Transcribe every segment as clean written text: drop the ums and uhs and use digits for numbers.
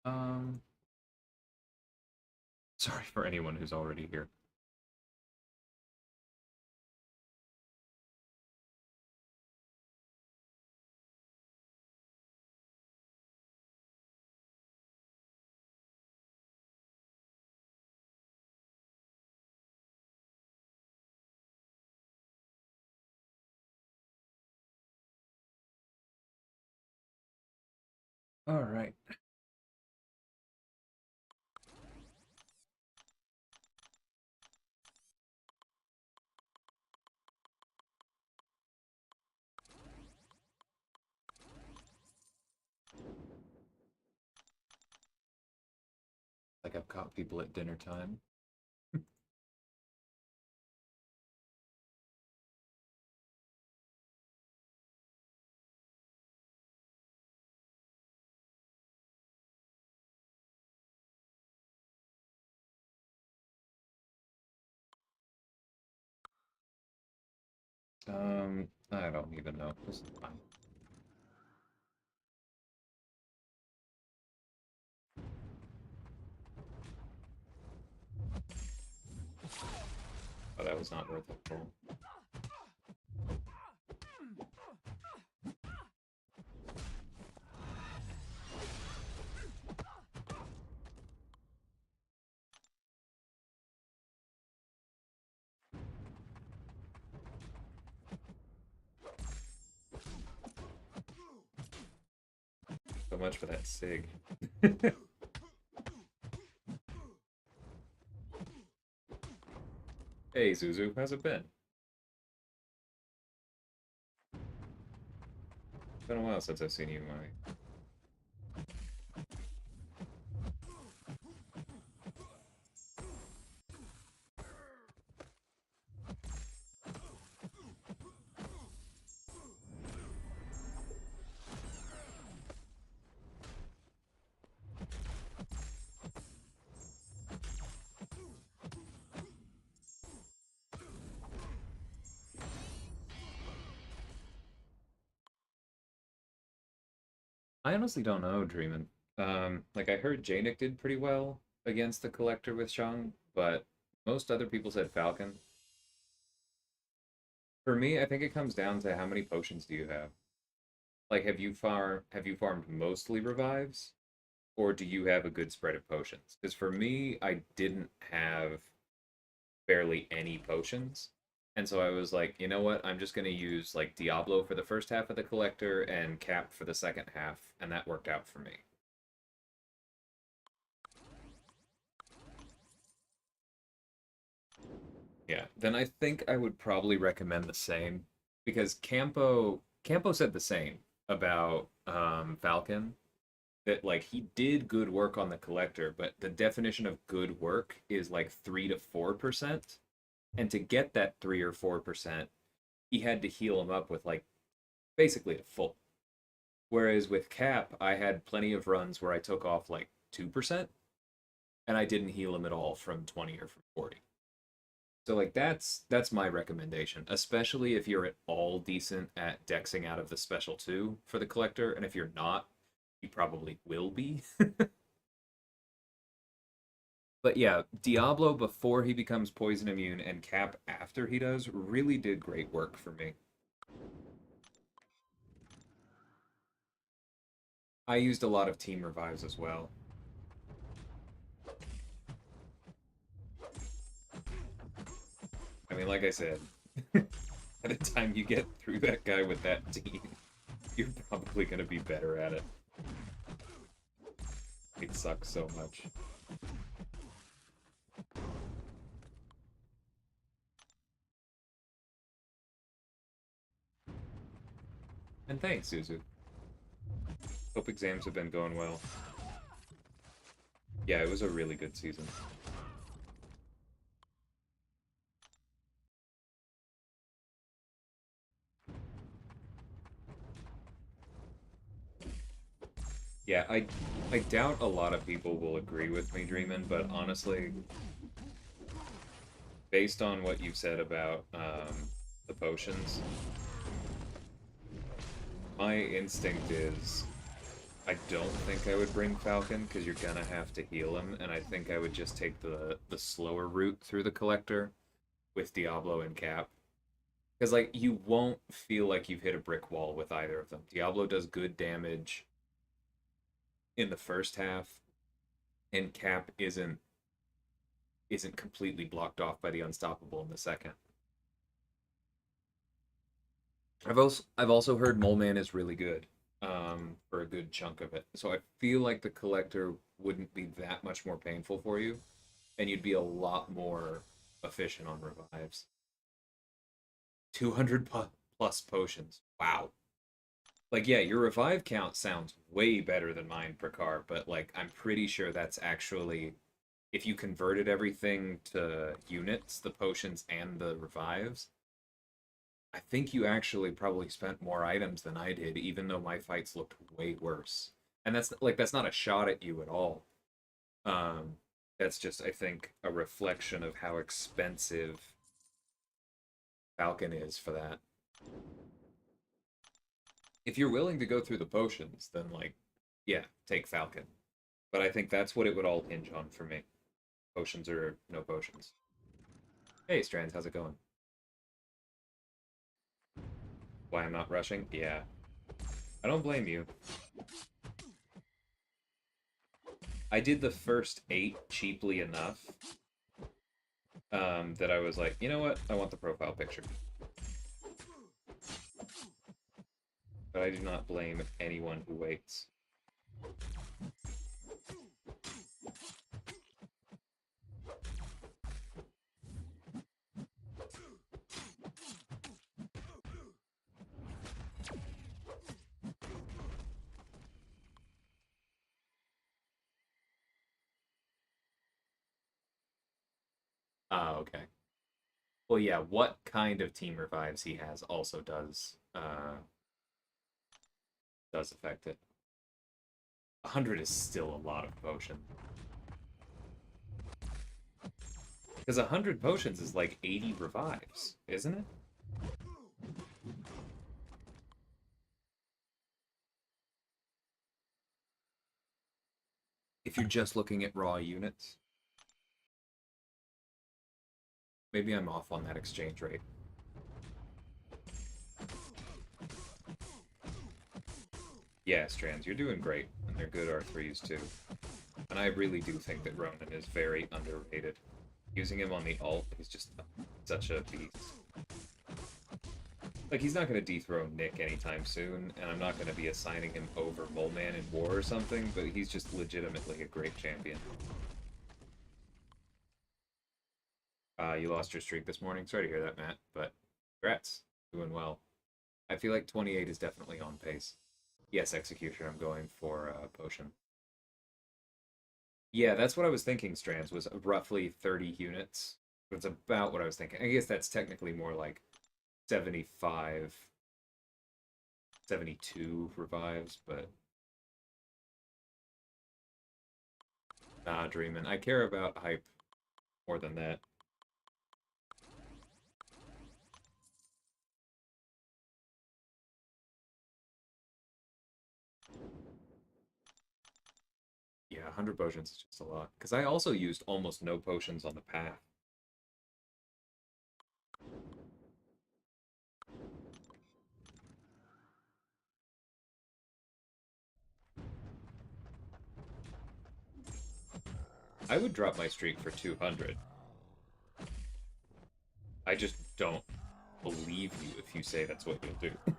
Um, Sorry for anyone who's already here. All right. Like I've caught people at dinner time. I don't even know. This is fine. Oh, that was not worth it. So much for that SIG. Hey, Zuzu, how's it been? It's been a while since I've seen you, my. I honestly don't know, Dreamin'. Like I heard Janik did pretty well against the Collector with Shang, but most other people said Falcon. For me, I think it comes down to how many potions do you have? Like, have you farmed mostly revives, or do you have a good spread of potions? Because for me, I didn't have barely any potions. And so I was like, you know what? I'm just going to use like Diablo for the first half of the collector and Cap for the second half, and that worked out for me. Yeah, then I think I would probably recommend the same because Campo said the same about Falcon, that like he did good work on the collector, but the definition of good work is like 3 to 4%. And to get that 3 or 4%, he had to heal him up with like basically a full. Whereas with Cap, I had plenty of runs where I took off like 2% and I didn't heal him at all from 20 or from 40. So like that's my recommendation, especially if you're at all decent at dexing out of the special 2 for the collector, and if you're not, you probably will be. But yeah, Diablo before he becomes poison immune and Cap after he does really did great work for me. I used a lot of team revives as well. I mean, like I said, by the time you get through that guy with that team, you're probably going to be better at it. It sucks so much. And thanks, Suzu. Hope exams have been going well. Yeah, it was a really good season. Yeah, I doubt a lot of people will agree with me, Dreamin', but honestly, based on what you've said about the potions, my instinct is I don't think I would bring Falcon because you're gonna have to heal him, and I think I would just take the slower route through the collector with Diablo and Cap. Because like you won't feel like you've hit a brick wall with either of them. Diablo does good damage in the first half, and Cap isn't completely blocked off by the unstoppable in the second. I've also heard Mole Man is really good for a good chunk of it. So I feel like the collector wouldn't be that much more painful for you, and you'd be a lot more efficient on revives. 200 plus potions. Wow. Like, yeah, your revive count sounds way better than mine per car, but like, I'm pretty sure that's actually, if you converted everything to units, the potions and the revives, I think you actually probably spent more items than I did, even though my fights looked way worse. And that's not a shot at you at all. Um, that's just, I think, a reflection of how expensive Falcon is for that. If you're willing to go through the potions, then like, yeah, take Falcon. But I think that's what it would all hinge on for me. Potions or no potions. Hey, Strands, how's it going? Why I'm not rushing? Yeah. I don't blame you. I did the first 8 cheaply enough that I was like, you know what? I want the profile picture. But I do not blame anyone who waits. Ah, okay. Well, yeah, what kind of team revives he has also does affect it. 100 is still a lot of potion. Because 100 potions is like 80 revives, isn't it? If you're just looking at raw units. Maybe I'm off on that exchange rate. Yeah, Strands, you're doing great, and they're good R3s too. And I really do think that Ronan is very underrated. Using him on the ult, he's just such a beast. Like, he's not going to dethrone Nick anytime soon, and I'm not going to be assigning him over Mole Man in War or something, but he's just legitimately a great champion. You lost your streak this morning. Sorry to hear that, Matt, but congrats. Doing well. I feel like 28 is definitely on pace. Yes, Execution, I'm going for Potion. Yeah, that's what I was thinking, Strands, was roughly 30 units. That's about what I was thinking. I guess that's technically more like 75, 72 revives, but... Nah, dreamin'. I care about hype more than that. Yeah, 100 potions is just a lot. Because I also used almost no potions on the path. I would drop my streak for 200. I just don't believe you if you say that's what you'll do.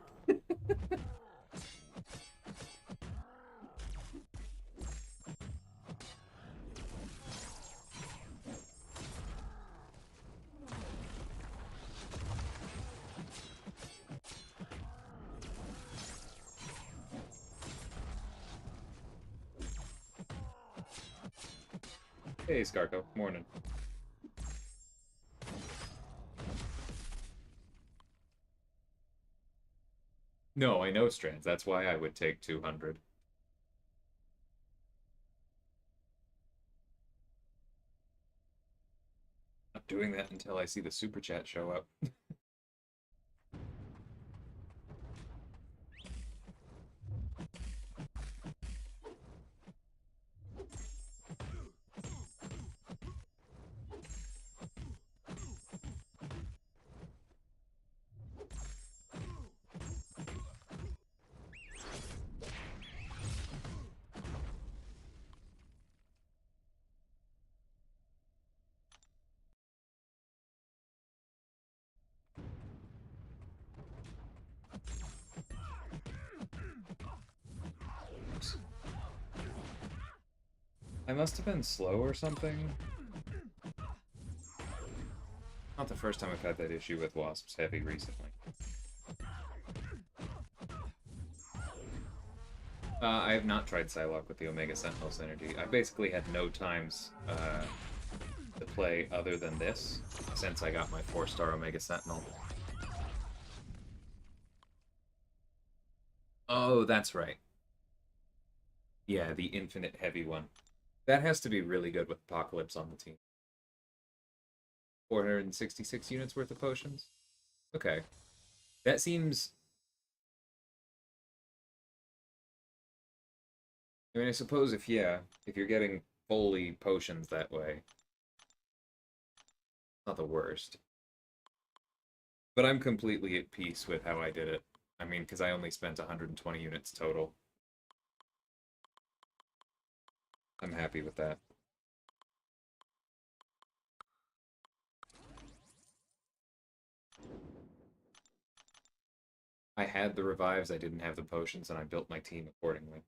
Hey, Scarco. Morning. No, I know Strands. That's why I would take 200. I'm doing that until I see the super chat show up. I must have been slow or something. Not the first time I've had that issue with Wasps Heavy recently. I have not tried Psylocke with the Omega Sentinel synergy. I basically had no times to play other than this since I got my 4-star Omega Sentinel. Oh, that's right. Yeah, the infinite heavy one. That has to be really good with Apocalypse on the team. 466 units worth of potions? Okay. That seems... I mean, I suppose if you're getting fully potions that way, not the worst. But I'm completely at peace with how I did it. I mean, because I only spent 120 units total. I'm happy with that. I had the revives, I didn't have the potions, and I built my team accordingly.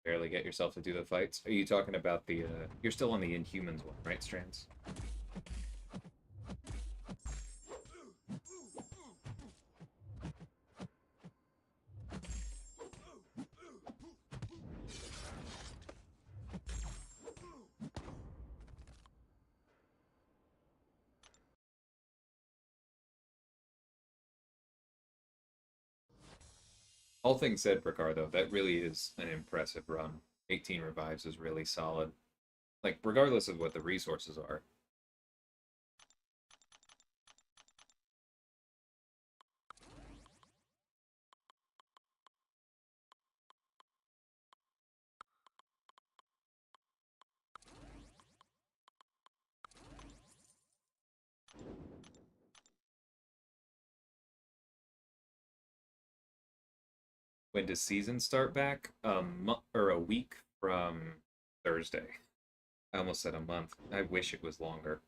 Barely get yourself to do the fights. Are you talking about the, you're still on the Inhumans one, right, Strands? All things said, Ricardo, that really is an impressive run. 18 revives is really solid. Like, regardless of what the resources are. When does season start back? Or a week from Thursday. I almost said a month. I wish it was longer.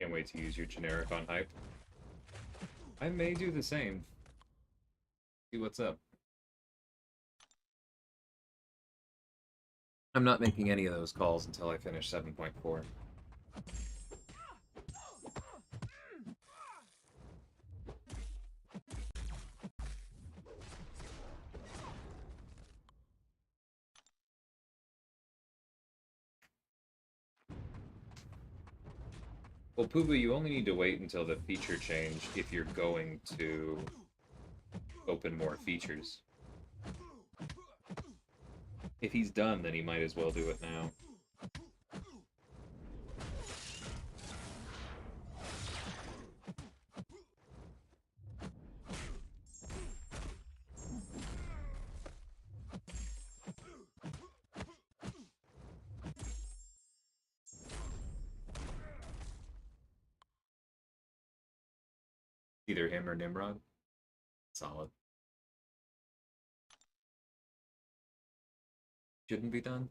Can't wait to use your generic on hype. I may do the same. See what's up. I'm not making any of those calls until I finish 7.4. Well, Puba, you only need to wait until the feature change if you're going to open more features. If he's done, then he might as well do it now. Either him or Nimrod. Solid. Shouldn't be done.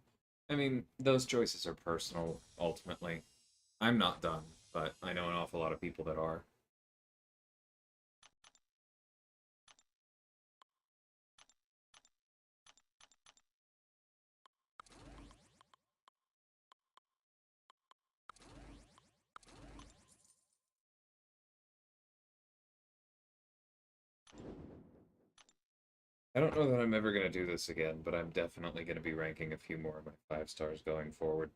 I mean, those choices are personal, ultimately. I'm not done, but I know an awful lot of people that are. I don't know that I'm ever going to do this again, but I'm definitely going to be ranking a few more of my 5 stars going forward.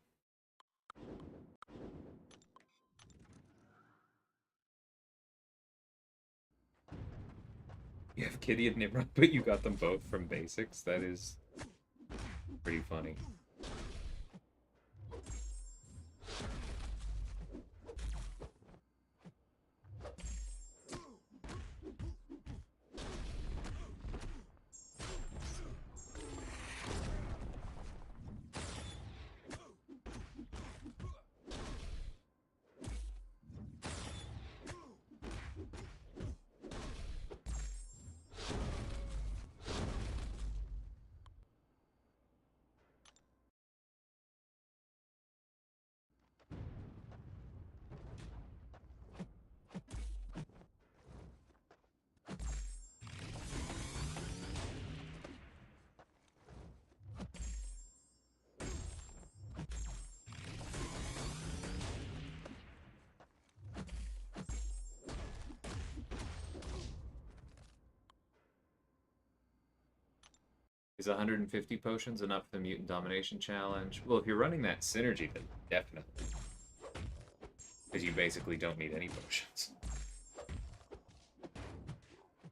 You have Kitty and Nimrod, but you got them both from basics. That is pretty funny. Is 150 potions enough for the Mutant Domination Challenge? Well, if you're running that synergy, then definitely. Because you basically don't need any potions.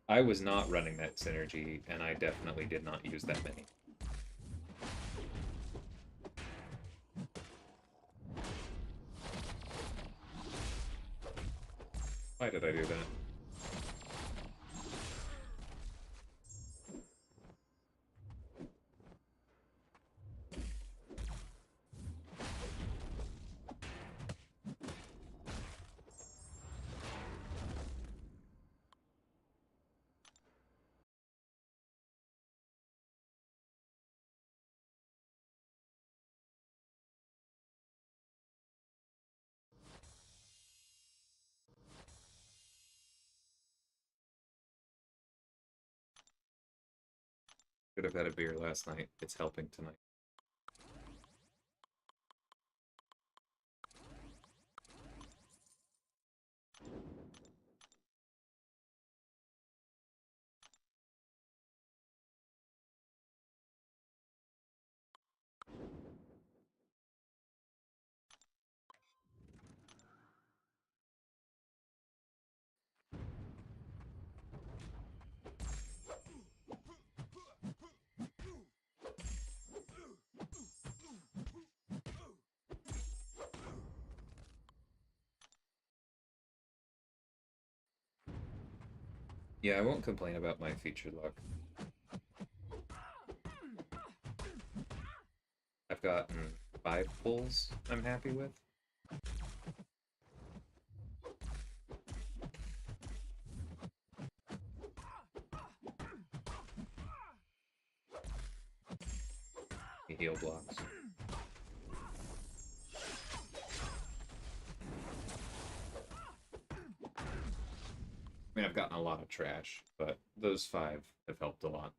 I was not running that synergy, and I definitely did not use that many. Why did I do that? Could have had a beer last night. It's helping tonight. Yeah, I won't complain about my featured luck. I've gotten 5 pulls I'm happy with. The heal blocks. I mean, I've gotten a lot of trash, but those 5 have helped a lot.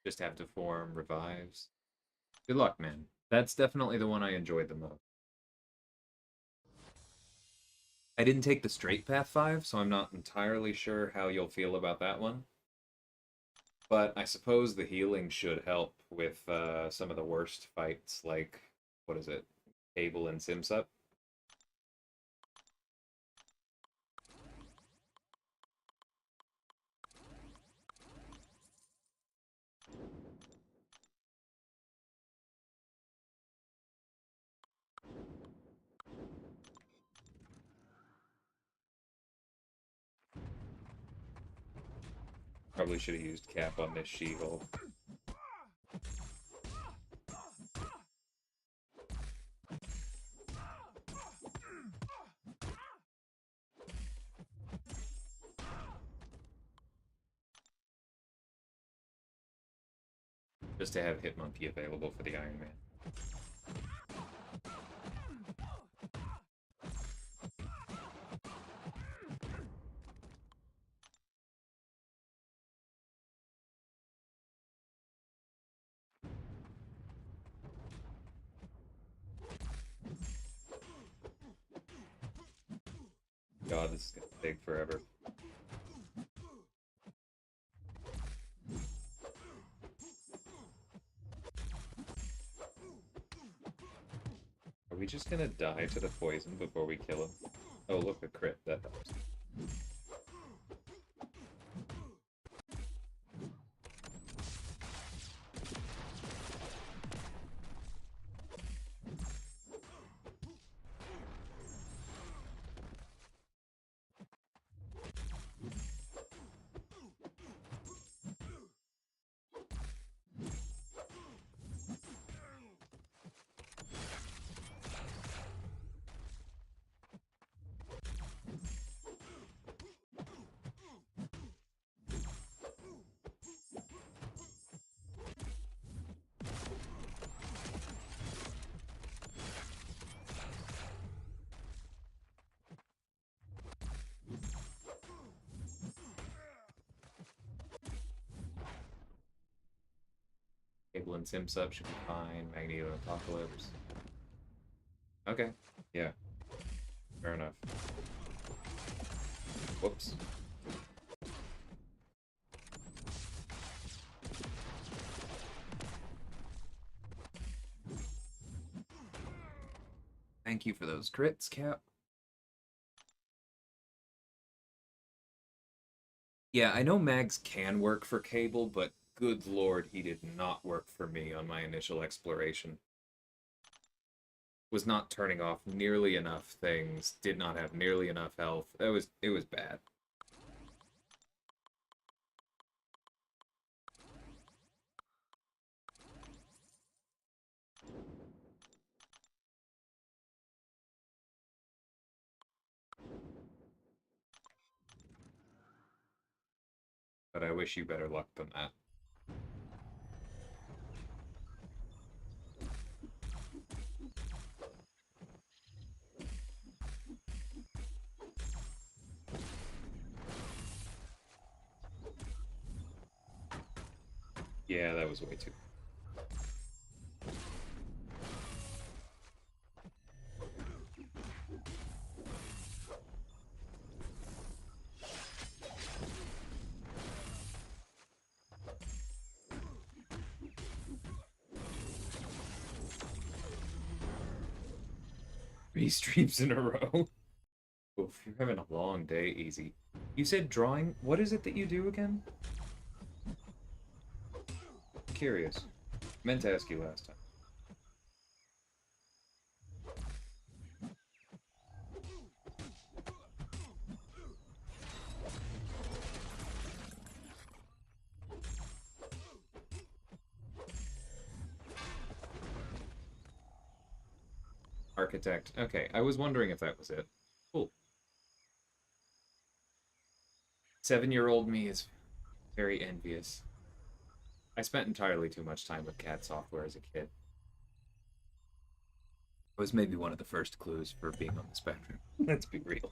Just have to form revives. Good luck, man. That's definitely the one I enjoyed the most. I didn't take the straight path 5, so I'm not entirely sure how you'll feel about that one. But I suppose the healing should help with some of the worst fights, like, what is it? Abel and Simsup. Probably should have used Cap on this She-Hulk. just to have Hitmonkey available for the Iron Man. God, this is gonna take forever. Are we just gonna die to the poison before we kill him? Oh, look, a crit. That helps. Cable and Simps up should be fine. Magneto Apocalypse. Okay. Yeah. Fair enough. Whoops. Thank you for those crits, Cap. Yeah, I know Mags can work for Cable, but good lord, he did not work for me on my initial exploration. Was not turning off nearly enough things, did not have nearly enough health. It was bad. But I wish you better luck than that. Yeah, that was way too. Three streams in a row. Oof, you're having a long day, Easy. You said drawing. What is it that you do again? I'm curious. Meant to ask you last time. Architect. Okay, I was wondering if that was it. Cool. 7-year-old me is very envious. I spent entirely too much time with CAD software as a kid. It was maybe one of the first clues for being on the spectrum. Let's be real.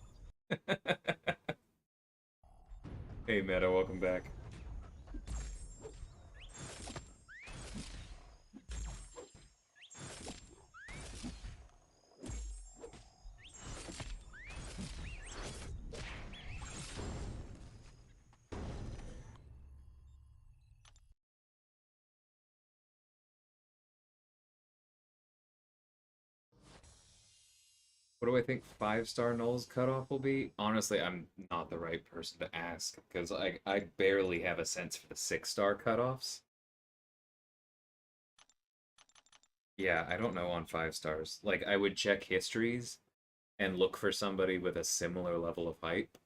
Hey, Meta, welcome back. What do I think 5-star Null's cutoff will be? Honestly, I'm not the right person to ask because I barely have a sense for the 6-star cutoffs. Yeah, I don't know on 5 stars. Like, I would check histories and look for somebody with a similar level of hype.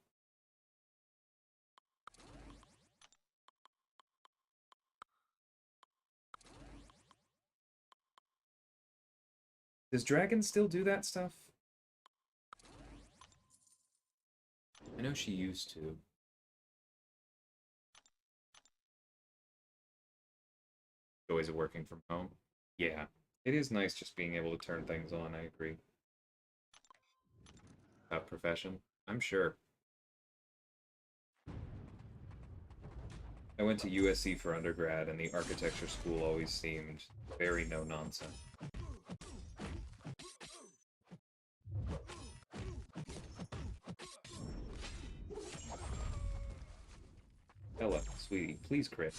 Does Dragon still do that stuff? I know she used to. I Joys of working from home. Yeah, it is nice just being able to turn things on. I agree. Profession, I'm sure. I went to USC for undergrad, and the architecture school always seemed very no nonsense. Ella, sweetie, please crit.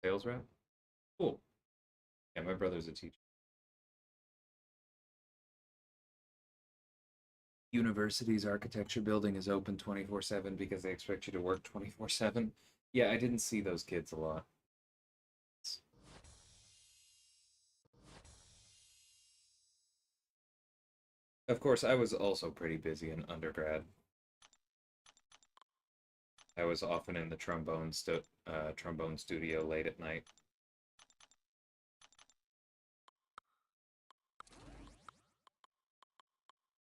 Sales rep? Cool. Yeah, my brother's a teacher. University's architecture building is open 24/7 because they expect you to work 24/7. Yeah, I didn't see those kids a lot. Of course, I was also pretty busy in undergrad. I was often in the trombone studio late at night,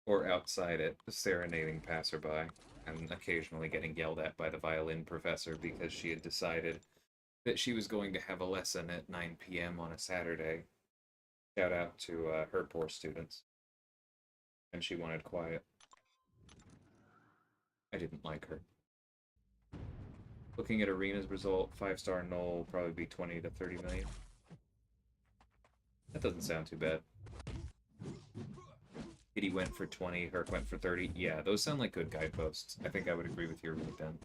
or outside it, serenading passerby, and occasionally getting yelled at by the violin professor because she had decided that she was going to have a lesson at 9 p.m. on a Saturday. Shout out to her poor students. And she wanted quiet. I didn't like her. Looking at Arena's result, 5-star Null will probably be 20 to 30 million. That doesn't sound too bad. Kitty went for 20, Herc went for 30. Yeah, those sound like good guideposts. I think I would agree with your read then.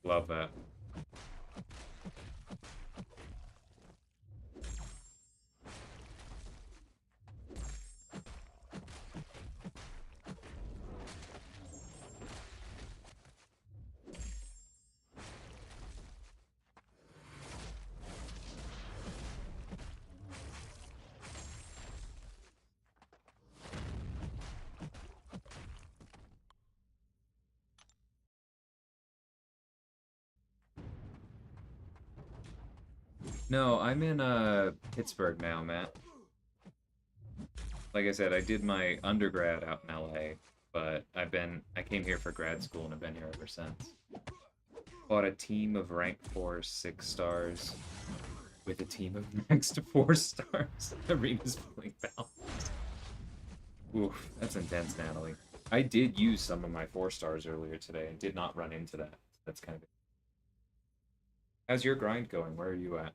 Love that. No, I'm in Pittsburgh now, Matt. Like I said, I did my undergrad out in LA, but I came here for grad school and I've been here ever since. Fought a team of rank 4 6-stars with a team of next to 4 stars. Arena's feeling balanced. Oof, that's intense, Natalie. I did use some of my 4 stars earlier today and did not run into that. That's kind of. How's your grind going? Where are you at?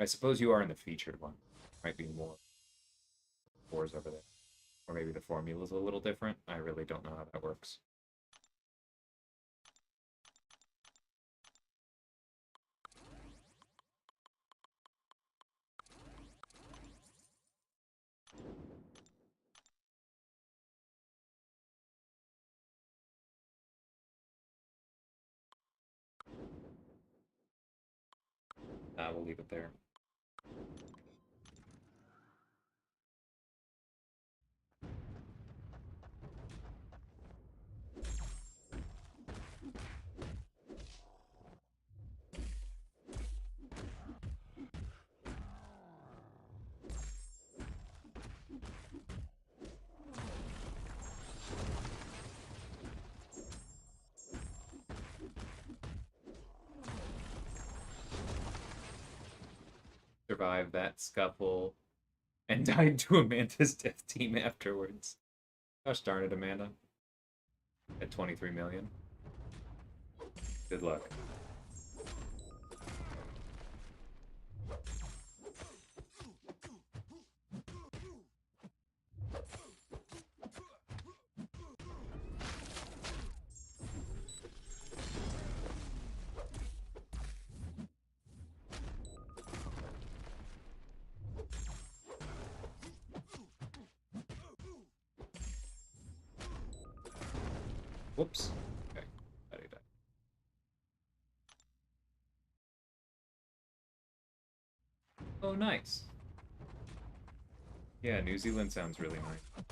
I suppose you are in the featured one. Might be more fours over there. Or maybe the formula's a little different. I really don't know how that works. We'll leave it there. Survived that scuffle and died to Amanda's death team afterwards. Gosh darn it, Amanda. At 23 million. Good luck. Whoops. Okay. Oh, nice. Yeah, New Zealand sounds really nice.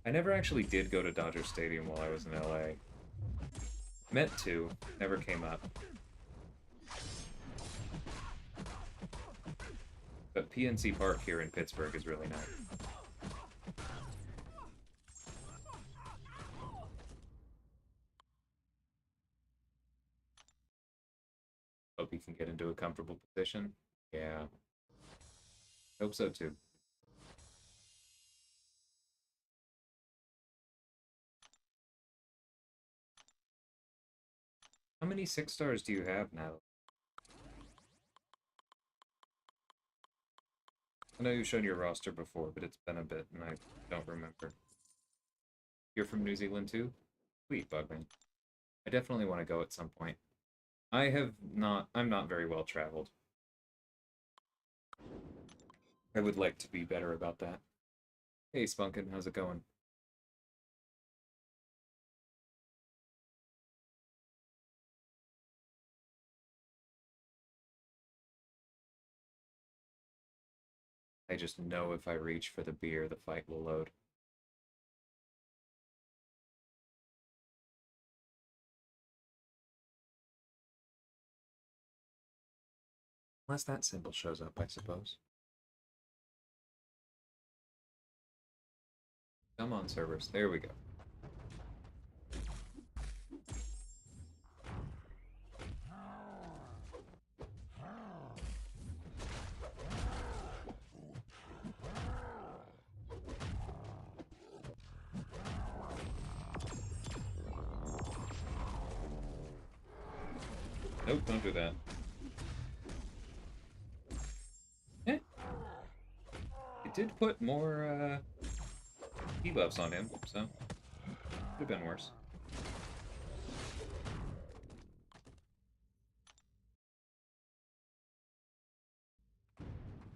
I never actually did go to Dodger Stadium while I was in LA. Meant to, never came up. But PNC Park here in Pittsburgh is really nice. Hope he can get into a comfortable position. Yeah. Hope so too. How many 6-stars do you have now? I know you've shown your roster before, but it's been a bit and I don't remember. You're from New Zealand too? Sweet, Bugman. I definitely want to go at some point. I'm not very well traveled. I would like to be better about that. Hey, Spunkin, how's it going? I just know if I reach for the beer, the fight will load. Unless that symbol shows up, I suppose. Come on, servers. There we go. Nope, don't do that. Eh. It did put more debuffs on him, so could have been worse.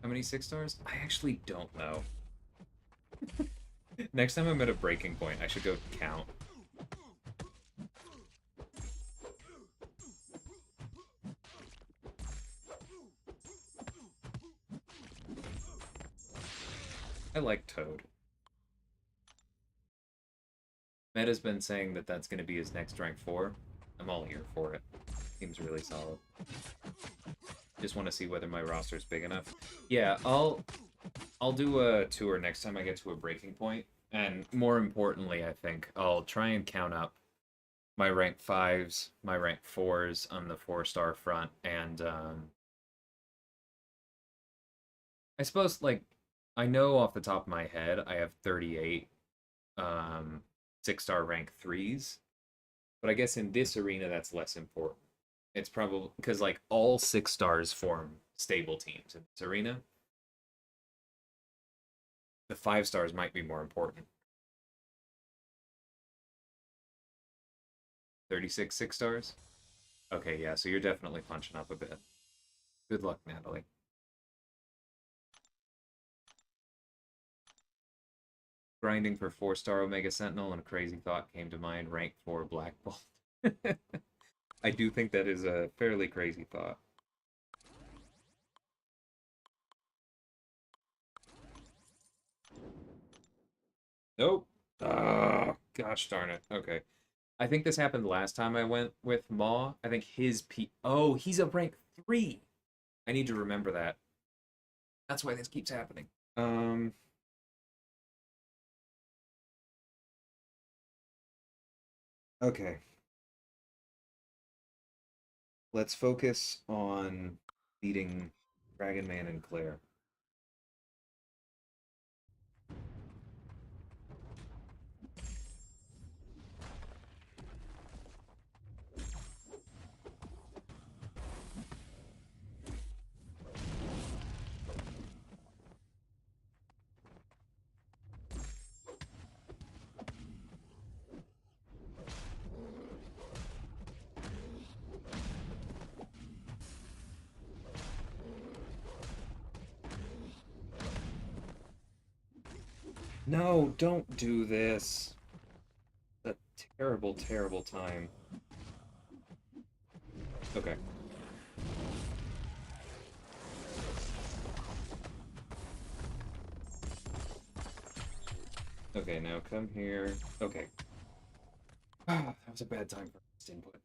How many 6-stars? I actually don't know. Next time I'm at a breaking point, I should go count. I like Toad. Meta's been saying that that's going to be his next rank 4. I'm all here for it. Seems really solid. Just want to see whether my roster is big enough. Yeah, I'll do a tour next time I get to a breaking point. And more importantly, I think I'll try and count up my rank 5s, my rank 4s on the 4-star front, and I suppose, like, I know off the top of my head I have 38 6-star rank 3s, but I guess in this arena that's less important. It's probably because, like, all 6-stars form stable teams in this arena. The 5-stars might be more important. 36 6-stars? Okay, yeah, so you're definitely punching up a bit. Good luck, Natalie. Grinding for 4-star Omega Sentinel, and a crazy thought came to mind: rank 4 Black Bolt. I do think that is a fairly crazy thought. Nope. Oh, gosh darn it. Okay. I think this happened last time I went with Maw. I think his P. Oh, he's a rank 3. I need to remember that. That's why this keeps happening. Okay. Let's focus on beating Dragon Man and Claire. No, don't do this. A terrible, terrible time. Okay. Okay, now come here. Okay. That was a bad time for first input.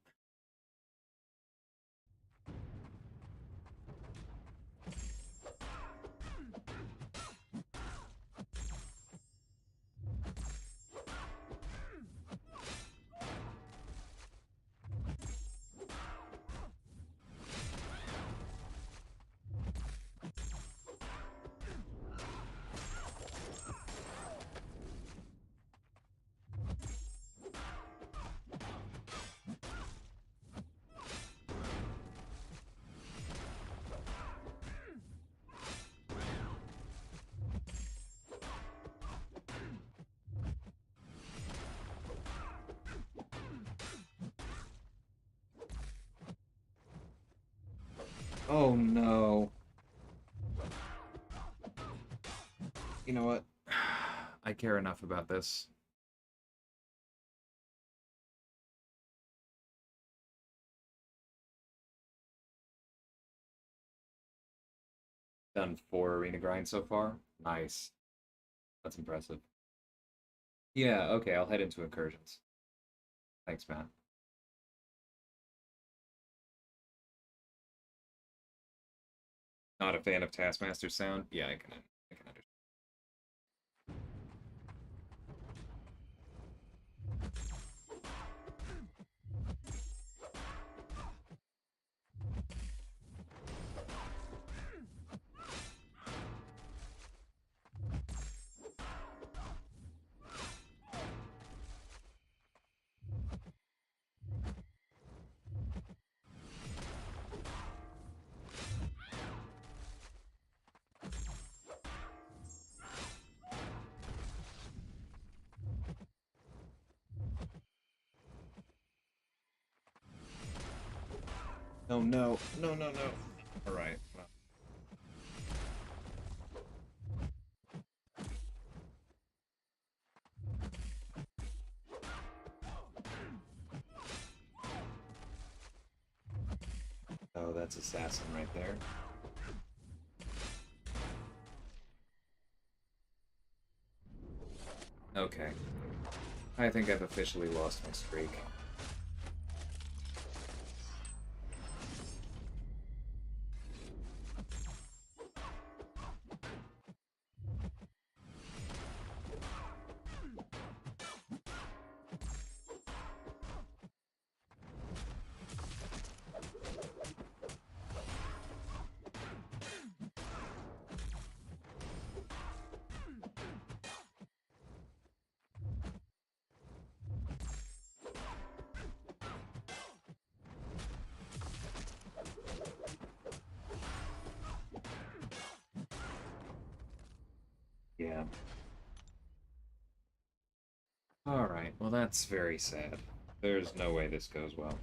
Oh no. You know what? I care enough about this. Done 4 arena grinds so far. Nice. That's impressive. Yeah, okay, I'll head into incursions. Thanks, man. Not a fan of Taskmaster's sound? Yeah, I can understand. Oh no, no, no, no. Alright, well. Oh, that's assassin right there. Okay. I think I've officially lost my streak. Yeah. Alright, well that's very sad. There's no way this goes well.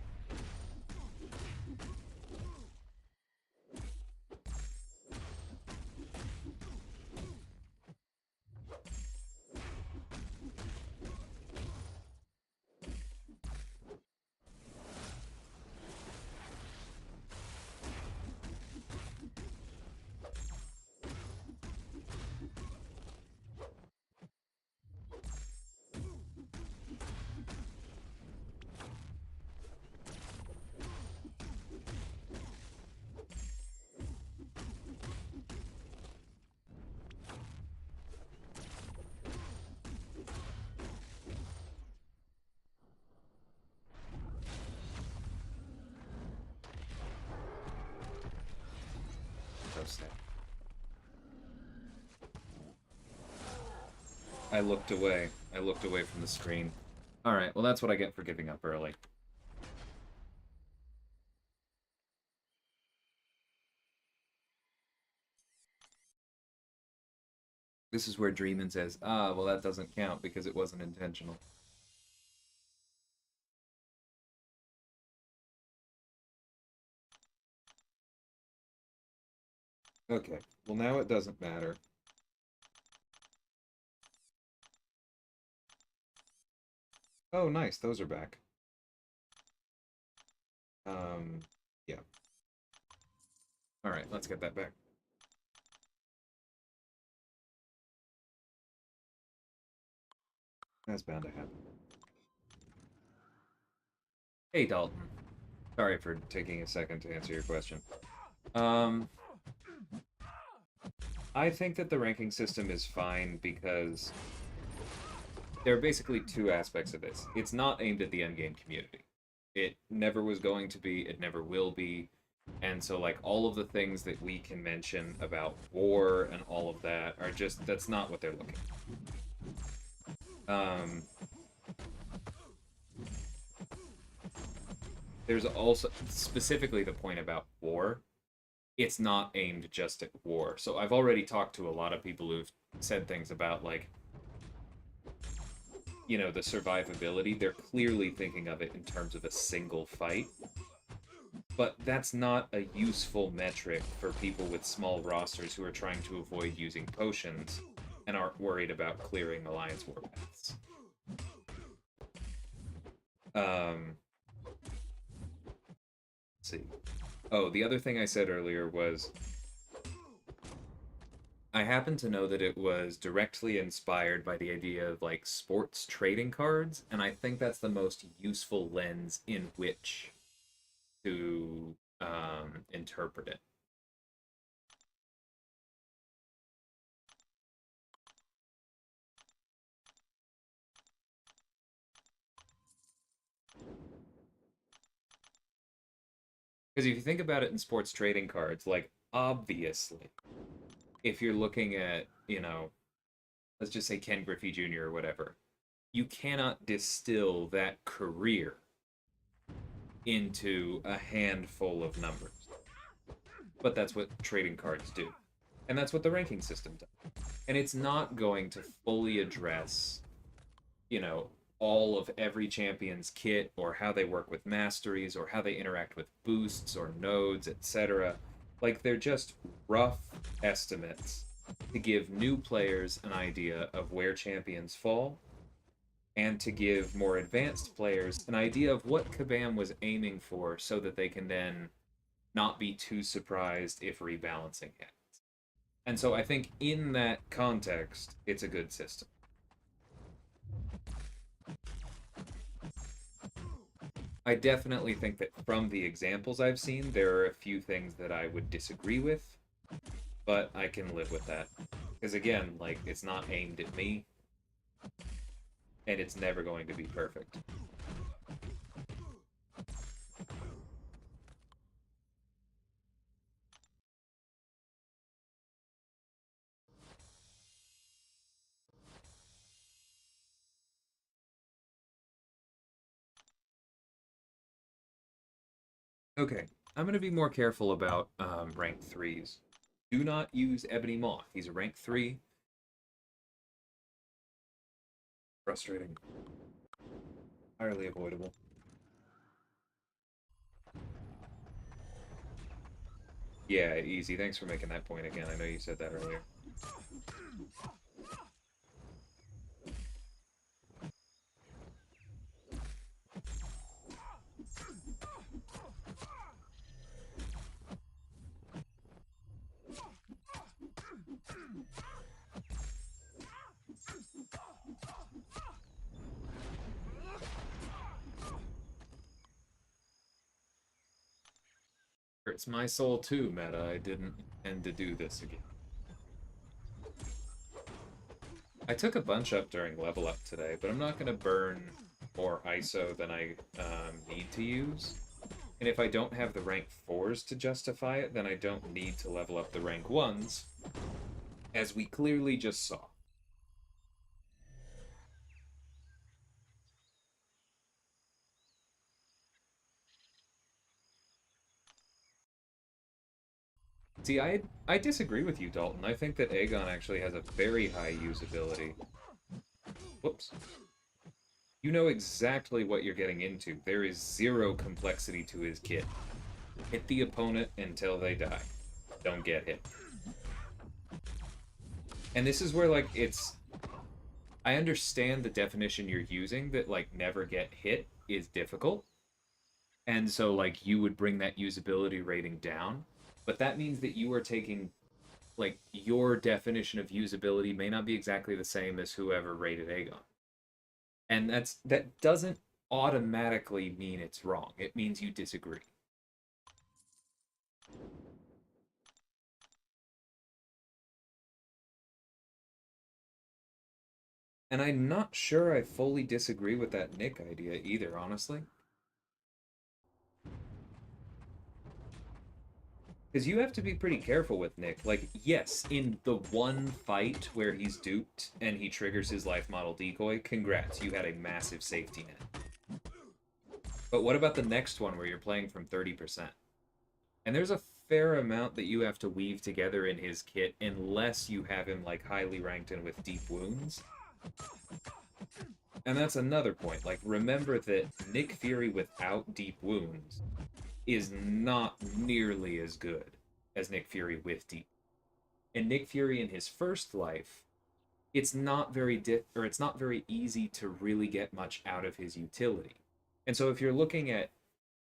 I looked away. I looked away from the screen. Alright, well that's what I get for giving up early. This is where Dreamin says, ah, well that doesn't count because it wasn't intentional. Okay, well now it doesn't matter. Oh, nice, those are back. Yeah. Alright, let's get that back. That's bound to happen. Hey, Dalton. Sorry for taking a second to answer your question. I think that the ranking system is fine because there are basically two aspects of this. It's not aimed at the endgame community. It never was going to be, it never will be. And so, like, all of the things that we can mention about war and all of that are just, that's not what they're looking at. There's also, specifically the point about war, it's not aimed just at war. So I've already talked to a lot of people who've said things about, like, you know, the survivability. They're clearly thinking of it in terms of a single fight. But that's not a useful metric for people with small rosters who are trying to avoid using potions and aren't worried about clearing Alliance warpaths. Let's see. Oh, the other thing I said earlier was I happen to know that it was directly inspired by the idea of like sports trading cards, and I think that's the most useful lens in which to interpret it. Because if you think about it in sports trading cards, like obviously, if you're looking at, you know, let's just say Ken Griffey Jr. or whatever, you cannot distill that career into a handful of numbers. But that's what trading cards do. And that's what the ranking system does. And it's not going to fully address, you know, all of every champion's kit or how they work with masteries or how they interact with boosts or nodes, etc. Like, they're just rough estimates to give new players an idea of where champions fall and to give more advanced players an idea of what Kabam was aiming for so that they can then not be too surprised if rebalancing happens. And so I think in that context, it's a good system. I definitely think that from the examples I've seen, there are a few things that I would disagree with, but I can live with that. Because again, like, it's not aimed at me, and it's never going to be perfect. Okay, I'm going to be more careful about rank 3s. Do not use Ebony Moth. He's a rank 3. Frustrating. Entirely avoidable. Yeah, easy. Thanks for making that point again. I know you said that earlier. Hurts my soul too, Meta. I didn't intend to do this again. I took a bunch up during level up today, but I'm not going to burn more ISO than I need to use. And if I don't have the rank 4s to justify it, then I don't need to level up the rank 1s, as we clearly just saw. See, I disagree with you, Dalton. I think that Aegon actually has a very high usability. Whoops. You know exactly what you're getting into. There is zero complexity to his kit. Hit the opponent until they die. Don't get hit. And this is where, like, it's... I understand the definition you're using, that, like, never get hit is difficult. And so, like, you would bring that usability rating down. But that means that you are taking, like, your definition of usability may not be exactly the same as whoever rated Aegon. And that doesn't automatically mean it's wrong. It means you disagree. And I'm not sure I fully disagree with that Nick idea either, honestly. Because you have to be pretty careful with Nick. Like, yes, in the one fight where he's duped and he triggers his life model decoy, congrats, you had a massive safety net. But what about the next one where you're playing from 30%? And there's a fair amount that you have to weave together in his kit unless you have him, like, highly ranked and with deep wounds. And that's another point. Like, remember that Nick Fury without deep wounds is not nearly as good as Nick Fury with deep. And Nick Fury in his first life, it's not very it's not very easy to really get much out of his utility. And so if you're looking at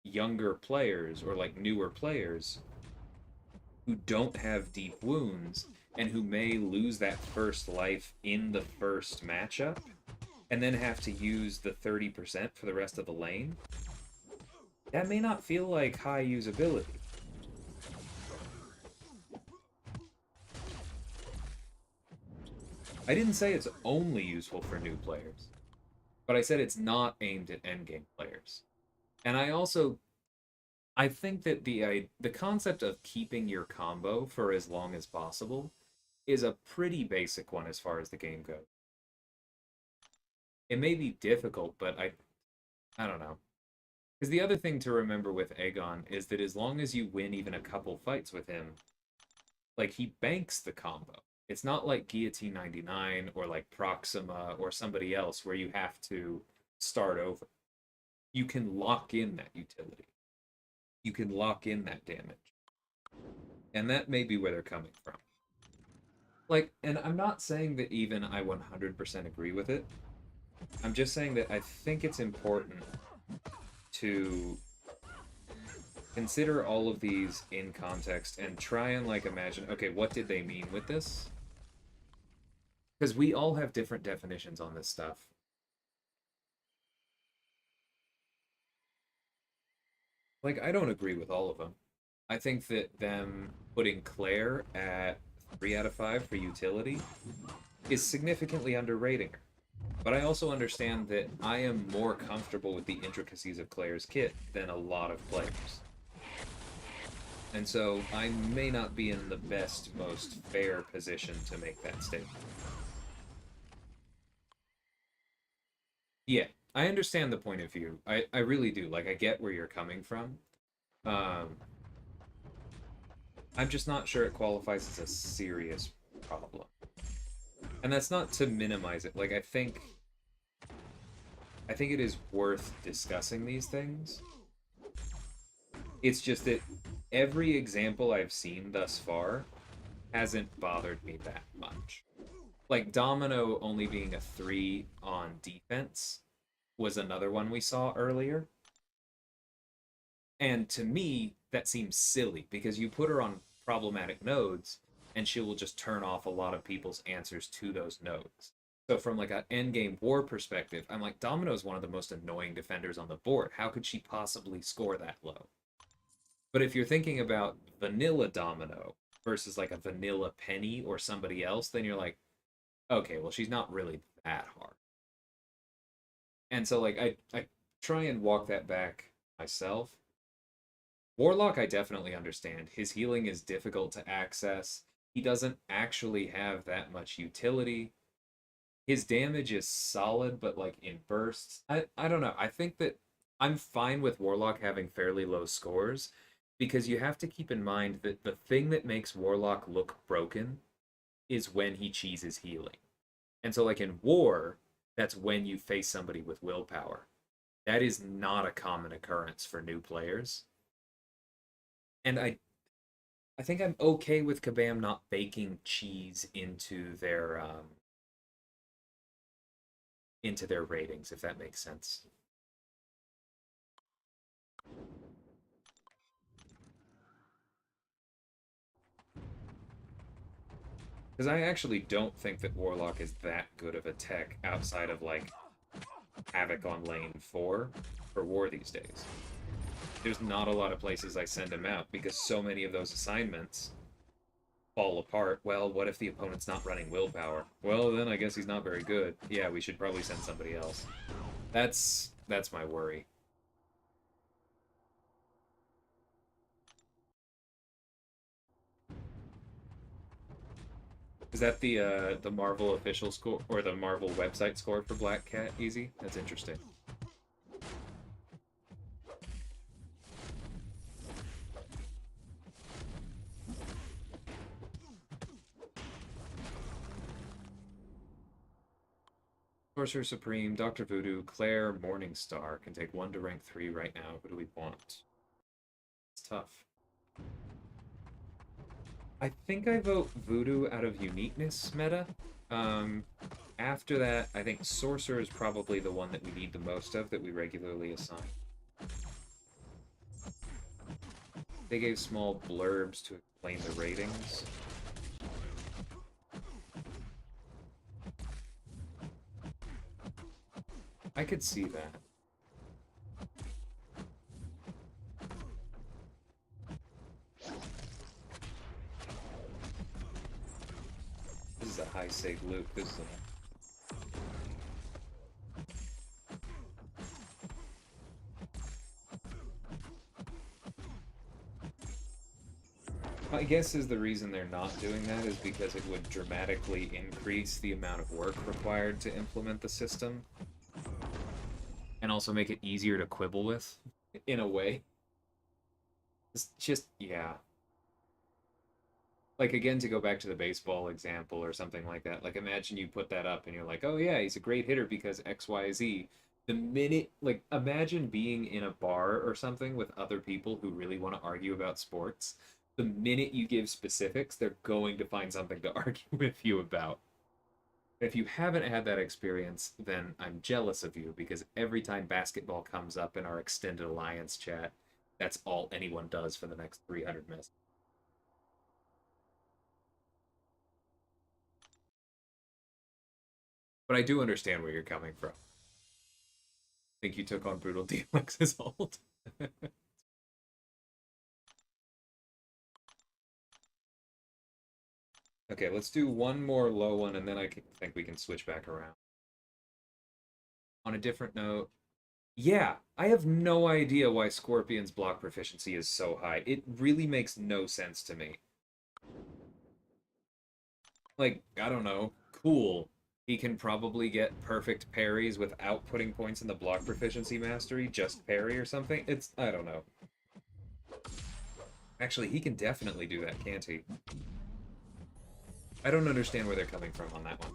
younger players or like newer players who don't have deep wounds and who may lose that first life in the first matchup and then have to use the 30% for the rest of the lane, that may not feel like high usability. I didn't say it's only useful for new players, but I said it's not aimed at endgame players. And I think that the concept of keeping your combo for as long as possible is a pretty basic one as far as the game goes. It may be difficult, but I don't know. Because the other thing to remember with Aegon is that as long as you win even a couple fights with him, like, he banks the combo. It's not like Guillotine 99 or like Proxima or somebody else where you have to start over. You can lock in that utility. You can lock in that damage. And that may be where they're coming from. Like, and I'm not saying that even I 100% agree with it. I'm just saying that I think it's important to consider all of these in context and try and, like, imagine, okay, what did they mean with this? Because we all have different definitions on this stuff. Like, I don't agree with all of them. I think that them putting Claire at 3 out of 5 for utility is significantly underrating her. But I also understand that I am more comfortable with the intricacies of Claire's kit than a lot of players. And so I may not be in the best, most fair position to make that statement. Yeah, I understand the point of view. I really do. Like, I get where you're coming from. Um, I'm just not sure it qualifies as a serious problem. And that's not to minimize it. Like, I think it is worth discussing these things. It's just that every example I've seen thus far hasn't bothered me that much. Like, Domino only being a 3 on defense was another one we saw earlier. And to me, that seems silly because you put her on problematic nodes and she will just turn off a lot of people's answers to those nodes. So from like an endgame war perspective, I'm like, Domino is one of the most annoying defenders on the board. How could she possibly score that low? But if you're thinking about vanilla Domino versus like a vanilla Penny or somebody else, then you're like, okay, well, she's not really that hard. And so, like, I try and walk that back myself. Warlock, I definitely understand. His healing is difficult to access. He doesn't actually have that much utility. His damage is solid, but like in bursts. I don't know. I think that I'm fine with Warlock having fairly low scores because you have to keep in mind that the thing that makes Warlock look broken is when he cheeses healing. And so, like in War, that's when you face somebody with willpower. That is not a common occurrence for new players. And I think I'm okay with Kabam not baking cheese into their ratings, if that makes sense. Because I actually don't think that Warlock is that good of a tech outside of like Havoc on lane 4 for War these days. There's not a lot of places I send him out because so many of those assignments fall apart. Well, what if the opponent's not running willpower? Well, then I guess he's not very good. Yeah, we should probably send somebody else. That's my worry. Is that the Marvel official score or the Marvel website score for Black Cat? Easy. That's interesting. Sorcerer Supreme, Dr. Voodoo, Claire, Morningstar can take 1 to rank 3 right now. Who do we want? It's tough. I think I vote Voodoo out of uniqueness meta. After that, I think Sorcerer is probably the one that we need the most of, that we regularly assign. They gave small blurbs to explain the ratings. I could see that. This is a high save loop. This is a... My guess is the reason they're not doing that is because it would dramatically increase the amount of work required to implement the system. And also make it easier to quibble with, in a way. It's just, yeah. Like, again, to go back to the baseball example or something like that, like, imagine you put that up and you're like, oh yeah, he's a great hitter because X, Y, Z. The minute, like, imagine being in a bar or something with other people who really want to argue about sports. The minute you give specifics, they're going to find something to argue with you about. If you haven't had that experience, then I'm jealous of you because every time basketball comes up in our extended alliance chat, that's all anyone does for the next 300 minutes. But I do understand where you're coming from. I think you took on Brutal DMX's ult. Okay, let's do one more low one, and then I think we can switch back around. On a different note, yeah, I have no idea why Scorpion's block proficiency is so high. It really makes no sense to me. Like, I don't know, cool. He can probably get perfect parries without putting points in the block proficiency mastery, just parry or something. I don't know. Actually, he can definitely do that, can't he? I don't understand where they're coming from on that one.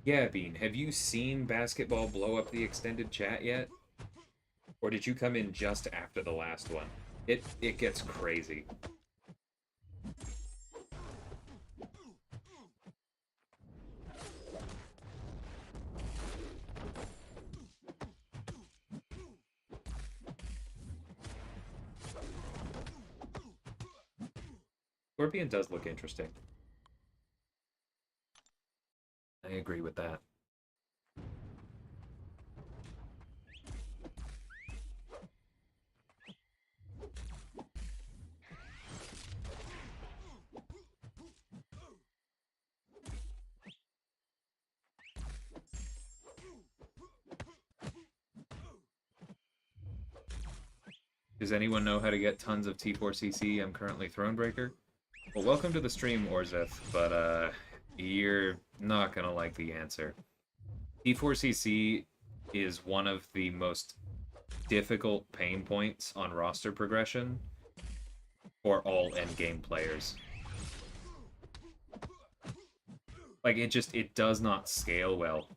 Yeah, Bean, have you seen basketball blow up the extended chat yet? Or did you come in just after the last one? It gets crazy. Scorpion does look interesting. I agree with that. Does anyone know how to get tons of T4CC? I'm currently Thronebreaker. Well, welcome to the stream, Orzeth, but you're not gonna like the answer. T4CC is one of the most difficult pain points on roster progression for all endgame players. Like, it does not scale well.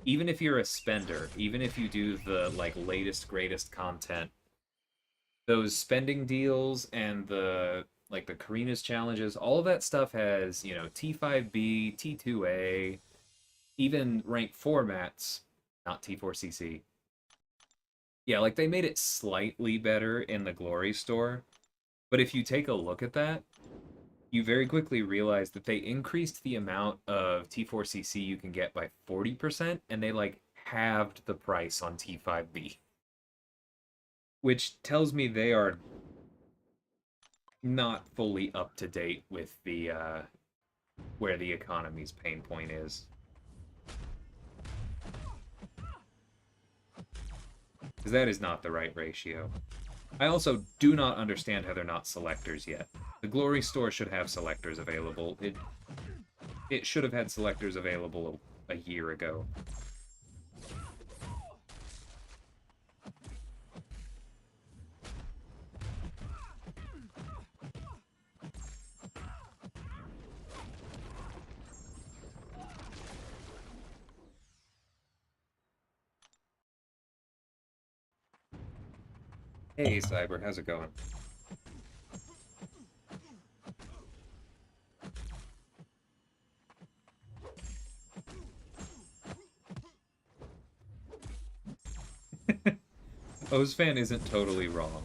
Even if you're a spender, even if you do the, like, latest, greatest content, those spending deals and the Karina's challenges, all of that stuff has, T5B, T2A, even rank formats, not T4CC. Yeah, like they made it slightly better in the Glory store, but if you take a look at that, you very quickly realize that they increased the amount of T4CC you can get by 40%, and they like halved the price on T5B. Which tells me they are not fully up to date with the where the economy's pain point is. Because that is not the right ratio. I also do not understand how they're not selectors yet. The Glory store should have selectors available. It should have had selectors available a year ago. Hey, Cyber, how's it going? Ozfan isn't totally wrong.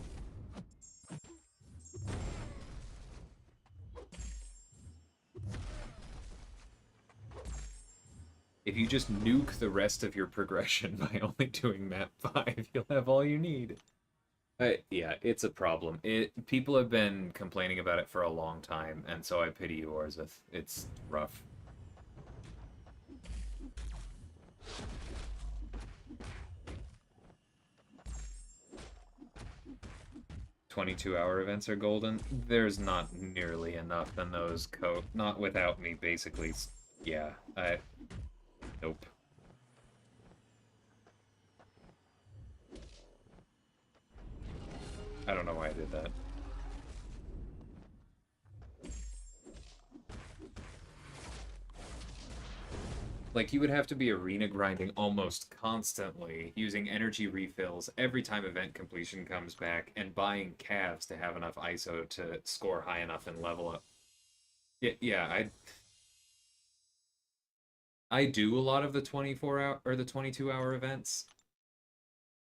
If you just nuke the rest of your progression by only doing map 5, you'll have all you need. Yeah, it's a problem. People have been complaining about it for a long time, and so I pity you, Orzeth. It's rough. 22-hour events are golden. There's not nearly enough in those not without me, basically. Yeah, nope. I don't know why I did that. Like, you would have to be arena grinding almost constantly, using energy refills every time event completion comes back, and buying calves to have enough ISO to score high enough and level up. Yeah, I do a lot of the 24-hour or the 22-hour events.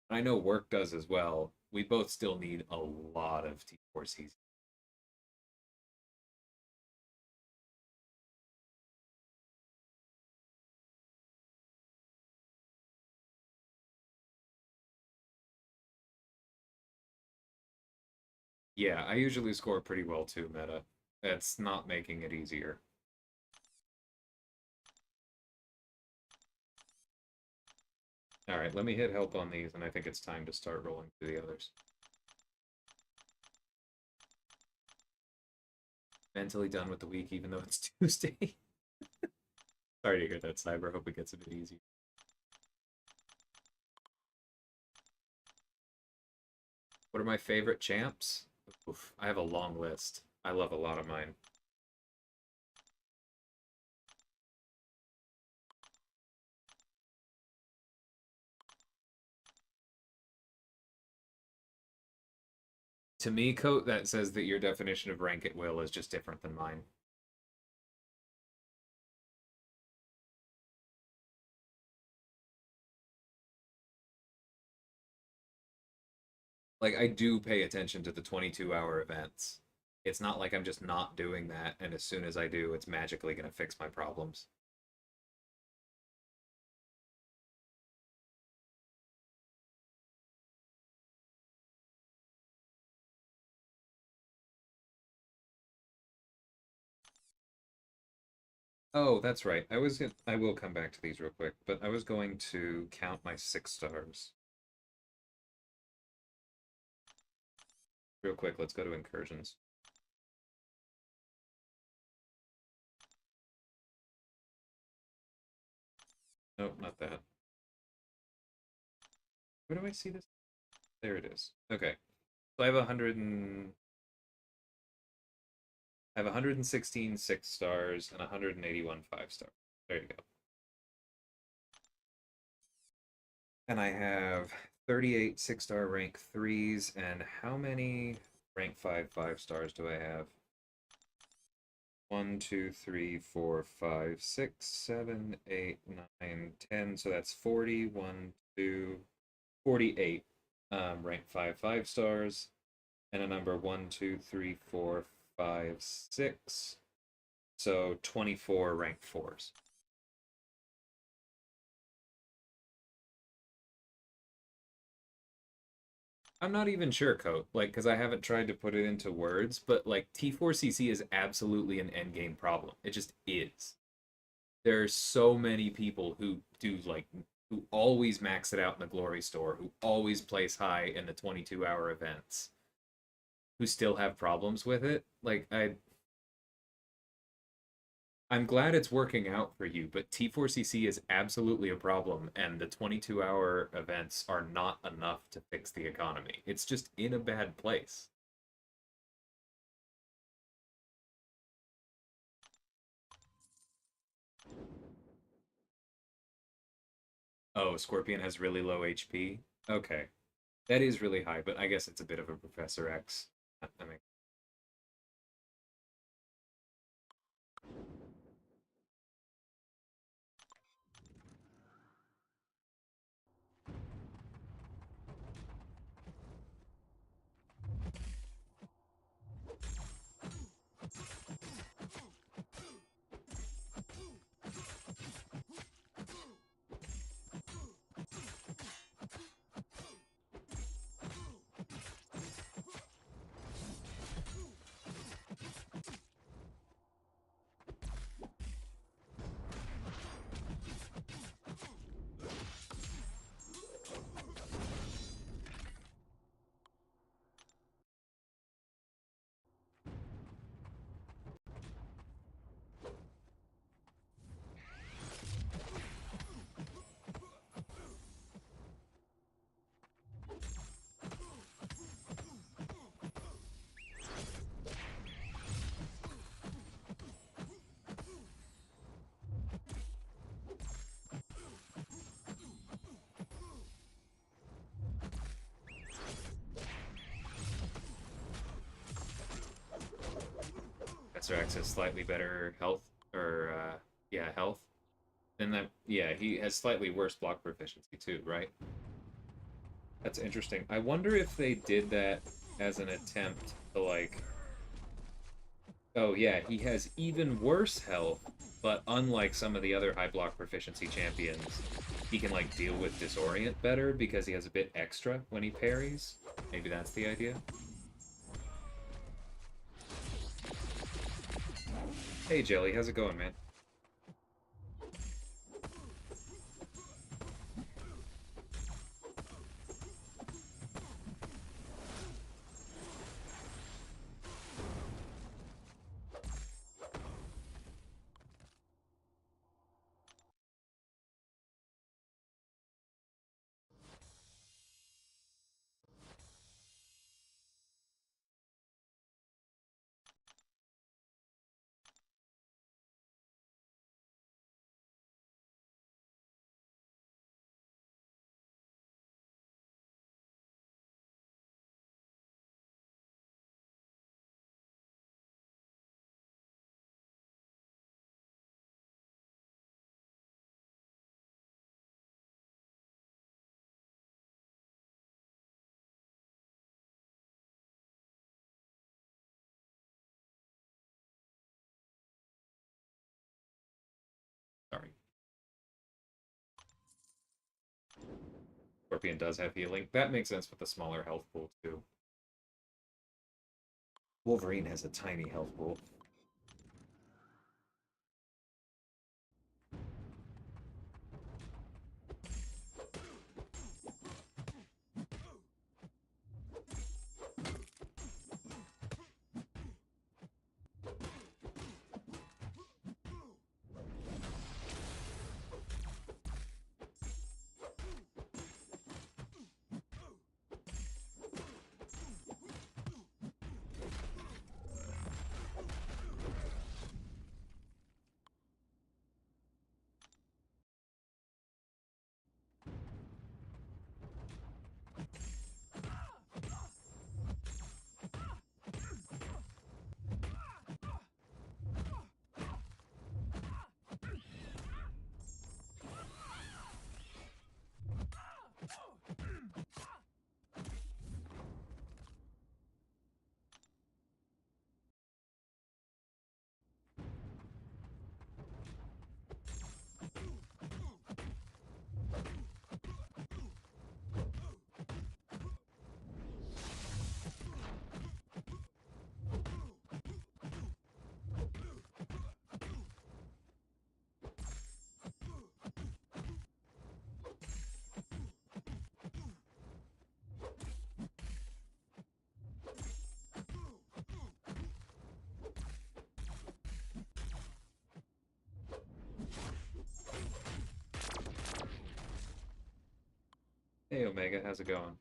I know work does as well. We both still need a lot of T4Cs. Yeah, I usually score pretty well too, meta. That's not making it easier. Alright, let me hit help on these, and I think it's time to start rolling through the others. Mentally done with the week, even though it's Tuesday. Sorry to hear that, Cyber. Hope it gets a bit easier. What are my favorite champs? Oof, I have a long list. I love a lot of mine. To me, Coat, that says that your definition of rank at will is just different than mine. Like, I do pay attention to the 22-hour events. It's not like I'm just not doing that, and as soon as I do, it's magically going to fix my problems. Oh, that's right. I will come back to these real quick, but I was going to count my 6 stars. Real quick, let's go to incursions. Nope, not that. Where do I see this? There it is. Okay. So I have 116 6 stars and 181 5 stars. There you go. And I have 38 6-star rank 3s, and how many rank 5 5 stars do I have? 1, 2, 3, 4, 5, 6, 7, 8, 9, 10. So that's 40. 1, 2, 48 rank 5 5 stars. And a number 1, 2, 3, 4, 5, 6. So 24 rank 4s. I'm not even sure, Coat, like, because I haven't tried to put it into words, but like T4CC is absolutely an endgame problem. It just is. There's so many people who do like who always max it out in the glory store, who always place high in the 22-hour events, who still have problems with it. Like I'm glad it's working out for you, but T4CC is absolutely a problem, and the 22-hour events are not enough to fix the economy. It's just in a bad place. Oh, Scorpion has really low HP? Okay. That is really high, but I guess it's a bit of a Professor X. I mean, Professor X has slightly better health, or, yeah, health. And that, yeah, he has slightly worse block proficiency too, right? That's interesting. I wonder if they did that as an attempt to, like, oh yeah, he has even worse health, but unlike some of the other high block proficiency champions, he can like deal with disorient better because he has a bit extra when he parries. Maybe that's the idea. Hey Jelly, how's it going, man? Sorry. Scorpion does have healing. That makes sense with the smaller health pool too. Wolverine has a tiny health pool. Hey Omega, how's it going?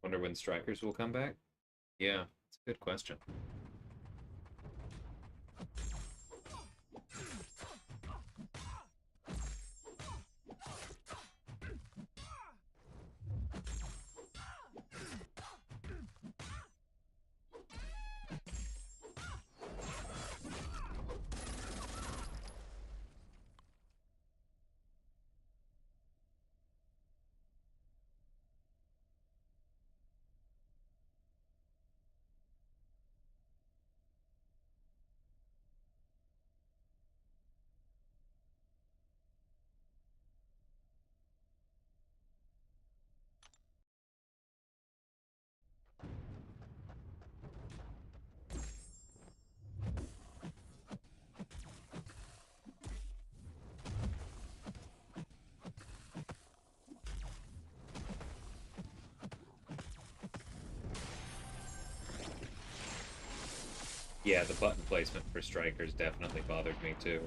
Wonder when strikers will come back? Yeah, it's a good question. Yeah, the button placement for strikers definitely bothered me too.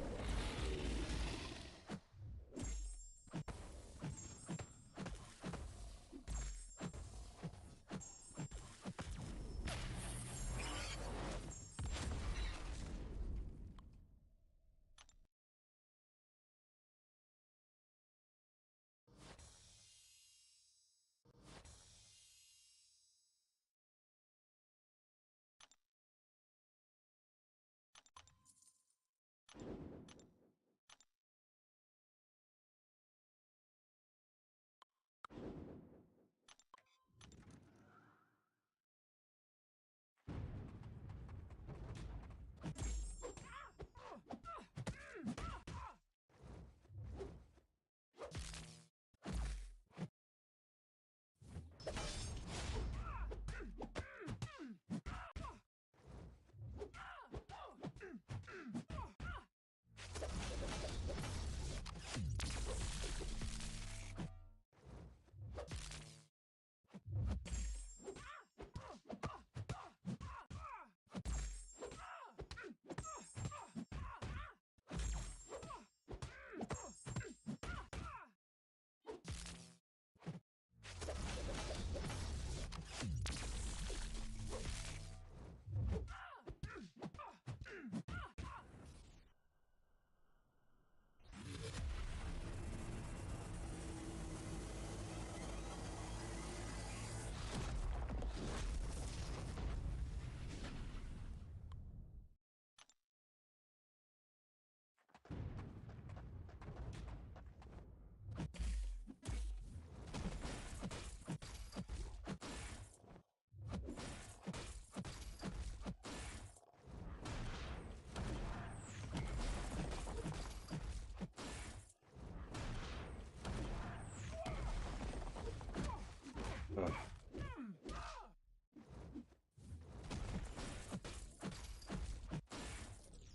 Ugh.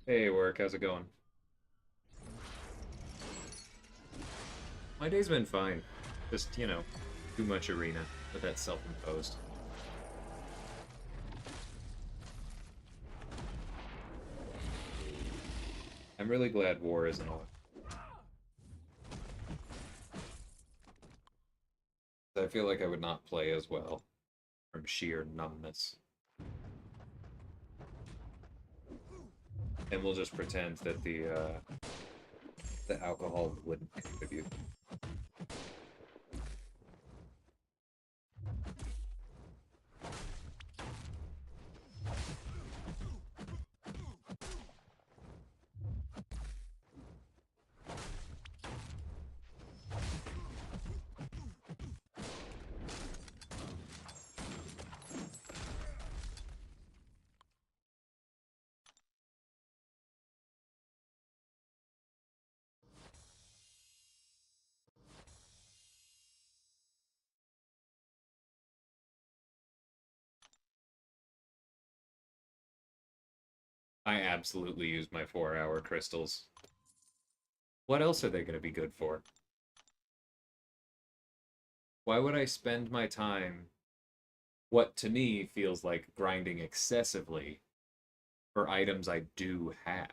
Hey, work, how's it going? My day's been fine. Just, too much arena, but that's self-imposed. I'm really glad war isn't on. I feel like I would not play as well from sheer numbness. and we'll just pretend that the alcohol wouldn't contribute. I absolutely use my 4-hour crystals. What else are they going to be good for? Why would I spend my time, what to me feels like grinding excessively, for items I do have?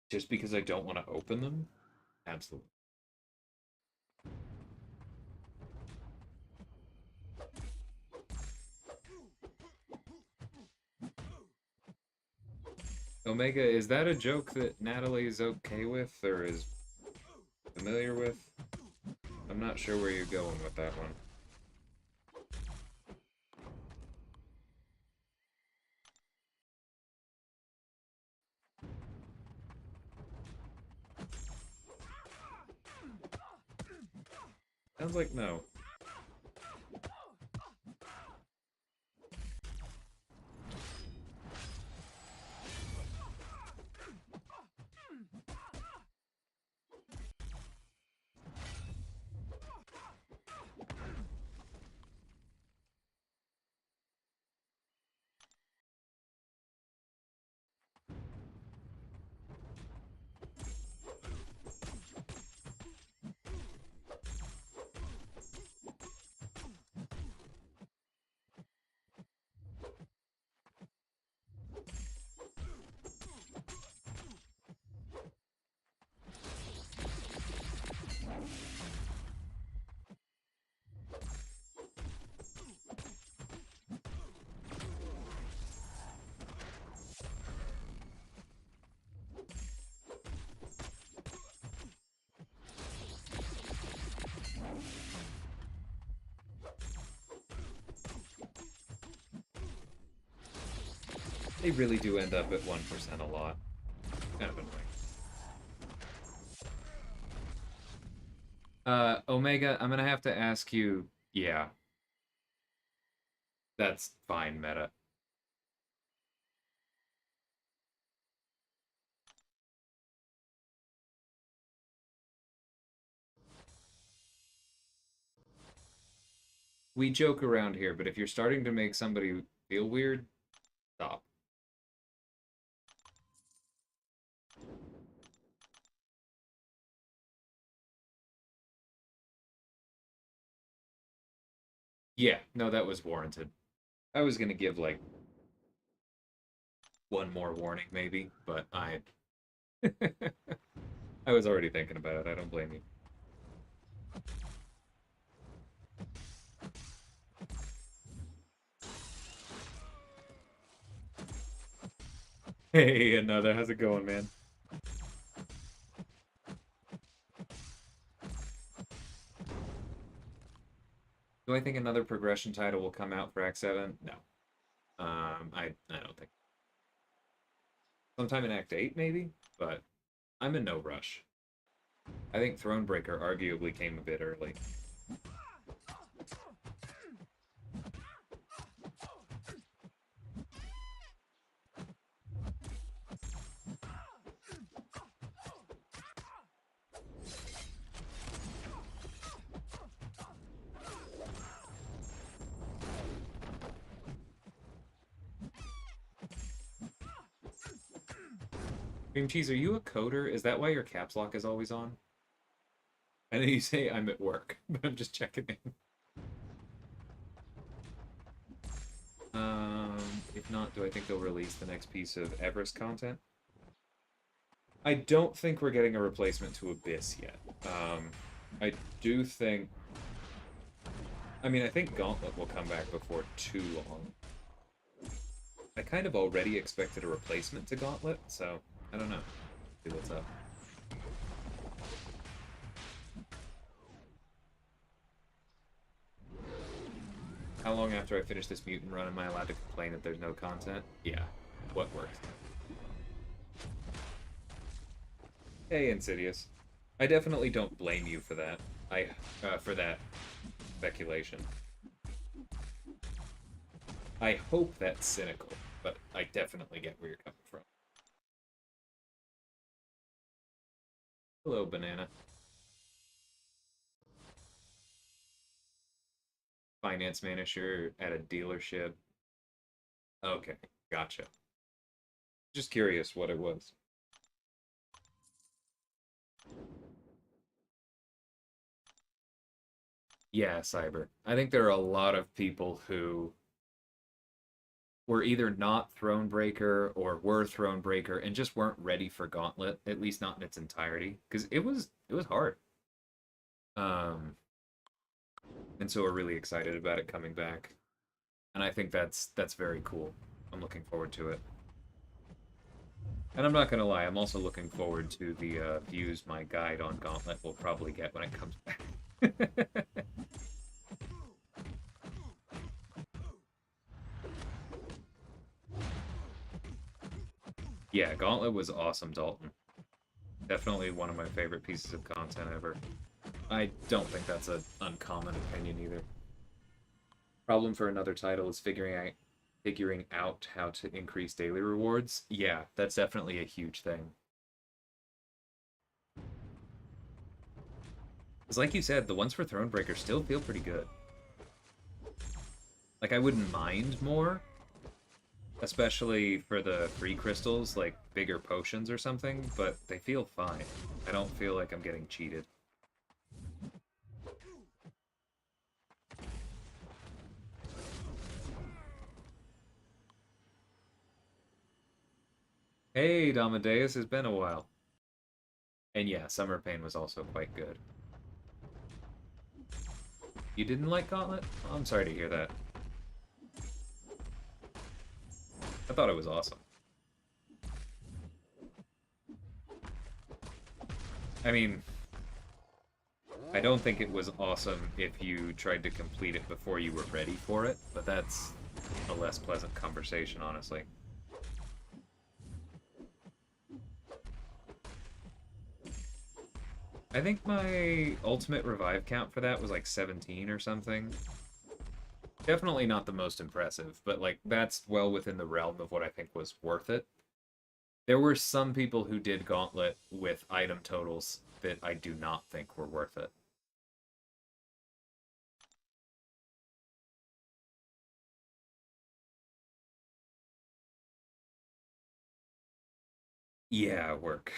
Just because I don't want to open them? Absolutely. Omega, is that a joke that Natalie is okay with, or is familiar with? I'm not sure where you're going with that one. Sounds like no. They really do end up at 1% a lot. Kind of annoying. Omega, I'm gonna have to ask you, yeah. That's fine, meta. We joke around here, but if you're starting to make somebody feel weird, stop. Yeah, no, that was warranted. I was gonna give, like, one more warning, maybe, but I... I was already thinking about it, I don't blame you. Hey, another, how's it going, man? Do I think another progression title will come out for Act 7? No. I don't think. Sometime in Act 8, maybe? But I'm in no rush. I think Thronebreaker arguably came a bit early. Cream Cheese, are you a coder? Is that why your caps lock is always on? I know you say I'm at work, but I'm just checking in. If not, do I think they'll release the next piece of Everest content? I don't think we're getting a replacement to Abyss yet. I do think I mean, I think Gauntlet will come back before too long. I kind of already expected a replacement to Gauntlet, so I don't know. See what's up. How long after I finish this mutant run am I allowed to complain that there's no content? Yeah. What worked? Hey, Insidious. I definitely don't blame you for that. For that speculation. I hope that's cynical, but I definitely get where you're coming from. Hello, Banana. Finance manager at a dealership. Okay, gotcha. Just curious what it was. Yeah, Cyber. I think there are a lot of people who were either not Thronebreaker or were Thronebreaker and just weren't ready for Gauntlet, at least not in its entirety, because it was hard. Um, and so we're really excited about it coming back, and I think that's very cool. I'm looking forward to it, and I'm not gonna lie, I'm also looking forward to the views my guide on Gauntlet will probably get when it comes back. Yeah, Gauntlet was awesome, Dalton. Definitely one of my favorite pieces of content ever. I don't think that's an uncommon opinion either. Problem for another title is figuring out how to increase daily rewards. Yeah, that's definitely a huge thing. Because like you said, the ones for Thronebreaker still feel pretty good. Like I wouldn't mind more, especially for the free crystals, like bigger potions or something, but they feel fine. I don't feel like I'm getting cheated. Hey, Damadeus, it's been a while. And yeah, Summer Pain was also quite good. You didn't like Gauntlet? Oh, I'm sorry to hear that. I thought it was awesome. I mean, I don't think it was awesome if you tried to complete it before you were ready for it, but that's a less pleasant conversation, honestly. I think my ultimate revive count for that was like 17 or something. Definitely not the most impressive, but like that's well within the realm of what I think was worth it. There were some people who did Gauntlet with item totals that I do not think were worth it. Yeah, work.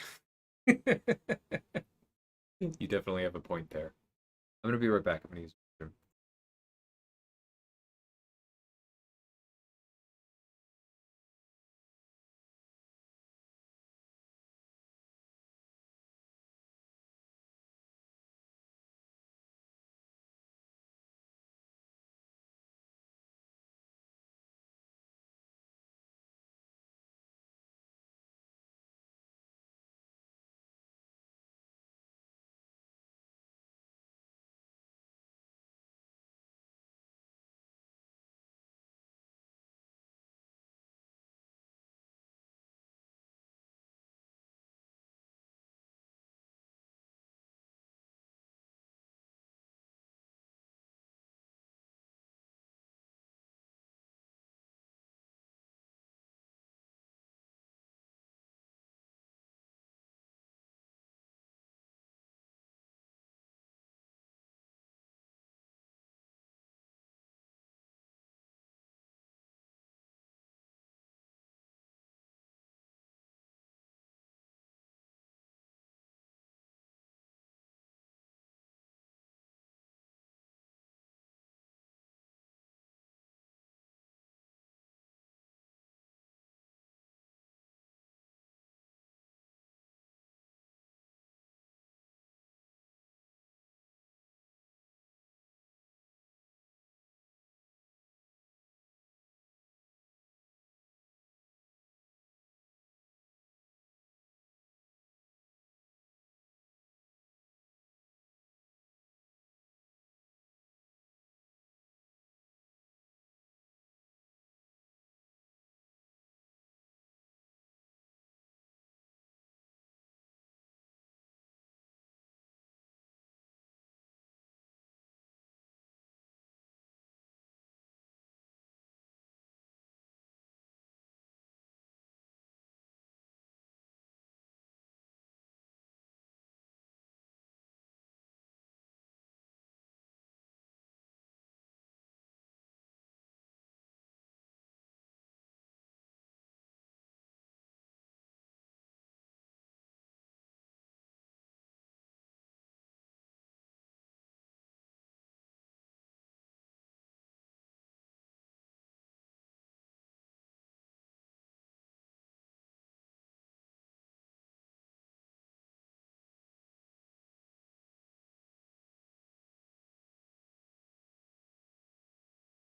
You definitely have a point there. I'm gonna be right back. I'm gonna use the bathroom.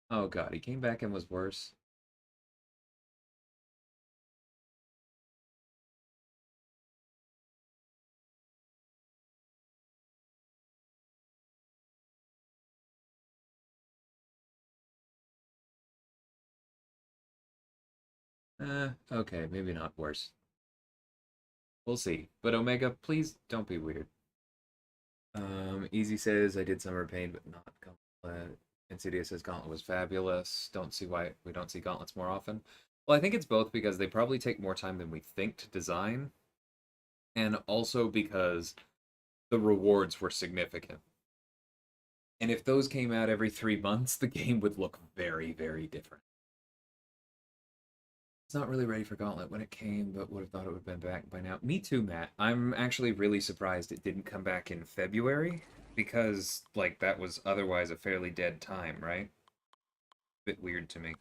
Oh god, he came back and was worse. Okay, maybe not worse. We'll see. But Omega, please don't be weird. Easy says I did Summer Pain, but not Gauntlet. Insidious says Gauntlet was fabulous. Don't see why we don't see Gauntlets more often. Well, I think it's both because they probably take more time than we think to design, and also because the rewards were significant. And if those came out every 3 months, the game would look very, very different. It's not really ready for Gauntlet when it came, but would have thought it would have been back by now. Me too, Matt. I'm actually really surprised it didn't come back in February because, like, that was otherwise a fairly dead time, right? Bit weird to me.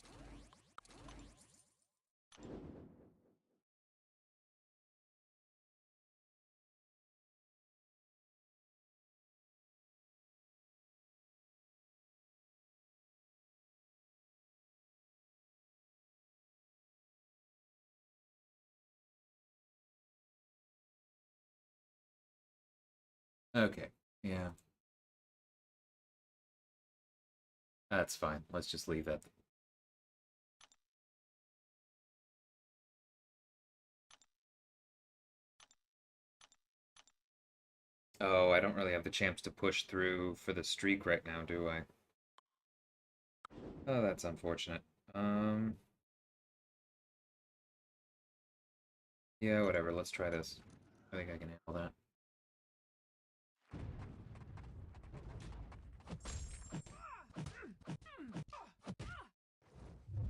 Okay, yeah, that's fine. Let's just leave it. Oh, I don't really have the chance to push through for the streak right now, do I? Oh, that's unfortunate. Um, yeah, whatever. Let's try this. I think I can handle that.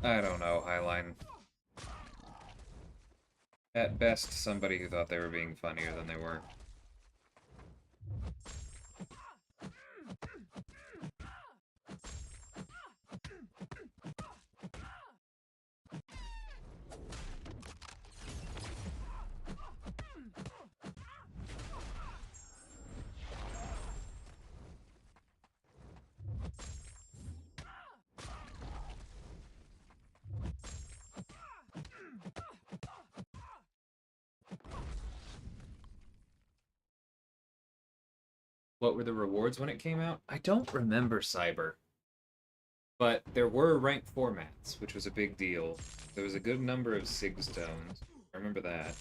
I don't know, Highline. At best, somebody who thought they were being funnier than they were. What were the rewards when it came out? I don't remember Cyber, but there were ranked formats, which was a big deal. There was a good number of Sig Stones. I remember that.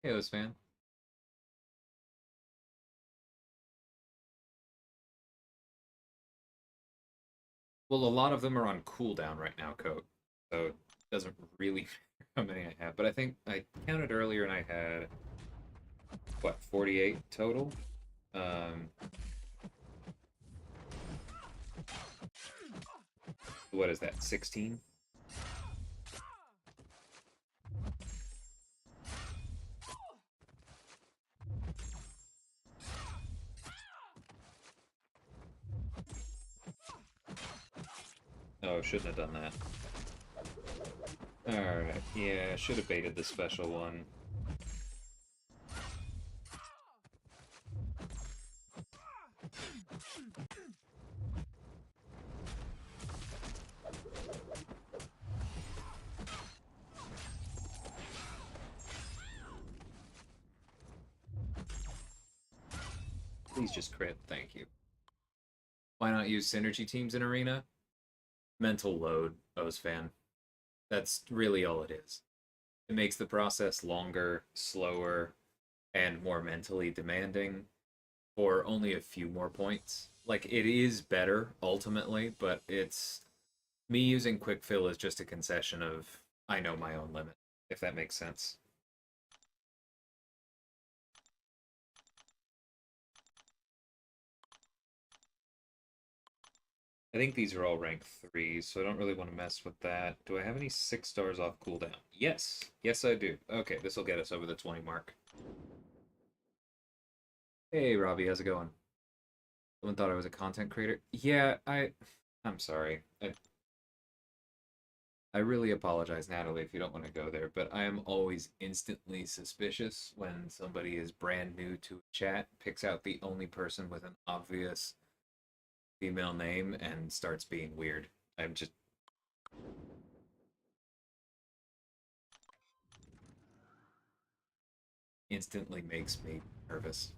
Hey, Oz fan. Well, a lot of them are on cooldown right now, Code. So it doesn't really matter how many I have. But I think I counted earlier and I had, what, 48 total? Um, what is that, 16? Oh, shouldn't have done that. Alright, yeah, should have baited the special one. Please just crit, thank you. Why not use synergy teams in Arena? Mental load, O's fan. That's really all it is. It makes the process longer, slower, and more mentally demanding for only a few more points. Like, it is better ultimately, but it's me using quick fill is just a concession of I know my own limit, if that makes sense. I think these are all rank 3, so I don't really want to mess with that. Do I have any 6 stars off cooldown? Yes. Yes, I do. Okay, this will get us over the 20 mark. Hey, Robbie, how's it going? Someone thought I was a content creator. Yeah, I'm sorry. I really apologize, Natalie, if you don't want to go there, but I am always instantly suspicious when somebody is brand new to a chat, picks out the only person with an obvious female name, and starts being weird. I'm just instantly makes me nervous.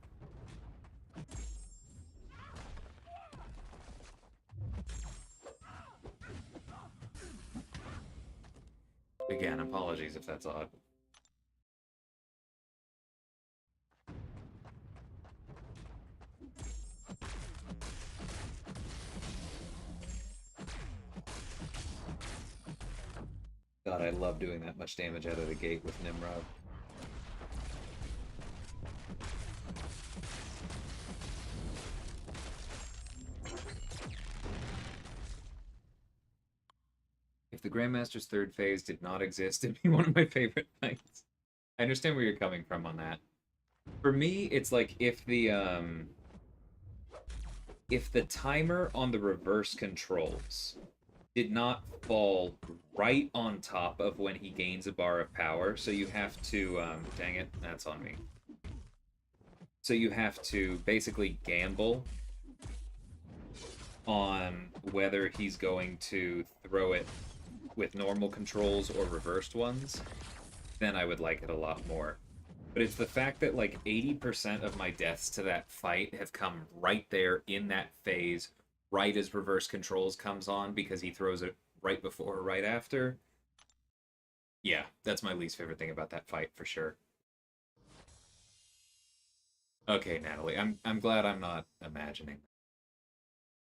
Again, apologies if that's odd. God, I love doing that much damage out of the gate with Nimrod. If the Grandmaster's third phase did not exist, it'd be one of my favorite things. I understand where you're coming from on that. For me, it's like if the timer on the reverse controls did not fall right on top of when he gains a bar of power, so you have to dang it, that's on me. So you have to basically gamble on whether he's going to throw it with normal controls or reversed ones, then I would like it a lot more. But it's the fact that like 80% of my deaths to that fight have come right there in that phase, right as reverse controls comes on because he throws it right before or right after. Yeah, that's my least favorite thing about that fight for sure. Okay, Natalie, I'm glad I'm not imagining.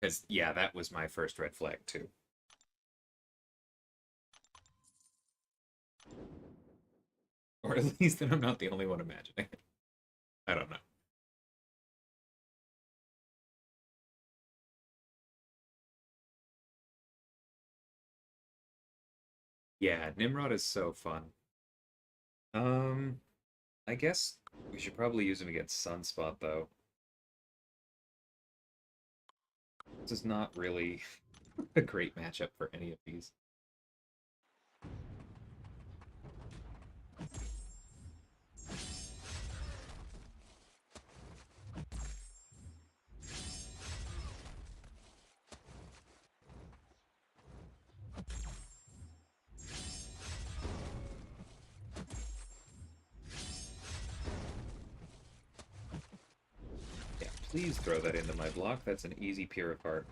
Because yeah, that was my first red flag too. Or at least that I'm not the only one imagining it. I don't know. Yeah, Nimrod is so fun. Um, I guess we should probably use him against Sunspot though. This is not really a great matchup for any of these. Yeah, please throw that into my block. That's an easy Purifart.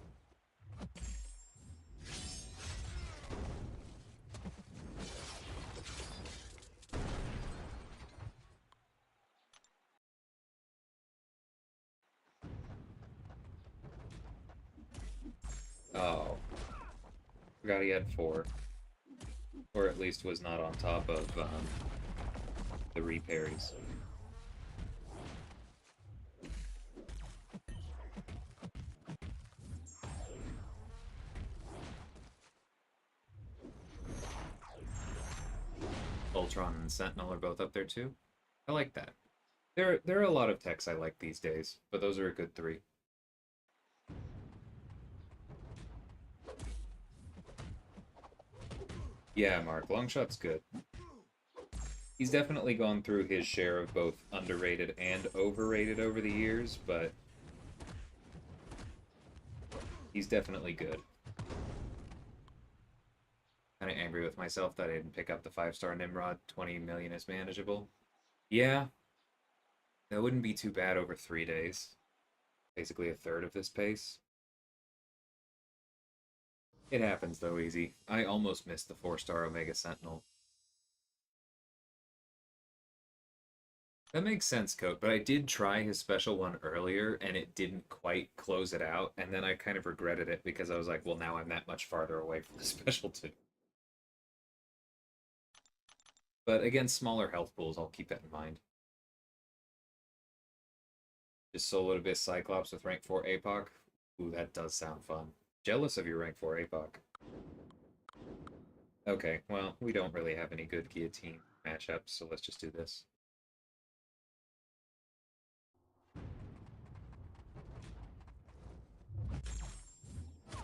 Oh, forgot he had 4. Or at least was not on top of the reparries. Ultron and Sentinel are both up there too. I like that. There are a lot of techs I like these days, but those are a good 3. Yeah, Mark, Longshot's good. He's definitely gone through his share of both underrated and overrated over the years, but he's definitely good. Kind of angry with myself that I didn't pick up the 5-star Nimrod. 20 million is manageable. Yeah, that wouldn't be too bad over 3 days. Basically a third of this pace. It happens though, easy. I almost missed the 4-star Omega Sentinel. That makes sense, Coat, but I did try his special one earlier and it didn't quite close it out, and then I kind of regretted it because I was like, well, now I'm that much farther away from the special too. But against smaller health pools, I'll keep that in mind. Just soloed Abyss Cyclops with rank 4 APOC. Ooh, that does sound fun. Jealous of your rank 4 APOC. Okay, well, we don't really have any good guillotine matchups, so let's just do this.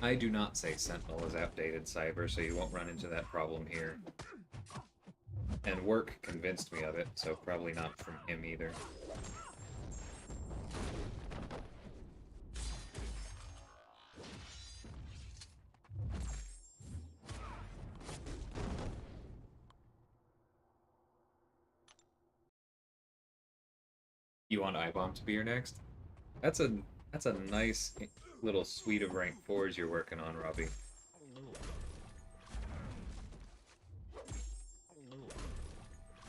I do not say Sentinel is outdated, Cyber, so you won't run into that problem here. And work convinced me of it, so probably not from him either. You want I-Bomb to be your next? That's a nice little suite of rank 4s you're working on, Robbie.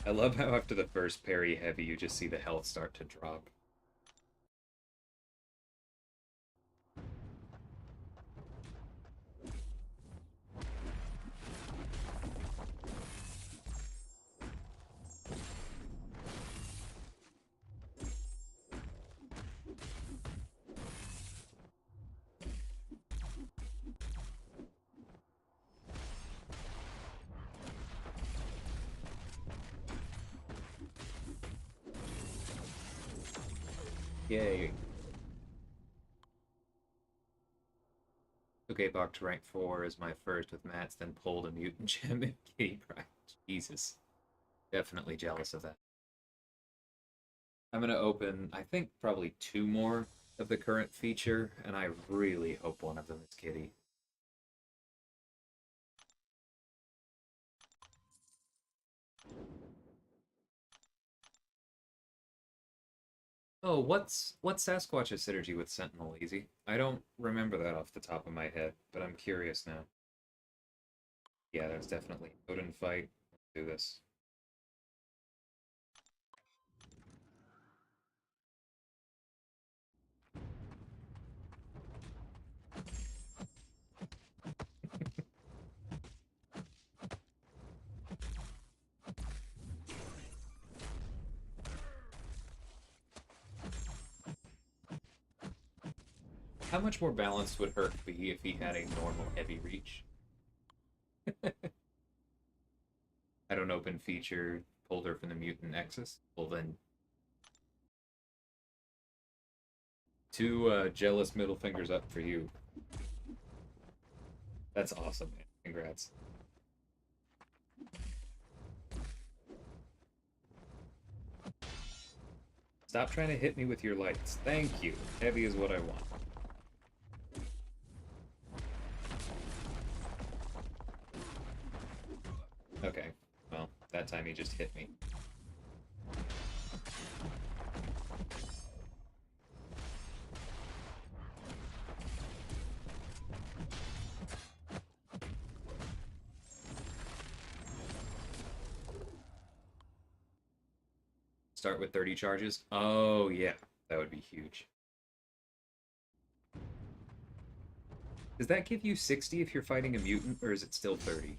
I love how after the first parry heavy you just see the health start to drop. Yay. Okay, Bach to rank 4 is my first with Mats, then pulled a mutant gem in Kitty Pride. Jesus. Definitely jealous of that. I'm gonna open, I think, probably 2 more of the current feature, and I really hope one of them is Kitty. Oh, what's Sasquatch's synergy with Sentinel, Easy? I don't remember that off the top of my head, but I'm curious now. Yeah, there's definitely Odin fight. Let's do this. How much more balanced would Herc be if he had a normal heavy reach? I don't open feature, pulled her from the mutant Nexus. Well then, 2 jealous middle fingers up for you. That's awesome, man. Congrats. Stop trying to hit me with your lights. Thank you. Heavy is what I want. Okay. Well, that time he just hit me. Start with 30 charges? Oh, yeah. That would be huge. Does that give you 60 if you're fighting a mutant, or is it still 30?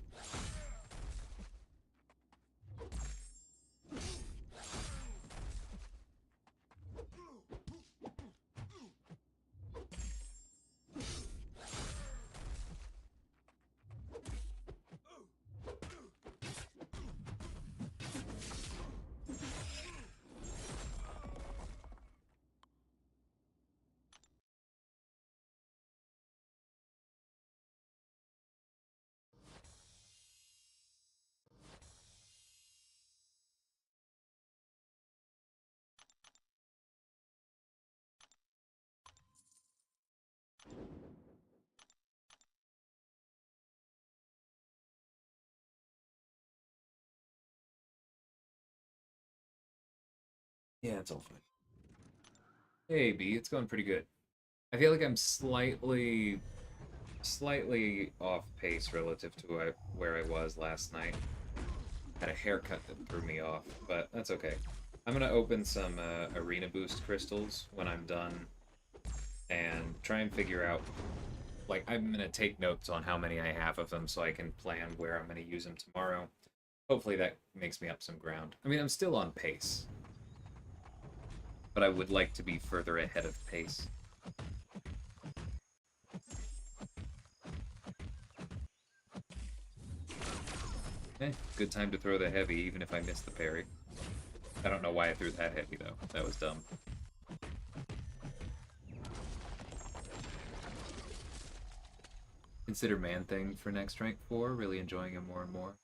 Yeah, it's all fine. Hey, B, it's going pretty good. I feel like I'm slightly off pace relative to where I was last night. Had a haircut that threw me off, but that's okay. I'm gonna open some arena boost crystals when I'm done and try and figure out, like, I'm gonna take notes on how many I have of them so I can plan where I'm gonna use them tomorrow. Hopefully that makes me up some ground. I mean, I'm still on pace, but I would like to be further ahead of pace. Good time to throw the heavy, even if I missed the parry. I don't know why I threw that heavy, though. That was dumb. Consider Man-Thing for next rank 4. Really enjoying him more and more.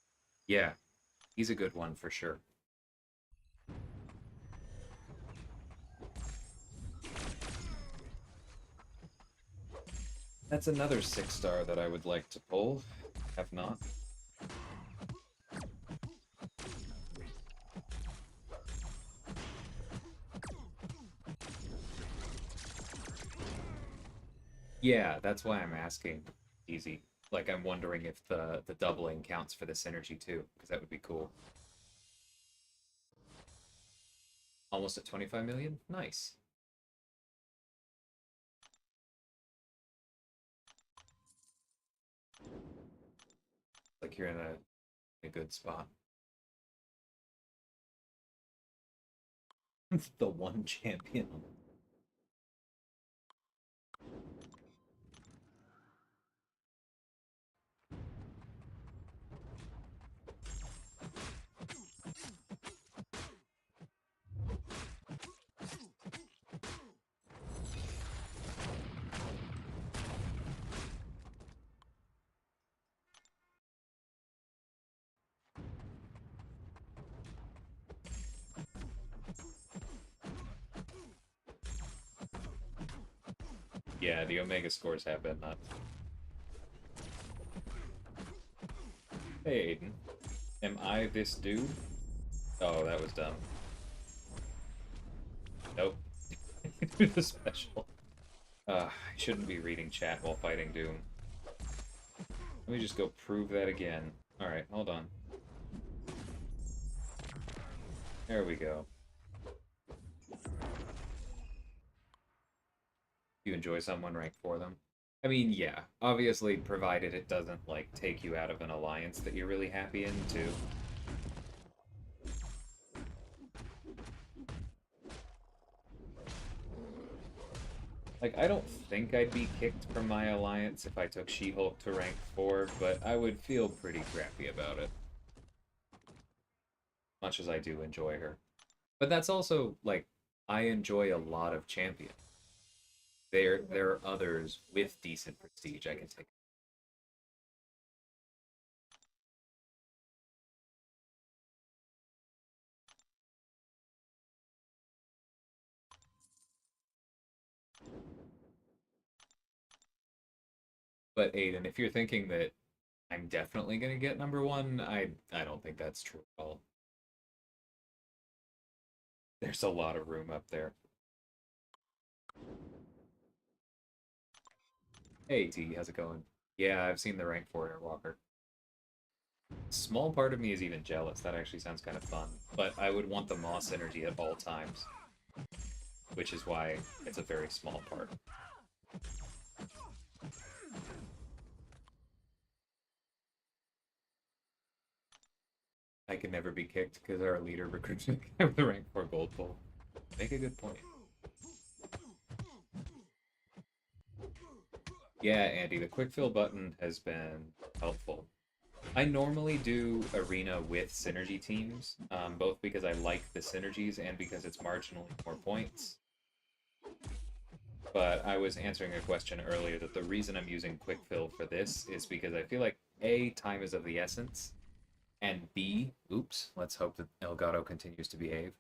Yeah, he's a good one for sure. That's another 6-star that I would like to pull. Have not. Yeah, that's why I'm asking. Easy. Like, I'm wondering if the doubling counts for the synergy too, because that would be cool. Almost at 25 million? Nice. Like you're in a good spot. The one champion. Yeah, the Omega scores have been nuts. Hey, Aiden. Am I this dude? Oh, that was dumb. Nope. The special. I shouldn't be reading chat while fighting Doom. Let me just go prove that again. Alright, hold on. There we go. You enjoy someone, rank for them? I mean, yeah. Obviously, provided it doesn't, like, take you out of an alliance that you're really happy in, too. Like, I don't think I'd be kicked from my alliance if I took She-Hulk to rank 4, but I would feel pretty crappy about it. Much as I do enjoy her. But that's also, like, I enjoy a lot of champions. There are others with decent prestige I can take. But Aiden, if you're thinking that I'm definitely gonna get number one, I don't think that's true at all. There's a lot of room up there. Hey T, how's it going? Yeah, I've seen the rank 4 Airwalker. Small part of me is even jealous. That actually sounds kind of fun. But I would want the Moss energy at all times. Which is why it's a very small part. I could never be kicked because our leader recruits me with the rank 4 gold pull. Make a good point. Yeah, Andy, the quick fill button has been helpful. I normally do arena with synergy teams, both because I like the synergies and because it's marginally more points. But I was answering a question earlier that the reason I'm using quick fill for this is because I feel like A, time is of the essence, and B, oops, let's hope that Elgato continues to behave.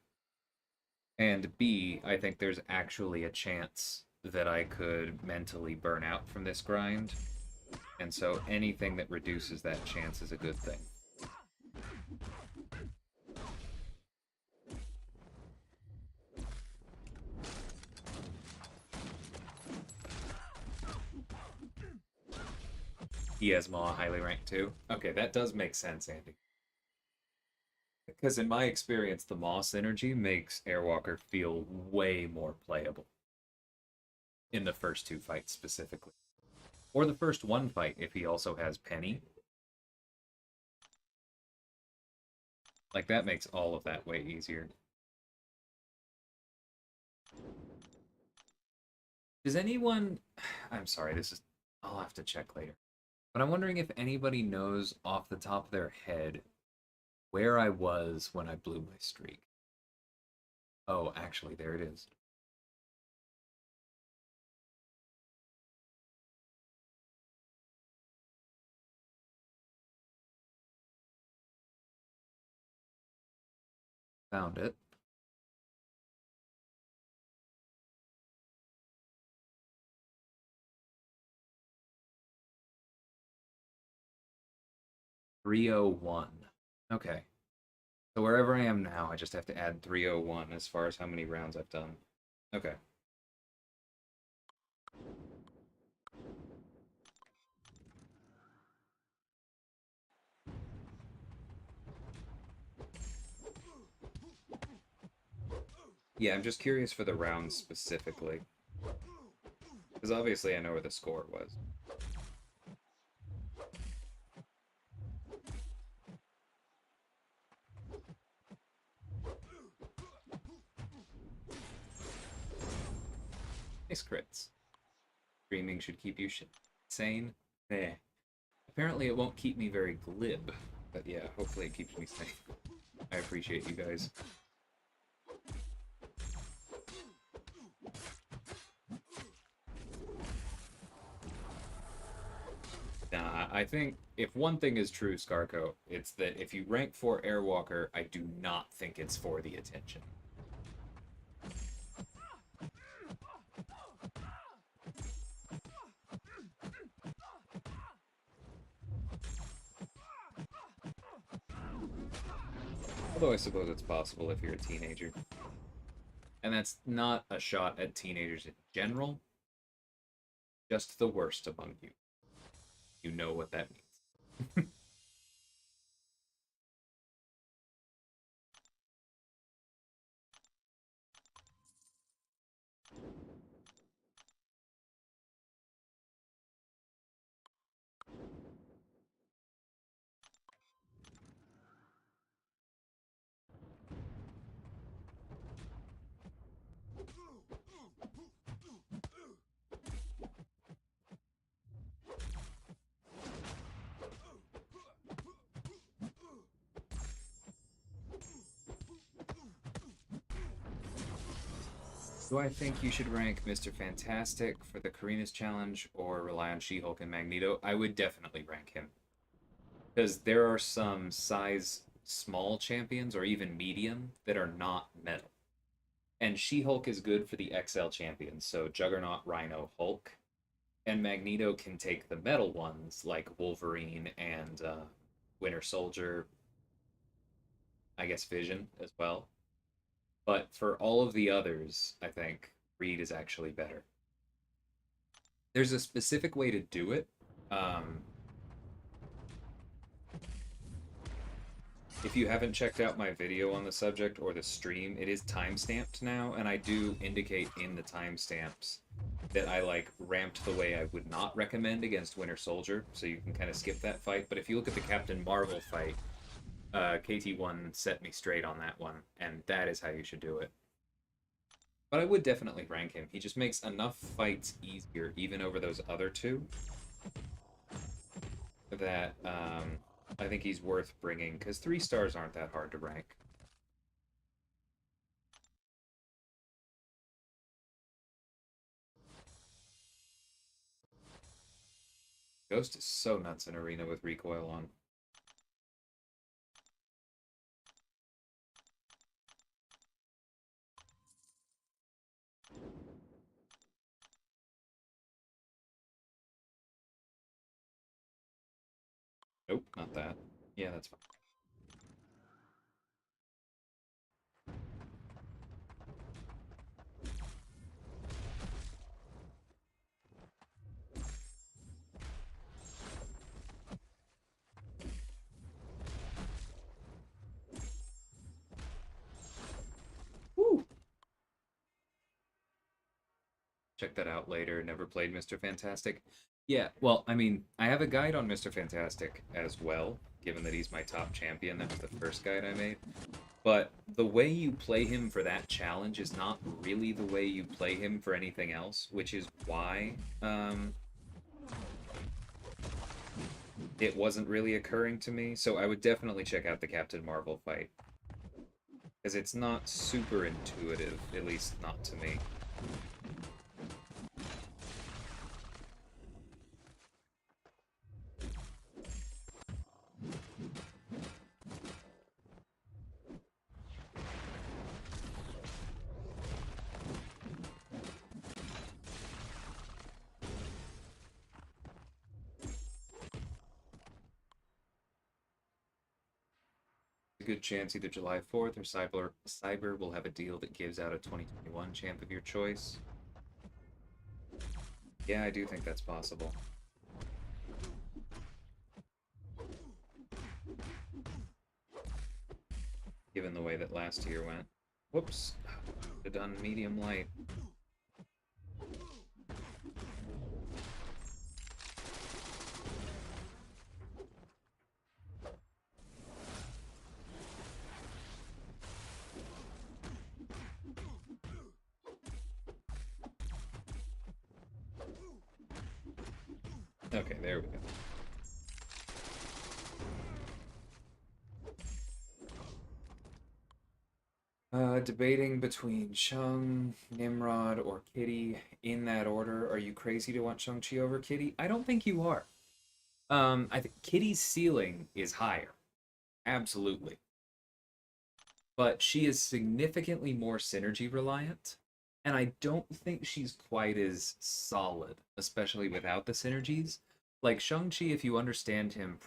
And B, I think there's actually a chance that I could mentally burn out from this grind. And so anything that reduces that chance is a good thing. He has Maw highly ranked too. Okay, that does make sense, Andy. Because in my experience, the Maw synergy makes Airwalker feel way more playable. In the first 2 fights specifically. Or the first 1 fight if he also has Penny. Like, that makes all of that way easier. Does anyone... I'm sorry, this is... I'll have to check later. But I'm wondering if anybody knows off the top of their head where I was when I blew my streak. Oh, actually, there it is. Found it. $301. Okay. So wherever I am now, I just have to add 301 as far as how many rounds I've done. Okay. Yeah, I'm just curious for the rounds specifically. Because obviously I know where the score was. Nice crits. Streaming should keep you sane. Eh. Apparently it won't keep me very glib. But yeah, hopefully it keeps me sane. I appreciate you guys. Nah, I think if one thing is true, Scarco, it's that if you rank for Airwalker, I do not think it's for the attention. Although I suppose it's possible if you're a teenager. And that's not a shot at teenagers in general, just the worst among you. You know what that means. Do I think you should rank Mr. Fantastic for the Karina's Challenge or rely on She-Hulk and Magneto? I would definitely rank him. Because there are some size small champions or even medium that are not metal. And She-Hulk is good for the XL champions, so Juggernaut, Rhino, Hulk. And Magneto can take the metal ones like Wolverine and Winter Soldier, I guess Vision as well. But for all of the others, I think Reed is actually better. There's a specific way to do it. Um, if you haven't checked out my video on the subject or the stream, it is time-stamped now, and I do indicate in the timestamps that I like ramped the way I would not recommend against Winter Soldier, so you can kind of skip that fight. But if you look at the Captain Marvel fight, KT1 set me straight on that one, and that is how you should do it. But I would definitely rank him. He just makes enough fights easier, even over those other two, that I think he's worth bringing, because 3 stars aren't that hard to rank. Ghost is so nuts in Arena with recoil on. Nope, not that. Yeah, that's fine. Woo! Check that out later. Never played Mr. Fantastic. Yeah, well, I mean, I have a guide on Mr. Fantastic as well, given that he's my top champion. That was the first guide I made. But the way you play him for that challenge is not really the way you play him for anything else, which is why it wasn't really occurring to me, so I would definitely check out the Captain Marvel fight. Because it's not super intuitive, at least not to me. A good chance either July 4th or Cyber will have a deal that gives out a 2021 champ of your choice. Yeah, I do think that's possible. Given the way that last year went. Whoops. Could have done medium light. Okay, there we go. Debating between Shang, Nimrod, or Kitty in that order. Are you crazy to want Shang-Chi over Kitty? I don't think you are. I think Kitty's ceiling is higher. Absolutely. But she is significantly more synergy reliant. And I don't think she's quite as solid, especially without the synergies. Like Shang-Chi, if you understand him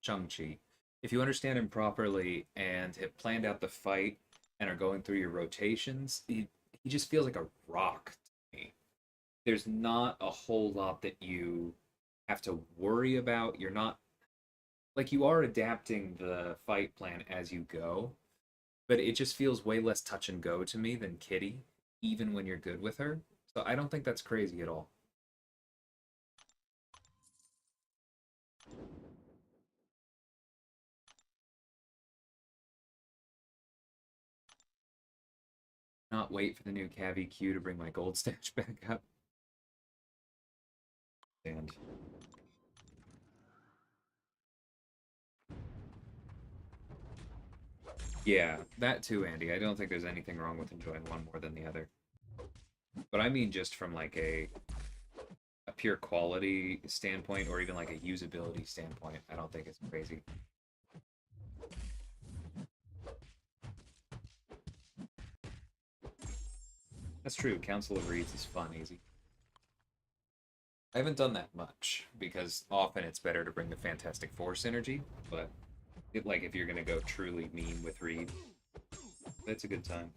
Shang-Chi, if you understand him properly and have planned out the fight and are going through your rotations, he just feels like a rock to me. There's not a whole lot that you have to worry about. You're not like you are adapting the fight plan as you go, but it just feels way less touch and go to me than Kitty, even when you're good with her. So I don't think that's crazy at all. Not wait for the new Cavi Q to bring my gold stash back up. And yeah, that too, Andy. I don't think there's anything wrong with enjoying one more than the other. But I mean just from like a pure quality standpoint or even like a usability standpoint, I don't think it's crazy. That's true. Council of Reeds is fun, easy. I haven't done that much because often it's better to bring the Fantastic Four synergy, but like if you're gonna go truly mean with Reed, that's a good time.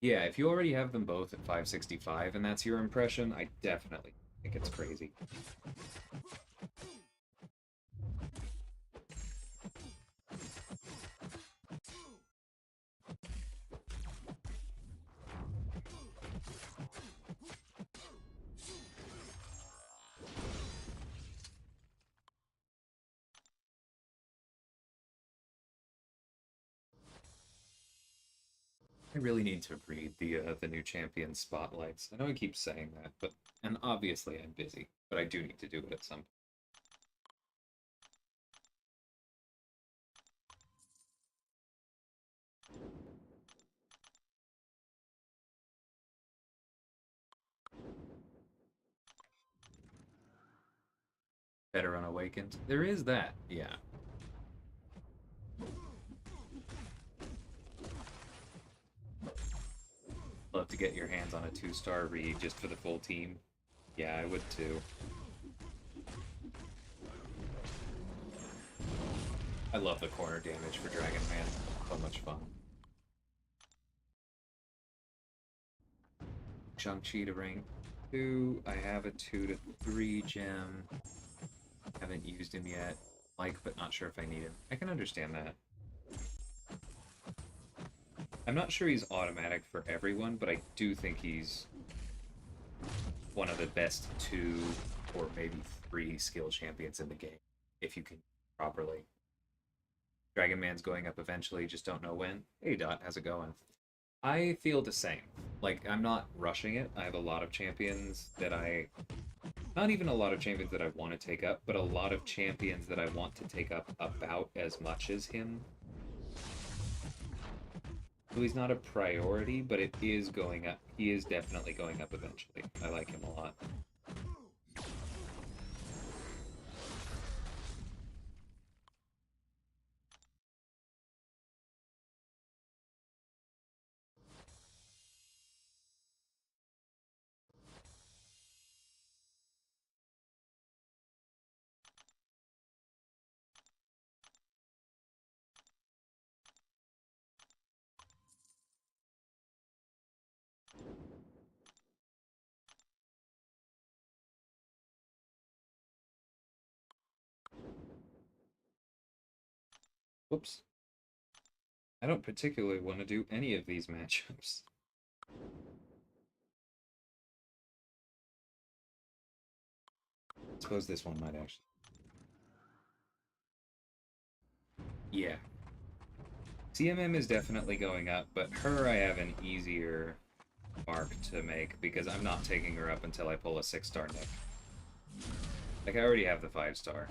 Yeah, if you already have them both at 565 and that's your impression, I definitely think it's crazy. I really need to read the new champion spotlights. I know I keep saying that, but and obviously I'm busy, but I do need to do it at some point. Better Unawakened. There is that, yeah. Love to get your hands on a 2-star read just for the full team. Yeah, I would too. I love the corner damage for Dragon Man. So much fun. Shang-Chi to rank 2. I have a 2 to 3 gem. Haven't used him yet. Like, but not sure if I need him. I can understand that. I'm not sure he's automatic for everyone, but I do think he's one of the best 2 or maybe 3 skill champions in the game if you can properly. Dragon Man's going up eventually, just don't know when. Hey Dot, how's it going? I feel the same. Like, I'm not rushing it. I have a lot of champions that not even a lot of champions that I want to take up, but a lot of champions that I want to take up about as much as him. So he's not a priority, but it is going up. He is definitely going up eventually. I like him a lot. Whoops. I don't particularly want to do any of these matchups. I suppose this one might actually. Yeah. CMM is definitely going up, but her I have an easier mark to make because I'm not taking her up until I pull a 6-star Nick. Like, I already have the 5-star.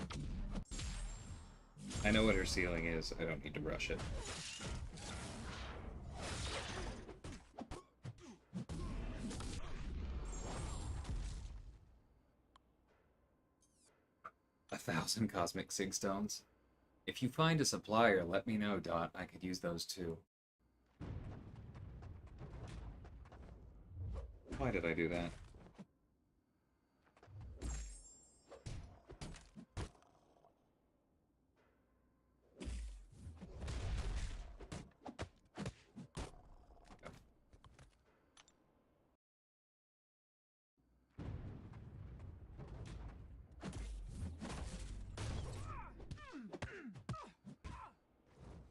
I know what her ceiling is, I don't need to rush it. A 1,000 Cosmic Sig Stones. If you find a supplier, let me know, Dot. I could use those too. Why did I do that?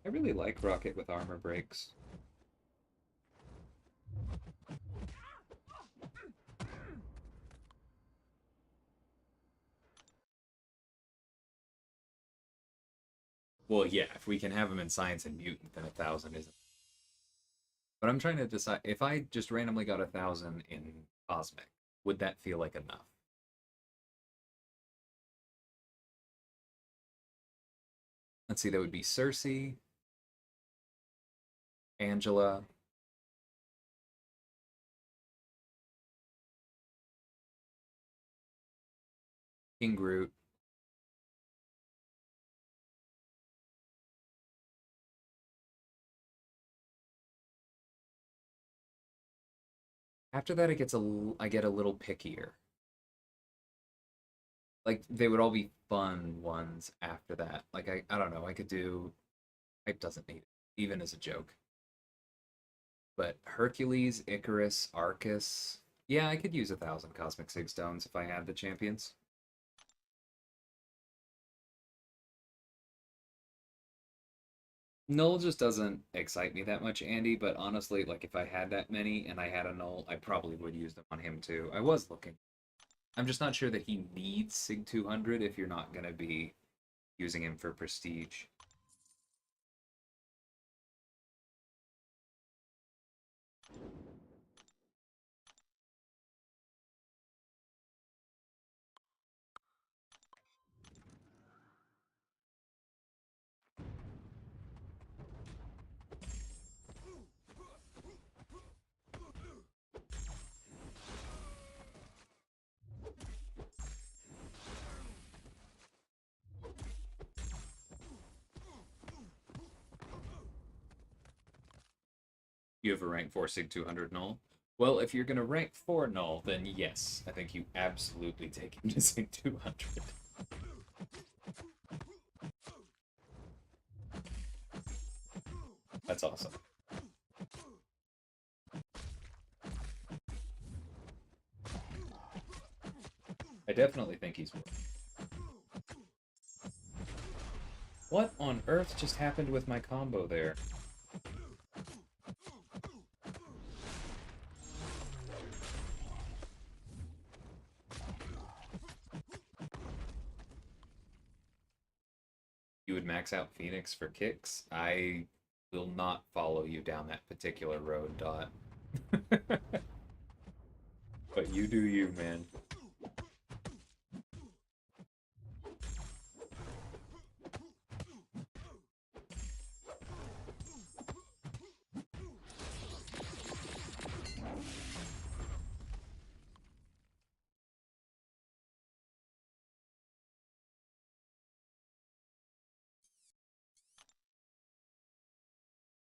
I really like Rocket with armor breaks. Well, yeah, if we can have him in Science and Mutant, then 1,000 isn't. But I'm trying to decide, if I just randomly got 1,000 in Cosmic, would that feel like enough? Let's see, that would be Cersei, Angela, King Groot, after that, I get a little pickier. Like, they would all be fun ones after that. Like, I don't know, I could do... Hype doesn't need it, even as a joke. But Hercules, Icarus, Arcus... Yeah, I could use 1,000 Cosmic Sig Stones if I had the champions. Null just doesn't excite me that much, Andy, but honestly, like, if I had that many and I had a Null, I probably would use them on him too. I was looking. I'm just not sure that he needs Sig 200 if you're not going to be using him for prestige. You have a rank 4 Sig 200 Null? Well, if you're going to rank 4 Null, then yes, I think you absolutely take him to Sig 200. That's awesome. I definitely think he's worth. What on earth just happened with my combo there? You would max out Phoenix for kicks? I will not follow you down that particular road, Dot. But you do you, man.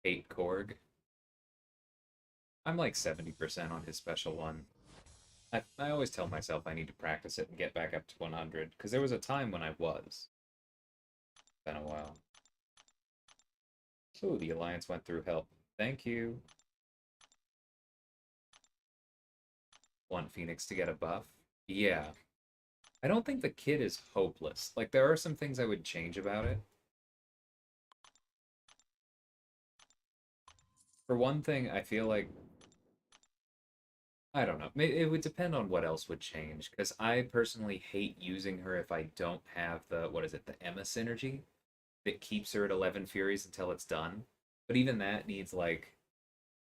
Hate Korg. I'm like 70% on his special one. I always tell myself I need to practice it and get back up to 100, because there was a time when I was. Been a while. So the Alliance went through help. Thank you. Want Phoenix to get a buff? Yeah. I don't think the kid is hopeless. Like, there are some things I would change about it. For one thing, I feel like I don't know. It would depend on what else would change, because I personally hate using her if I don't have the, what is it, the Emma synergy that keeps her at 11 Furies until it's done. But even that needs, like,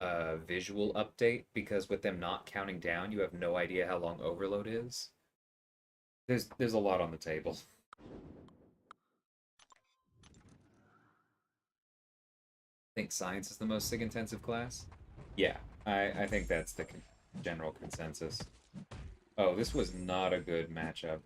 a visual update, because with them not counting down, you have no idea how long Overload is. There's a lot on the table. I think Science is the most SIG-intensive class. Yeah, I think that's the general consensus. Oh, this was not a good matchup.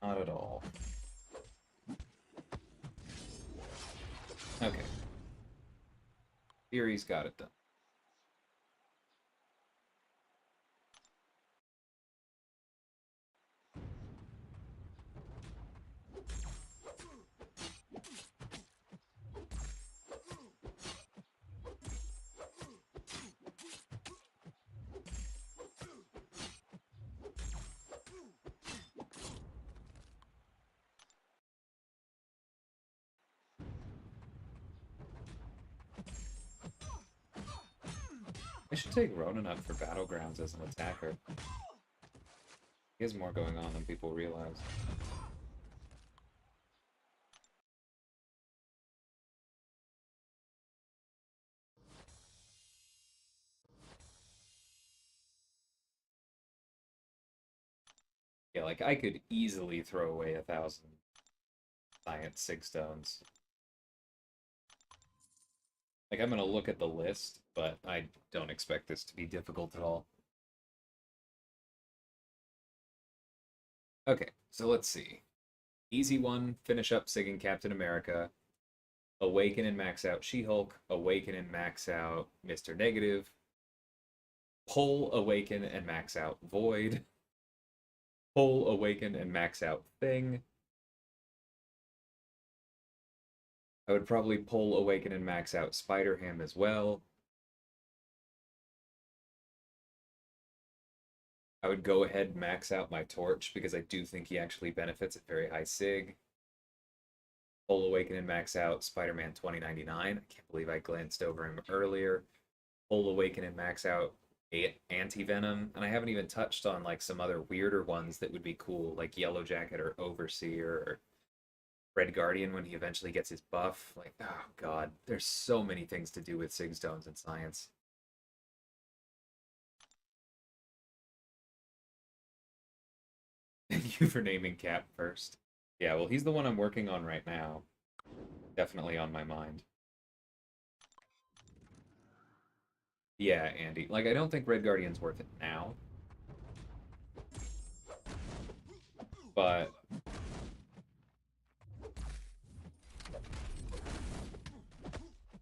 Not at all. Okay. Fury's got it done. I should take Ronan up for Battlegrounds as an attacker. He has more going on than people realize. Yeah, like, I could easily throw away 1,000 Science Sig Stones. Like, I'm gonna look at the list, but I don't expect this to be difficult at all. Okay, so let's see. Easy one, finish up Sig and Captain America. Awaken and max out She-Hulk. Awaken and max out Mr. Negative. Pull, awaken, and max out Void. Pull, awaken, and max out Thing. I would probably pull, awaken, and max out Spider-Ham as well. I would go ahead and max out my Torch, because I do think he actually benefits at very high Sig. Pull, awaken, and max out Spider-Man 2099. I can't believe I glanced over him earlier. Pull, awaken, and max out Anti-Venom. And I haven't even touched on, like, some other weirder ones that would be cool, like Yellow Jacket or Overseer or Red Guardian when he eventually gets his buff. Like, oh god, there's so many things to do with Sig Stones and Science. Thank you for naming Cap first. Yeah, well, he's the one I'm working on right now. Definitely on my mind. Yeah, Andy. Like, I don't think Red Guardian's worth it now. But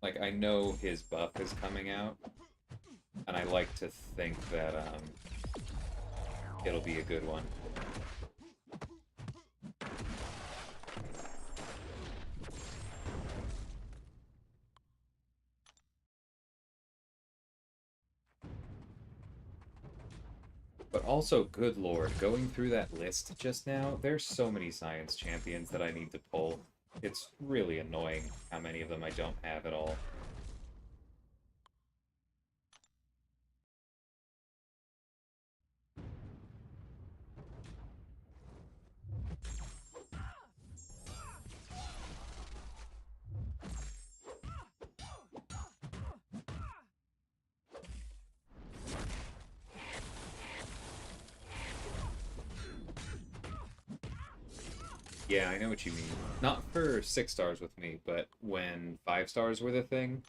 like, I know his buff is coming out, and I like to think that it'll be a good one. But also, good lord, going through that list just now, there's so many science champions that I need to pull. It's really annoying how many of them I don't have at all. Yeah, I know what you mean. Not for 6 stars with me, but when 5 stars were the thing,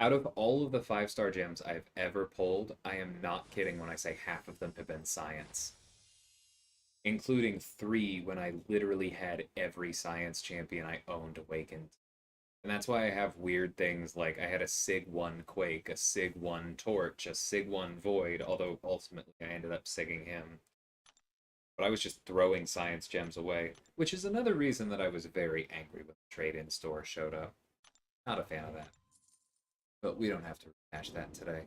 out of all of the 5 star gems I've ever pulled, I am not kidding when I say half of them have been science. Including 3 when I literally had every science champion I owned awakened. And that's why I have weird things like I had a Sig 1 Quake, a Sig 1 Torch, a Sig 1 Void, although ultimately I ended up Sigging him. But I was just throwing science gems away, which is another reason that I was very angry when the trade-in store showed up. Not a fan of that. But we don't have to rehash that today.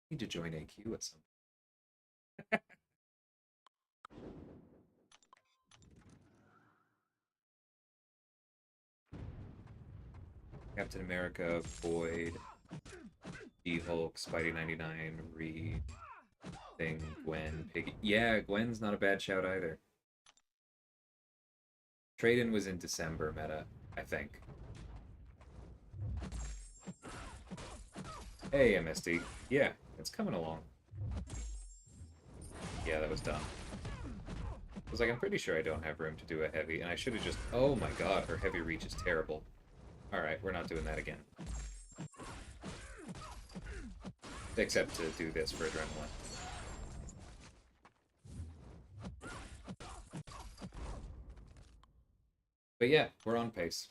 Need to join AQ at some point. Captain America, Void, She-Hulk, Spidey 99, Reed, Thing, Gwen, Piggy. Yeah, Gwen's not a bad shout either. Trade-in was in December meta, I think. Hey, MSD. Yeah, it's coming along. Yeah, that was dumb. I was like, I'm pretty sure I don't have room to do a heavy, and I should have just... Oh my god, her heavy reach is terrible. Alright, we're not doing that again. Except to do this for Adrenaline. But yeah, we're on pace.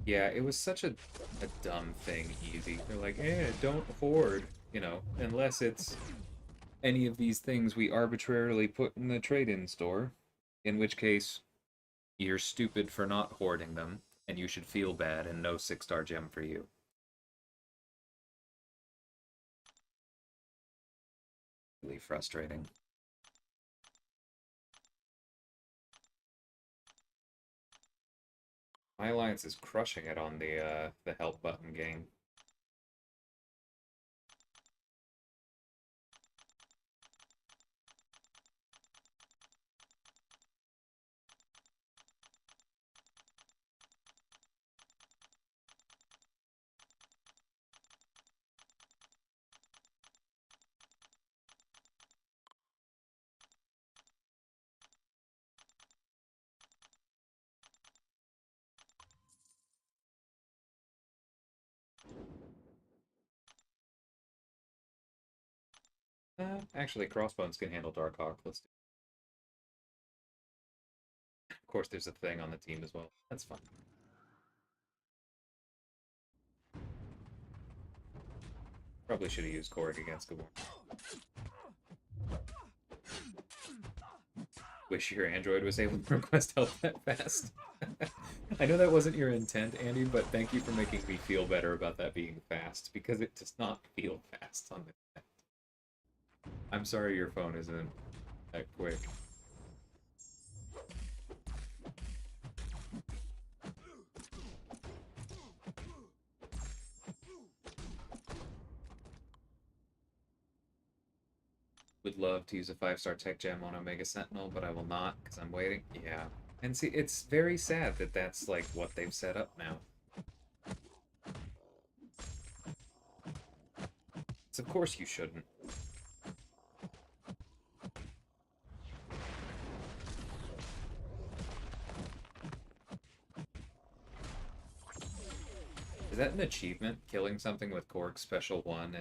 Yeah, it was such a dumb thing, easy. They're like, don't hoard, you know, unless it's any of these things we arbitrarily put in the trade-in store, in which case you're stupid for not hoarding them, and you should feel bad and no 6-star gem for you. Really frustrating. My alliance is crushing it on the help button game. Actually, Crossbones can handle Darkhawk. Let's do. Of course, there's a thing on the team as well. That's fine. Probably should have used Korg against Gabor. Wish your Android was able to request help that fast. I know that wasn't your intent, Andy, but thank you for making me feel better about that being fast, because it does not feel fast on the net. I'm sorry your phone isn't that quick. Would love to use a 5-star tech gem on Omega Sentinel, but I will not because I'm waiting. Yeah. And see, it's very sad that that's like what they've set up now. So of course you shouldn't. Is that an achievement? Killing something with Korg Special 1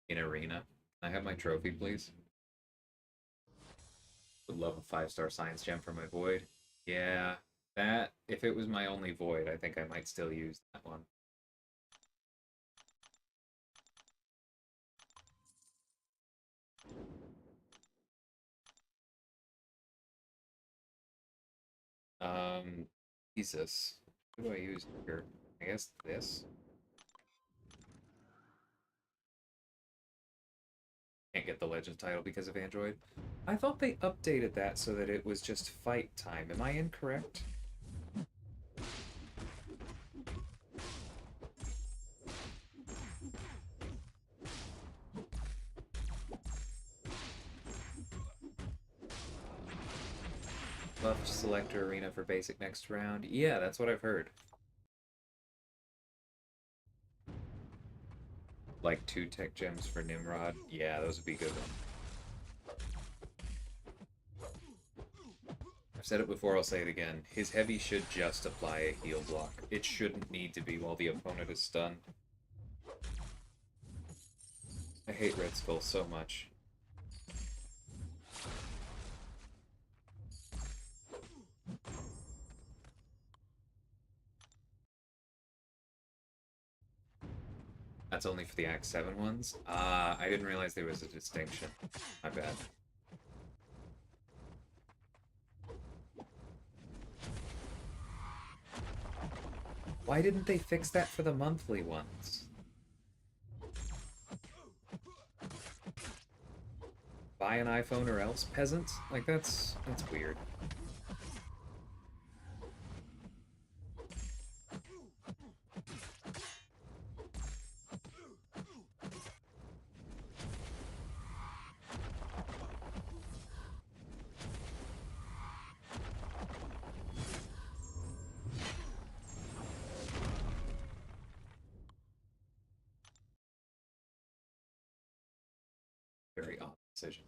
in Arena? Can I have my trophy, please? Would love a 5-star science gem for my Void. Yeah, that, if it was my only Void, I think I might still use that one. Jesus. What do I use here? I guess this. Can't get the Legend title because of Android. I thought they updated that so that it was just fight time. Am I incorrect? Buffed selector arena for basic next round. Yeah, that's what I've heard. Like 2 tech gems for Nimrod. Yeah, those would be good ones. I've said it before, I'll say it again. His heavy should just apply a heal block. It shouldn't need to be while the opponent is stunned. I hate Red Skull so much. That's only for the Act 7 ones? I didn't realize there was a distinction. My bad. Why didn't they fix that for the monthly ones? Buy an iPhone or else, peasant? Like, that's weird. Very odd decision.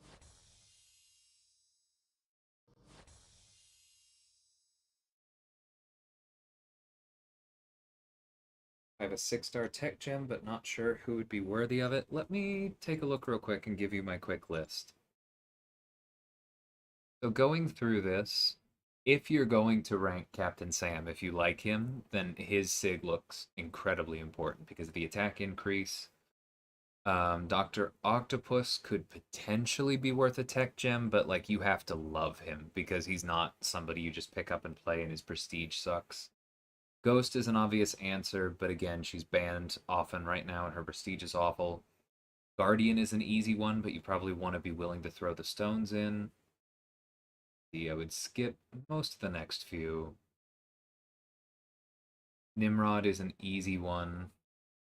I have a 6-star tech gem, but not sure who would be worthy of it. Let me take a look real quick and give you my quick list. So going through this, if you're going to rank Captain Sam, if you like him, then his SIG looks incredibly important because of the attack increase. Dr. Octopus could potentially be worth a tech gem, but like you have to love him because he's not somebody you just pick up and play and his prestige sucks. Ghost is an obvious answer, but again, she's banned often right now and her prestige is awful. Guardian is an easy one, but you probably want to be willing to throw the stones in. I would skip most of the next few. Nimrod is an easy one.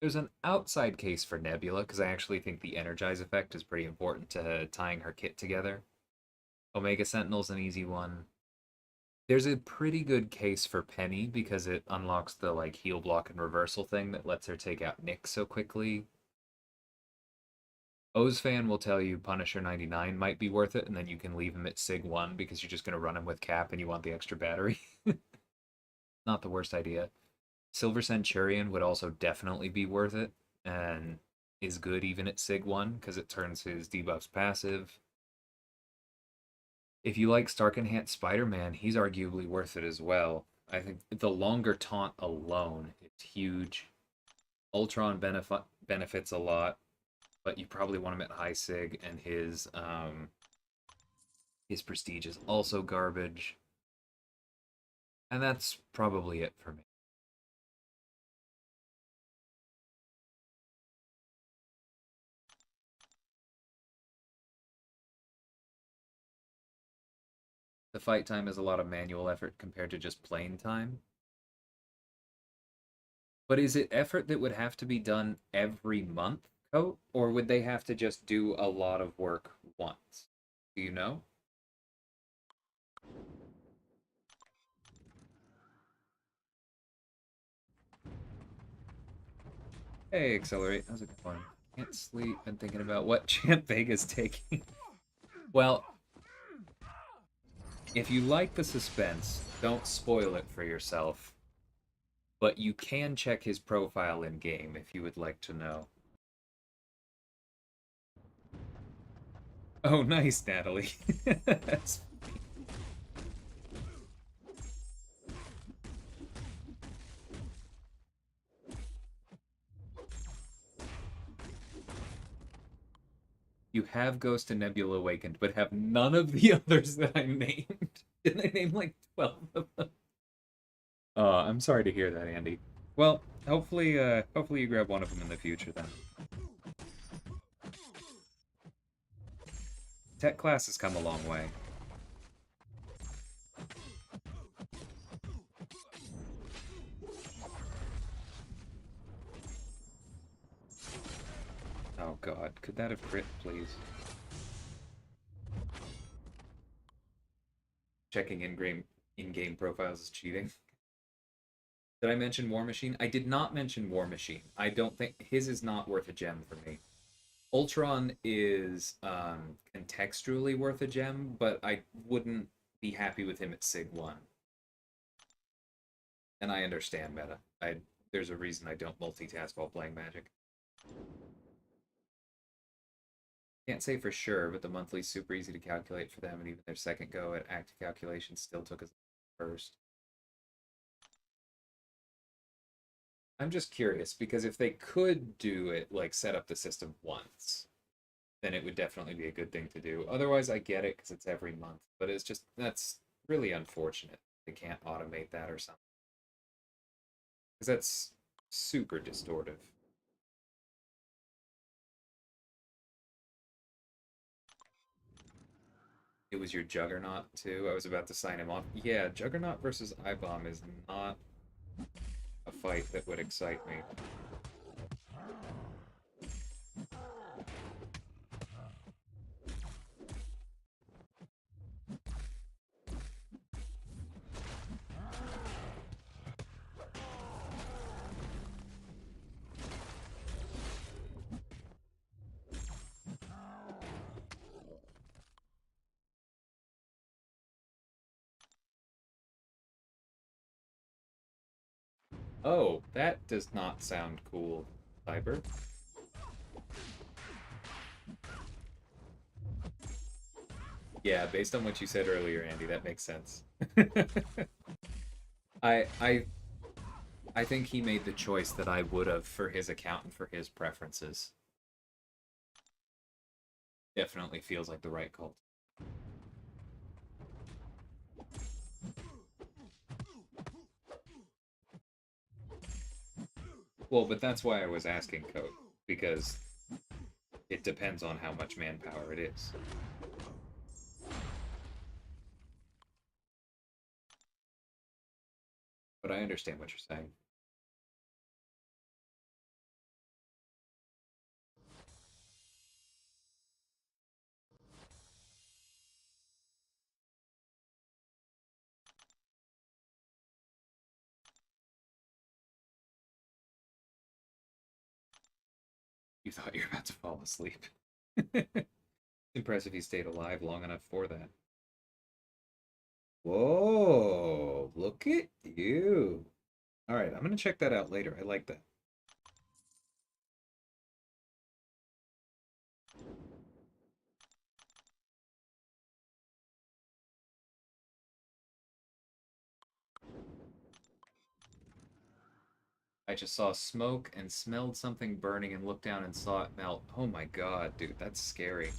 There's an outside case for Nebula, because I actually think the Energize effect is pretty important to tying her kit together. Omega Sentinel's an easy one. There's a pretty good case for Penny, because it unlocks the like heal block and reversal thing that lets her take out Nick so quickly. Ozfan will tell you Punisher 99 might be worth it, and then you can leave him at Sig 1 because you're just going to run him with Cap and you want the extra battery. Not the worst idea. Silver Centurion would also definitely be worth it, and is good even at Sig 1 because it turns his debuffs passive. If you like Stark Enhanced Spider-Man, he's arguably worth it as well. I think the longer taunt alone is huge. Ultron benefits a lot, but you probably want him at high Sig, and his prestige is also garbage. And that's probably it for me. The fight time is a lot of manual effort compared to just playing time. But is it effort that would have to be done every month, Coat? Or would they have to just do a lot of work once? Do you know? Hey, Accelerate. How's it going? Can't sleep. Been thinking about what Champ Vega's taking. Well, if you like the suspense, don't spoil it for yourself. But you can check his profile in game if you would like to know. Oh, nice, Natalie. That's... You have Ghost and Nebula Awakened, but have none of the others that I named. Didn't I name like 12 of them. I'm sorry to hear that, Andy. Well, hopefully you grab one of them in the future then. Tech class has come a long way. Oh god, could that have crit, please? Checking in-game profiles is cheating. Did I mention War Machine? I did not mention War Machine. I don't think his is not worth a gem for me. Ultron is contextually worth a gem, but I wouldn't be happy with him at Sig 1. And I understand meta. There's a reason I don't multitask while playing Magic. Can't say for sure, but the monthly's super easy to calculate for them, and even their second go at active calculation still took us first. I'm just curious, because if they could do it, like set up the system once, then it would definitely be a good thing to do. Otherwise, I get it, because it's every month, but it's just, that's really unfortunate. They can't automate that or something. Because that's super distortive. It was your Juggernaut, too? I was about to sign him off. Yeah, Juggernaut versus iBomb is not a fight that would excite me. Oh, that does not sound cool, Cyber. Yeah, based on what you said earlier, Andy, that makes sense. I I I think he made the choice that I would have for his account and for his preferences. Definitely feels like the right call. Well, but that's why I was asking Code, because it depends on how much manpower it is. But I understand what you're saying. You thought you were about to fall asleep. Impressive he stayed alive long enough for that. Whoa, look at you. All right, I'm going to check that out later. I like that. I just saw smoke and smelled something burning and looked down and saw it melt. Oh my god, dude, that's scary.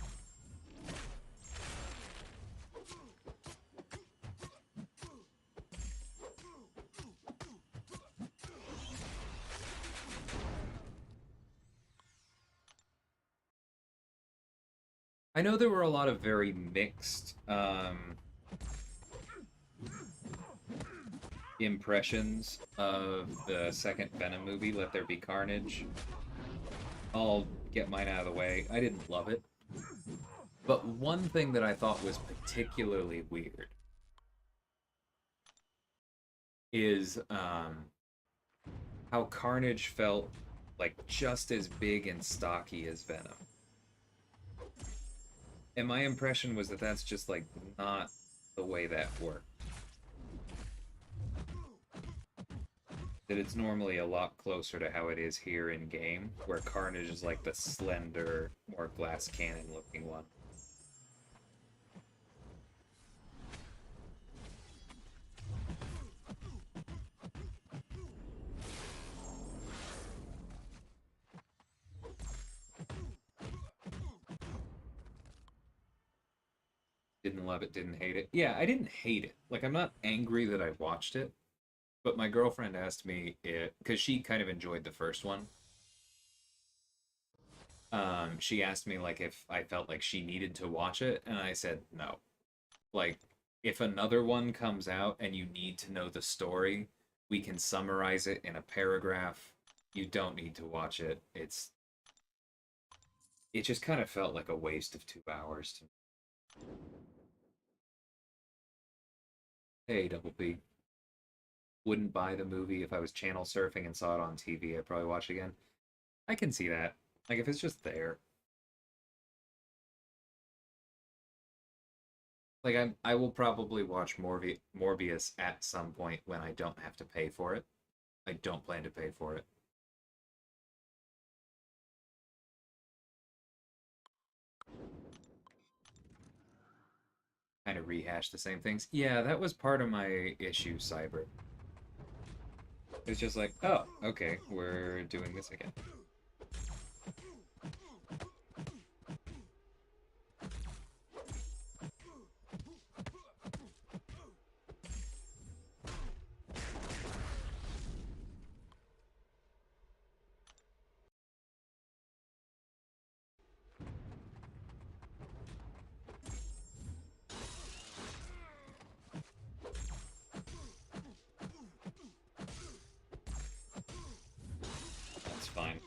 I know there were a lot of very mixed impressions of the second Venom movie, Let There Be Carnage. I'll get mine out of the way. I didn't love it. But one thing that I thought was particularly weird is how Carnage felt like just as big and stocky as Venom. And my impression was that that's just like not the way that worked. That it's normally a lot closer to how it is here in game, where Carnage is like the slender, more glass cannon looking one. Didn't love it, didn't hate it. Yeah, I didn't hate it. Like, I'm not angry that I watched it, but my girlfriend asked me it because she kind of enjoyed the first one. She asked me like if I felt like she needed to watch it, and I said no. Like, if another one comes out and you need to know the story, we can summarize it in a paragraph. You don't need to watch it. It just kind of felt like a waste of 2 hours to me. Hey, Double P. Wouldn't buy the movie if I was channel surfing and saw it on TV. I'd probably watch it again. I can see that. Like, if it's just there. Like, I will probably watch Morbius at some point when I don't have to pay for it. I don't plan to pay for it. Kind of rehash the same things. Yeah, that was part of my issue, Cyber. It's just like, oh, okay, we're doing this again. That's fine.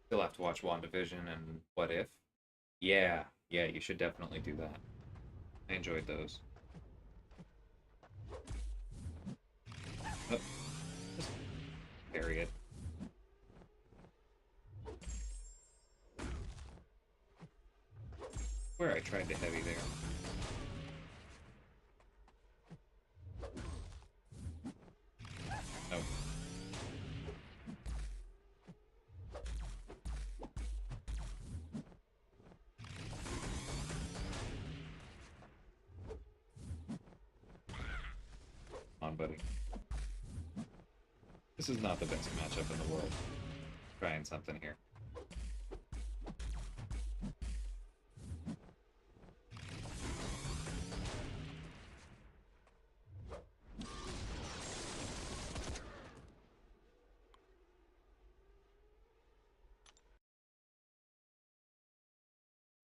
Still have to watch WandaVision and What If. Yeah, yeah, you should definitely do that. I enjoyed those. Oh, just parry it. Where I tried to heavy there. Oh. Come on, buddy. This is not the best matchup in the world. Trying something here.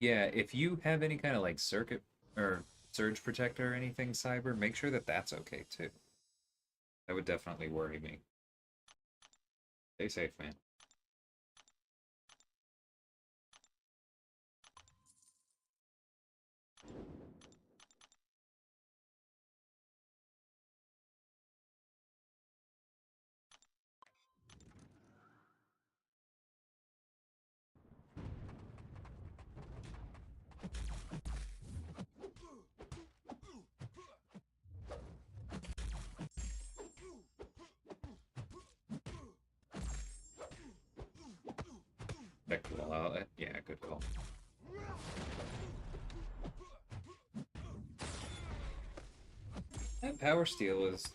Yeah, if you have any kind of like circuit or surge protector or anything, Cyber, make sure that that's okay too. That would definitely worry me. Stay safe, man. That cool. Yeah, good call. That power steal is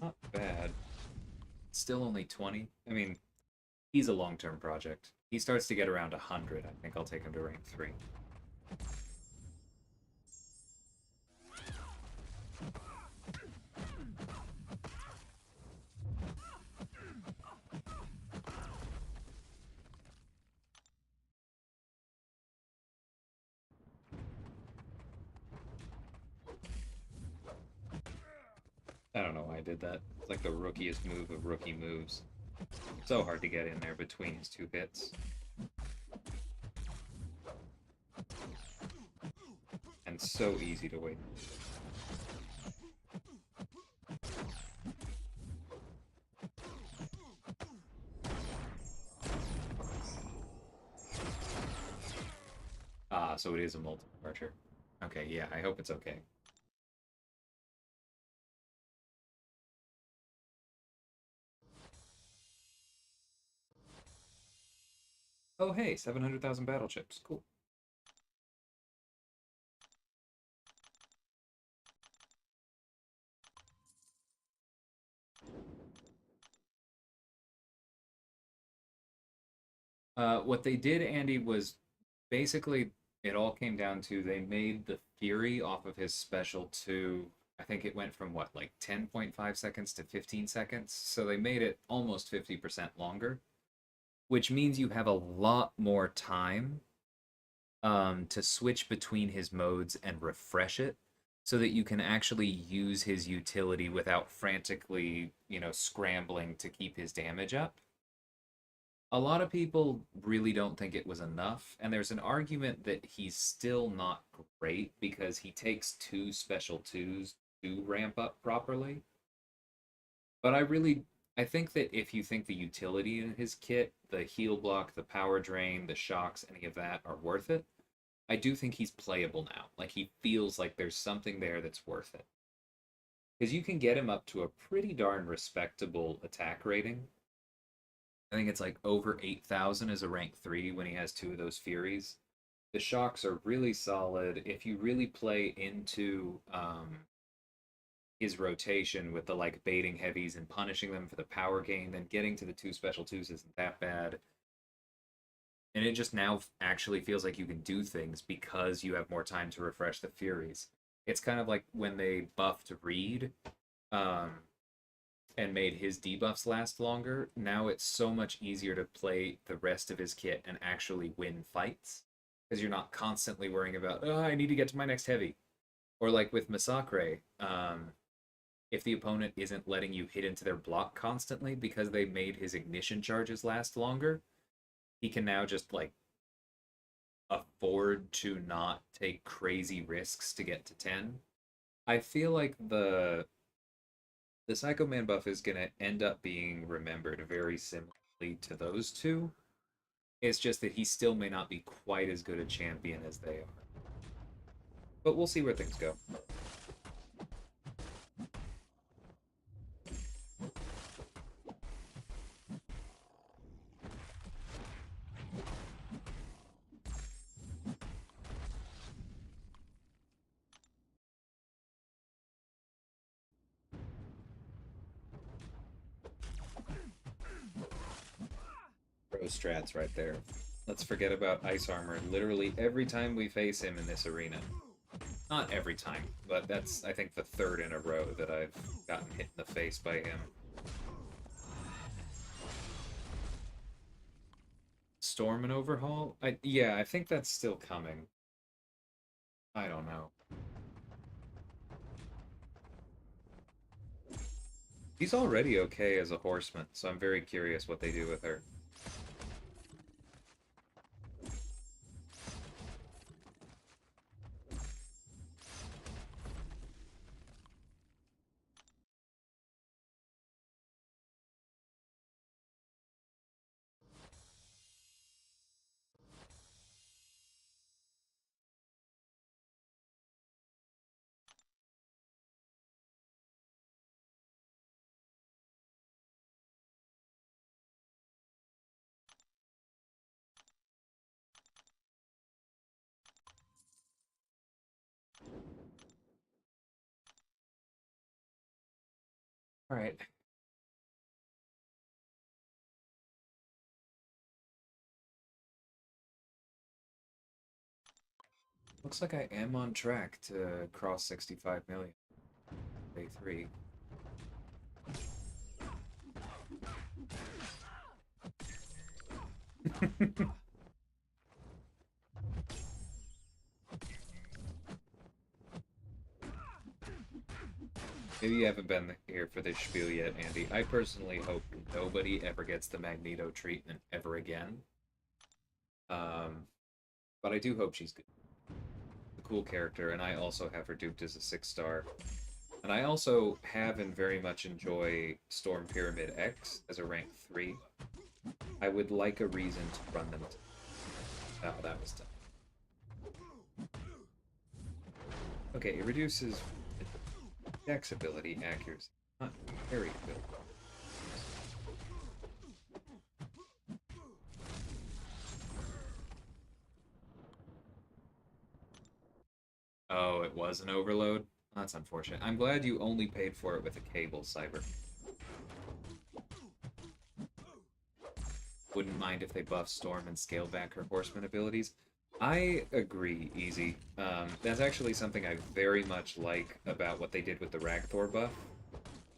not bad. It's still only 20. I mean, he's a long-term project. He starts to get around 100. I think I'll take him to rank 3. I don't know why I did that. It's like the rookiest move of rookie moves. So hard to get in there between his 2 hits. And so easy to wait. Ah, so it is a multi-archer. Okay, yeah, I hope it's okay. Oh, hey, 700,000 battle chips. Cool. What they did, Andy, was basically, it all came down to they made the Fury off of his special 2. I think it went from what, like 10.5 seconds to 15 seconds. So they made it almost 50% longer, which means you have a lot more time to switch between his modes and refresh it so that you can actually use his utility without frantically, scrambling to keep his damage up. A lot of people really don't think it was enough, and there's an argument that he's still not great because he takes 2 special 2s to ramp up properly. But I think that if you think the utility in his kit, the heal block, the power drain, the shocks, any of that are worth it, I do think he's playable now. Like, he feels like there's something there that's worth it. Because you can get him up to a pretty darn respectable attack rating. I think it's like over 8,000 as a rank 3 when he has 2 of those Furies. The shocks are really solid. If you really play into his rotation with the like baiting heavies and punishing them for the power gain, then getting to the 2 special 2s isn't that bad. And it just now actually feels like you can do things because you have more time to refresh the Furies. It's kind of like when they buffed Reed, um, and made his debuffs last longer. Now it's so much easier to play the rest of his kit and actually win fights because you're not constantly worrying about, oh, I need to get to my next heavy. Or like with Massacre, if the opponent isn't letting you hit into their block constantly because they made his ignition charges last longer, he can now just like afford to not take crazy risks to get to 10. I feel like the Psycho Man buff is going to end up being remembered very similarly to those two. It's just that he still may not be quite as good a champion as they are. But we'll see where things go. Pro strats right there. Let's forget about ice armor literally every time we face him in this arena. Not every time, but that's, I think, the 3rd in a row that I've gotten hit in the face by him. Storm and Overhaul? Yeah, I think that's still coming. I don't know. She's already okay as a horseman, so I'm very curious what they do with her. Alright. Looks like I am on track to cross 65 million. Day 3. Maybe you haven't been here for this spiel yet, Andy. I personally hope nobody ever gets the Magneto treatment ever again. But I do hope she's good. A cool character, and I also have her duped as a 6-star. And I also have and very much enjoy Storm Pyramid X as a rank 3. I would like a reason to run them. Oh, that was tough. Okay, it reduces Dex ability accuracy, not parry ability. Oh, it was an overload? That's unfortunate. I'm glad you only paid for it with a cable, Cyber. Wouldn't mind if they buff Storm and scale back her horseman abilities. I agree, Easy. That's actually something I very much like about what they did with the Ragthor buff.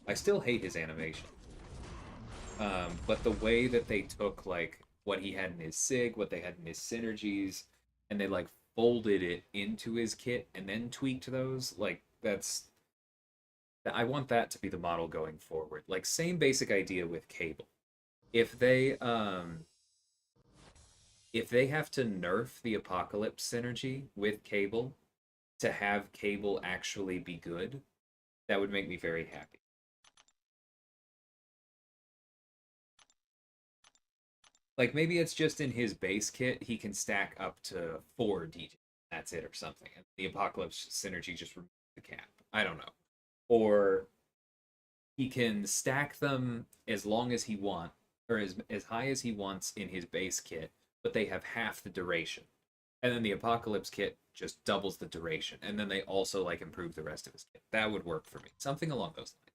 I still hate his animation. But the way that they took like what he had in his sig, what they had in his synergies, and they like folded it into his kit and then tweaked those, like that's I want that to be the model going forward. Like same basic idea with Cable. If they if they have to nerf the Apocalypse synergy with Cable to have Cable actually be good, that would make me very happy. Like maybe it's just in his base kit he can stack up to 4 DJ. That's it or something. And the Apocalypse synergy just removes the cap. I don't know. Or he can stack them as long as he wants, or as high as he wants in his base kit, but they have half the duration. And then the Apocalypse kit just doubles the duration. And then they also like improve the rest of his kit. That would work for me. Something along those lines.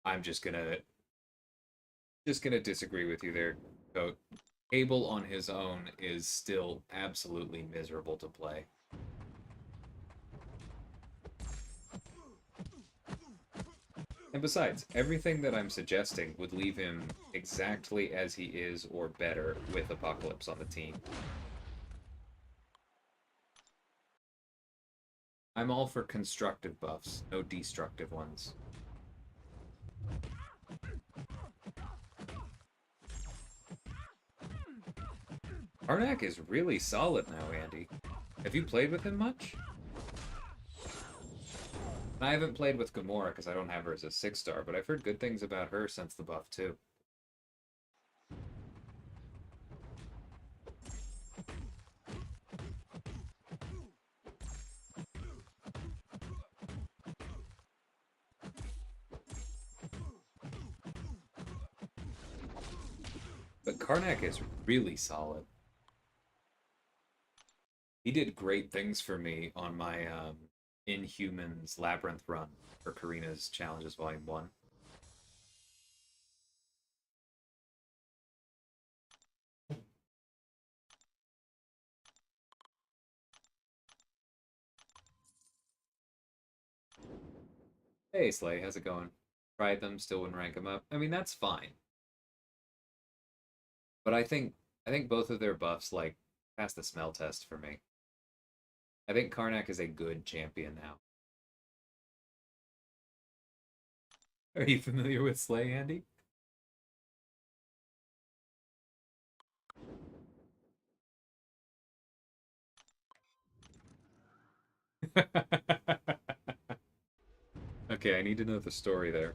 I'm just gonna disagree with you there, Coat. Abel on his own is still absolutely miserable to play. And besides, everything that I'm suggesting would leave him exactly as he is or better with Apocalypse on the team. I'm all for constructive buffs, no destructive ones. Karnak is really solid now, Andy. Have you played with him much? I haven't played with Gamora because I don't have her as a 6-star, but I've heard good things about her since the buff too. But Karnak is really solid. He did great things for me on my Inhumans Labyrinth run for Karina's Challenges Volume 1. Hey Slay, how's it going? Tried them, still wouldn't rank them up. I mean, that's fine. But I think both of their buffs like pass the smell test for me. I think Karnak is a good champion now. Are you familiar with Slay, Andy? Okay, I need to know the story there.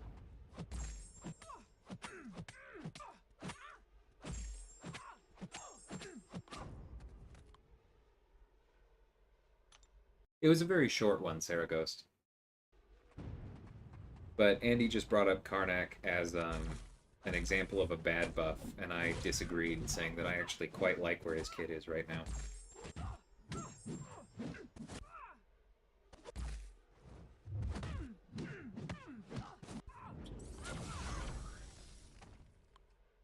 It was a very short one, Sarah Ghost. But Andy just brought up Karnak as an example of a bad buff, and I disagreed, saying that I actually quite like where his kit is right now.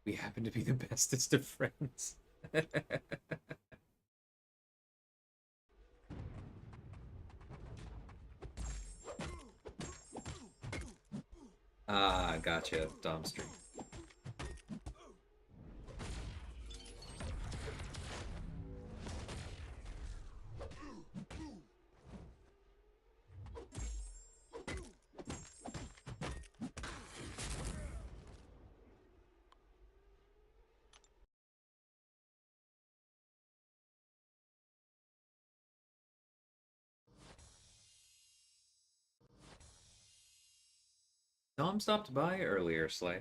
We happen to be the bestest of friends. Ah, gotcha, Dom Stream. Dom stopped by earlier, Slay.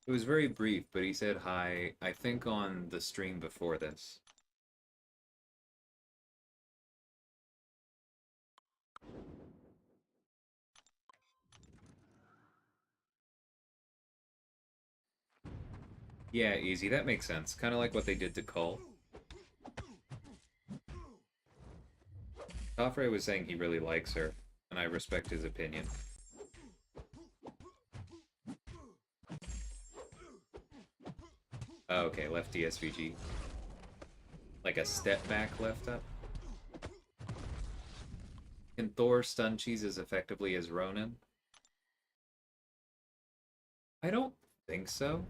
It was very brief, but he said hi, I think on the stream before this. Yeah, easy. That makes sense. Kind of like what they did to Cull. Toffrey was saying he really likes her, and I respect his opinion. Oh, okay, left DSVG. Like a step back left up. Can Thor stun cheese as effectively as Ronan? I don't think so.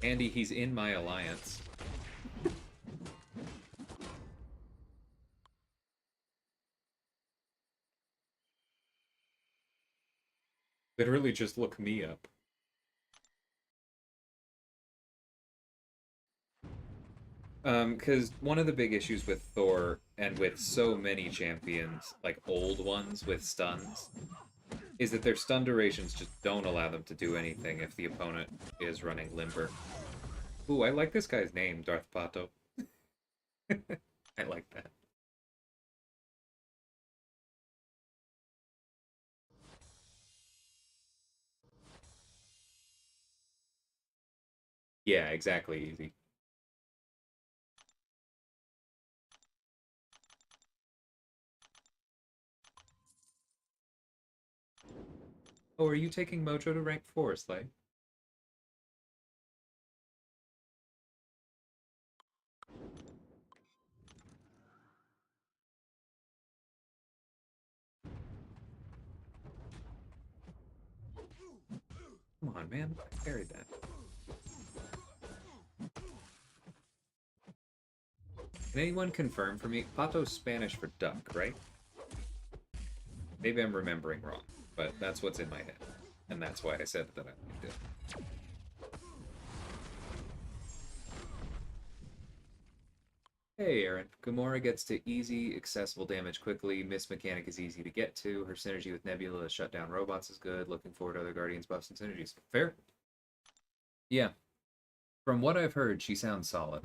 Andy, he's in my alliance. Literally just look me up. Because one of the big issues with Thor and with so many champions, like old ones with stuns, is that their stun durations just don't allow them to do anything if the opponent is running limber. Ooh, I like this guy's name, Darth Pato. I like that. Yeah, exactly, easy. Oh, are you taking Mojo to rank 4, Slay? Come on, man. I carried that. Can anyone confirm for me? Pato's Spanish for duck, right? Maybe I'm remembering wrong, but that's what's in my head. And that's why I said that I liked it. Hey, Aaron. Gamora gets to easy, accessible damage quickly. Miss Mechanic is easy to get to. Her synergy with Nebula to shut down robots is good. Looking forward to other Guardians buffs and synergies. Fair? Yeah. From what I've heard, she sounds solid.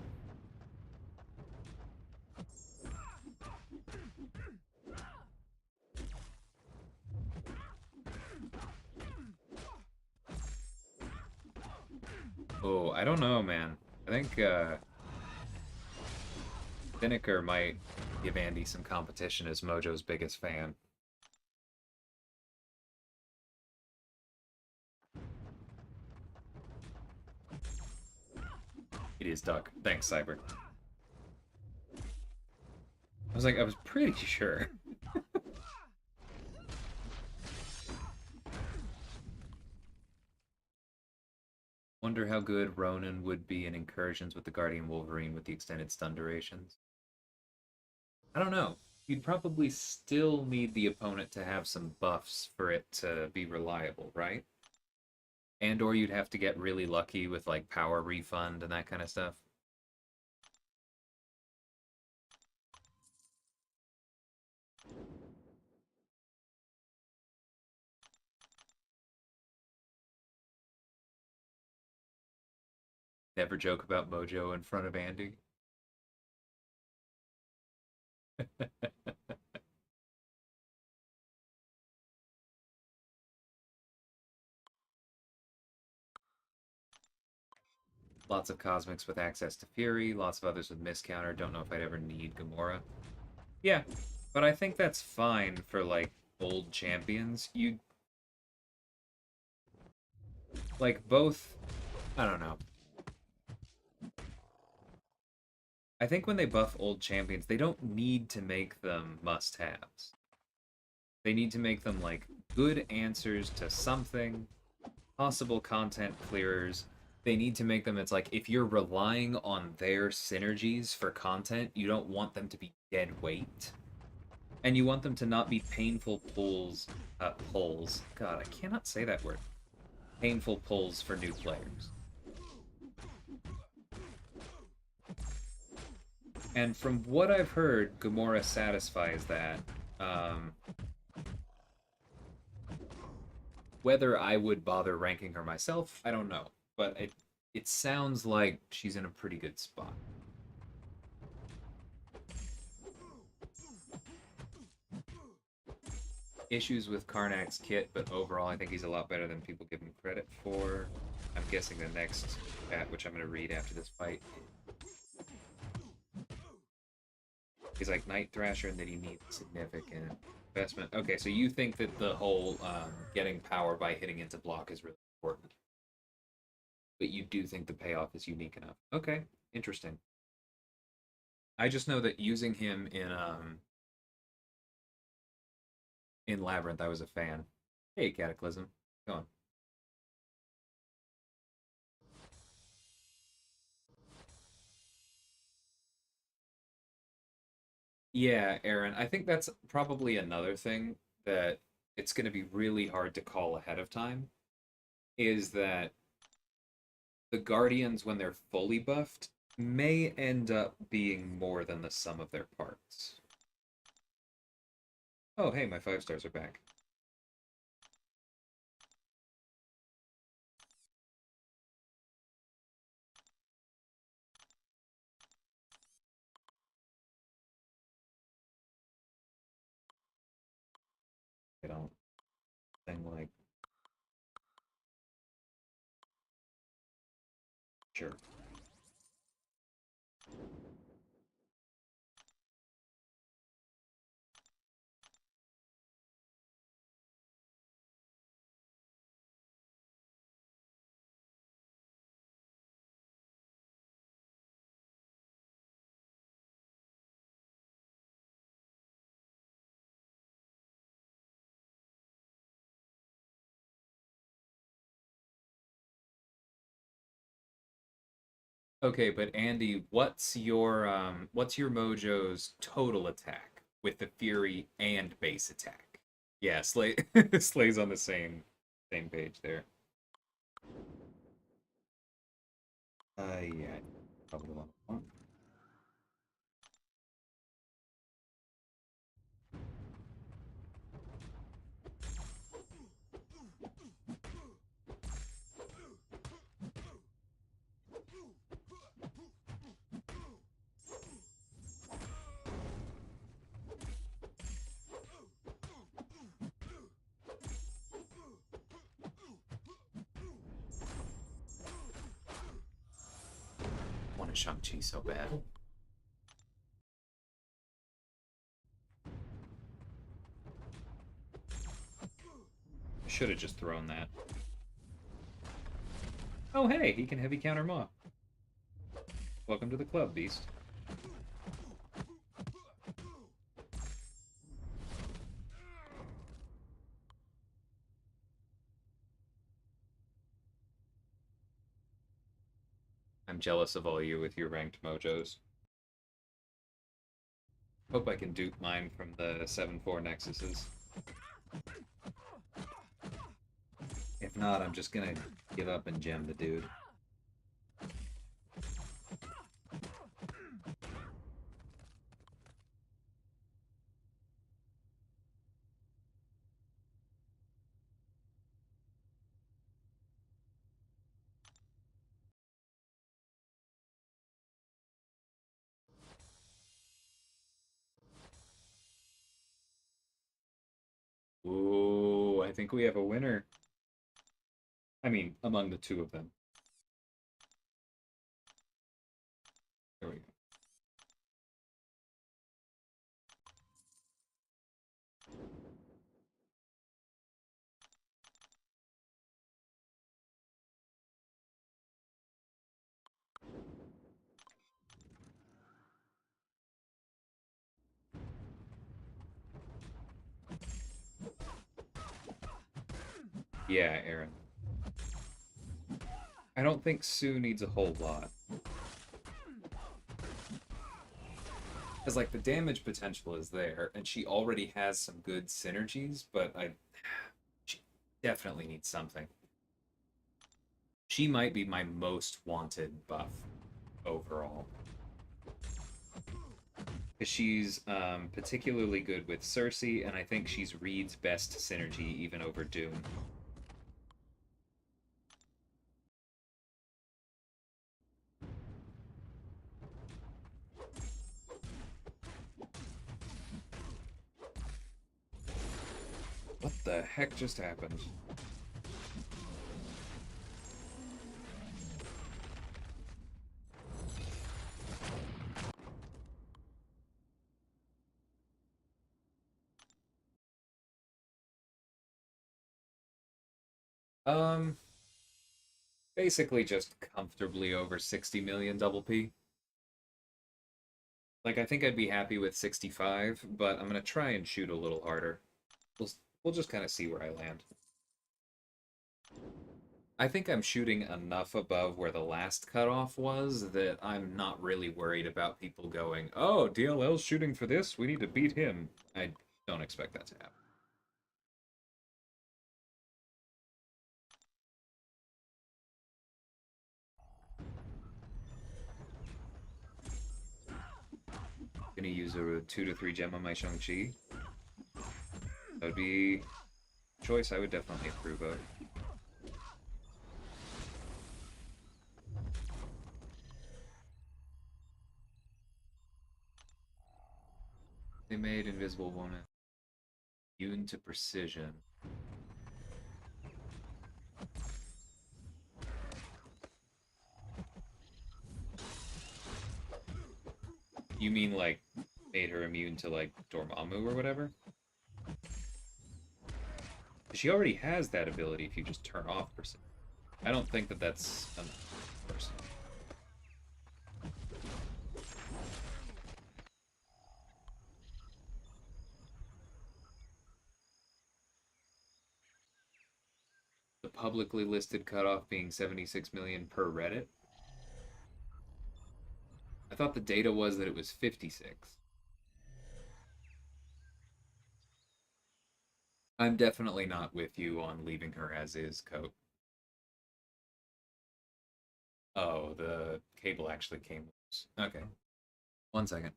Oh, I don't know, man. I think, Vinegar might give Andy some competition as Mojo's biggest fan. It is Duck. Thanks, Cyber. I was pretty sure. Wonder how good Ronan would be in incursions with the Guardian Wolverine with the extended stun durations. I don't know. You'd probably still need the opponent to have some buffs for it to be reliable, right? And or you'd have to get really lucky with like power refund and that kind of stuff. Never joke about Mojo in front of Andy. Lots of Cosmics with access to Fury, lots of others with Miscounter. Don't know if I'd ever need Gamora. Yeah, but I think that's fine for like old champions. You like both. I don't know. I think when they buff old champions, they don't need to make them must-haves. They need to make them like good answers to something, possible content clearers. They need to make them, it's like if you're relying on their synergies for content, you don't want them to be dead weight. And you want them to not be painful pulls. God, I cannot say that word. Painful pulls for new players. And from what I've heard, Gamora satisfies that. Um, whether I would bother ranking her myself, I don't know. But it sounds like she's in a pretty good spot. Issues with Karnak's kit, but overall I think he's a lot better than people give him credit for. I'm guessing the next stat, which I'm going to read after this fight, he's like Night Thrasher and that he needs significant investment. Okay, so you think that the whole getting power by hitting into block is really important, but you do think the payoff is unique enough. Okay, interesting. I just know that using him in Labyrinth, I was a fan. Hey, Cataclysm, go on. Yeah, Aaron, I think that's probably another thing that it's going to be really hard to call ahead of time is that the Guardians, when they're fully buffed, may end up being more than the sum of their parts. Oh, hey, my 5 stars are back. I don't think like sure. Okay, but Andy, what's your Mojo's total attack with the Fury and base attack? Yeah, Slay Slay's on the same page there. Yeah, probably the one I want. I want a Shang-Chi so bad. I should have just thrown that. Oh hey, he can heavy counter Maw. Welcome to the club, Beast. I'm jealous of all you with your ranked mojos. Hope I can dupe mine from the 7-4 Nexuses. If not, I'm just gonna give up and gem the dude. Ooh, I think we have a winner. I mean, among the two of them. There we go. Yeah, Aaron. I don't think Sue needs a whole lot. Because, like, the damage potential is there, and she already has some good synergies, but she definitely needs something. She might be my most wanted buff overall. She's particularly good with Cersei, and I think she's Reed's best synergy even over Doom. What the heck just happened? Um, Basically just comfortably over 60 million double P. Like, I think I'd be happy with 65, but I'm gonna try and shoot a little harder. We'll, we'll just kind of see where I land. I think I'm shooting enough above where the last cutoff was that I'm not really worried about people going, oh, DLL's shooting for this, we need to beat him. I don't expect that to happen. Gonna use a 2 to 3 gem on my Shang-Chi. That would be a choice I would definitely approve of. They made Invisible Woman immune to precision. You mean like made her immune to like Dormammu or whatever? She already has that ability if you just turn off precision. I don't think that that's enough, personally. The publicly listed cutoff being 76 million per Reddit. I thought the data was that it was 56. I'm definitely not with you on leaving her as is, Coat. Oh, the cable actually came loose. Okay. 1 second.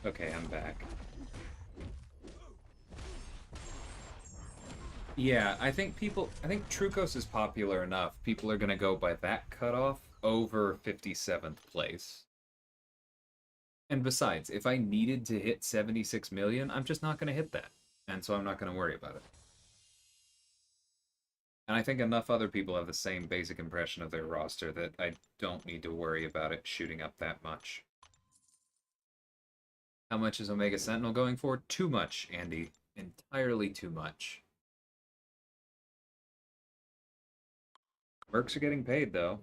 Okay, I'm back. Yeah, I think Trucos is popular enough. People are gonna go by that cutoff over 57th place. And besides, if I needed to hit 76 million, I'm just not gonna hit that. And so I'm not gonna worry about it. And I think enough other people have the same basic impression of their roster that I don't need to worry about it shooting up that much. How much is Omega Sentinel going for? Too much, Andy. Entirely too much. Mercs are getting paid, though.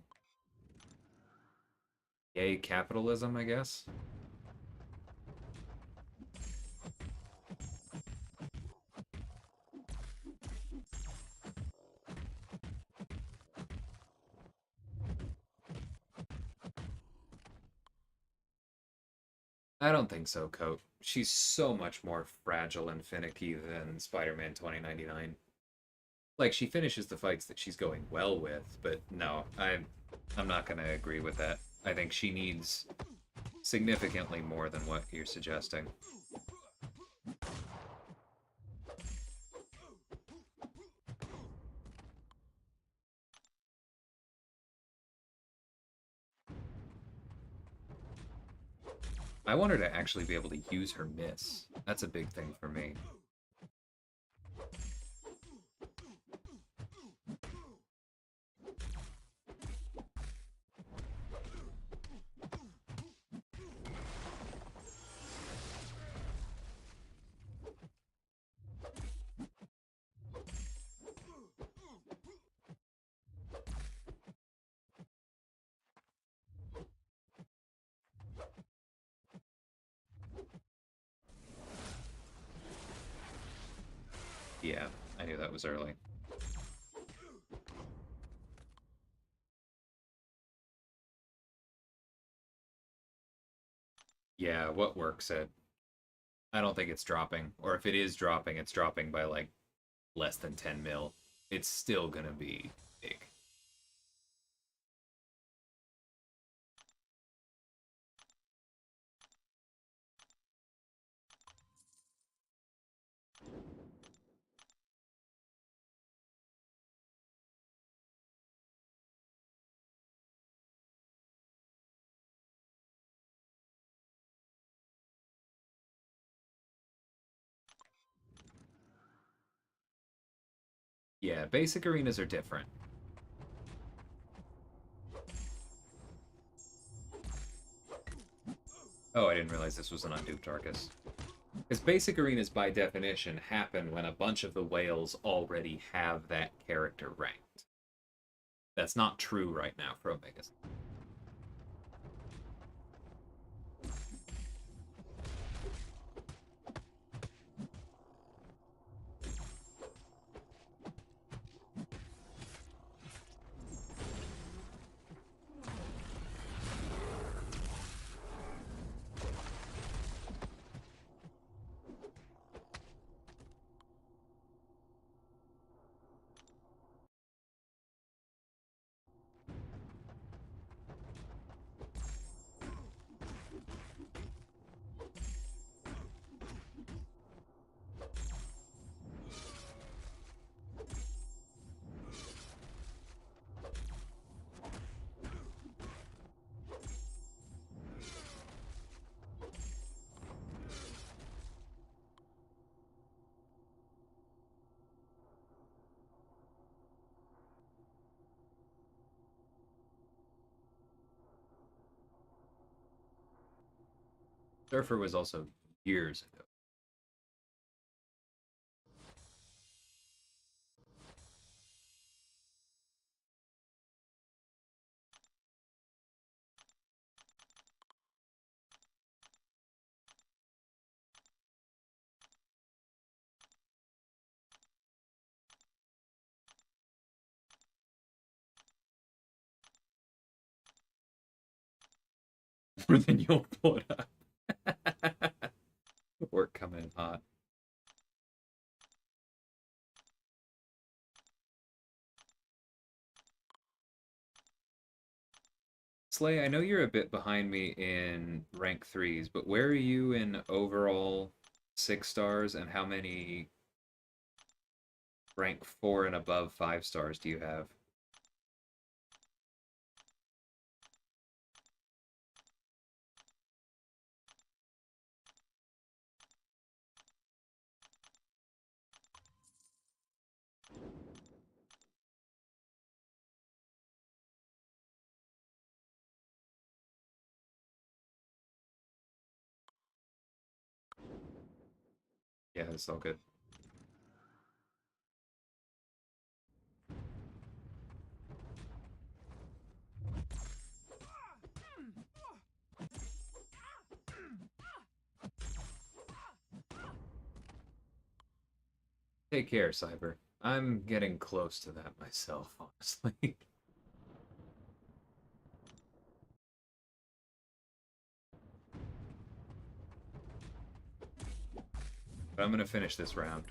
Yay, capitalism, I guess. I don't think so, Coat. She's so much more fragile and finicky than Spider-Man 2099. Like, she finishes the fights that she's going well with, but no, I'm not gonna agree with that. I think she needs significantly more than what you're suggesting. I want her to actually be able to use her miss. That's a big thing for me. Yeah, I knew that was early. Yeah, what work said. I don't think it's dropping. Or if it is dropping, it's dropping by like less than 10 mil. It's still gonna be big. Yeah, basic arenas are different. Oh, I didn't realize this was an unduped Arcus. Because basic arenas, by definition, happen when a bunch of the whales already have that character ranked. That's not true right now for Omegas. Surfer was also years ago. More than you'll put up. Work coming in hot. Slay, I know you're a bit behind me in rank threes, but where are you in overall 6 stars, and how many rank 4 and above 5 stars do you have? Yeah, it's all good. Take care, Cyber. I'm getting close to that myself, honestly. But I'm gonna finish this round.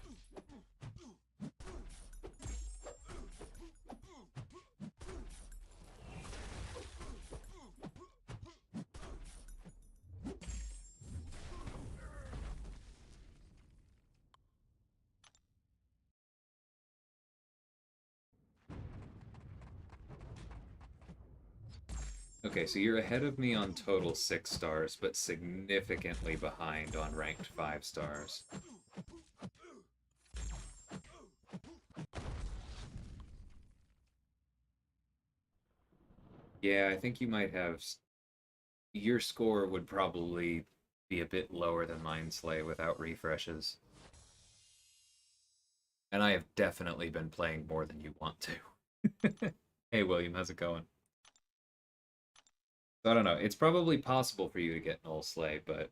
Okay, so you're ahead of me on total 6 stars, but significantly behind on ranked 5 stars. Yeah, I think you might have. Your score would probably be a bit lower than mine, Slay, without refreshes. And I have definitely been playing more than you want to. Hey, William, how's it going? So I don't know. It's probably possible for you to get Null Slay, but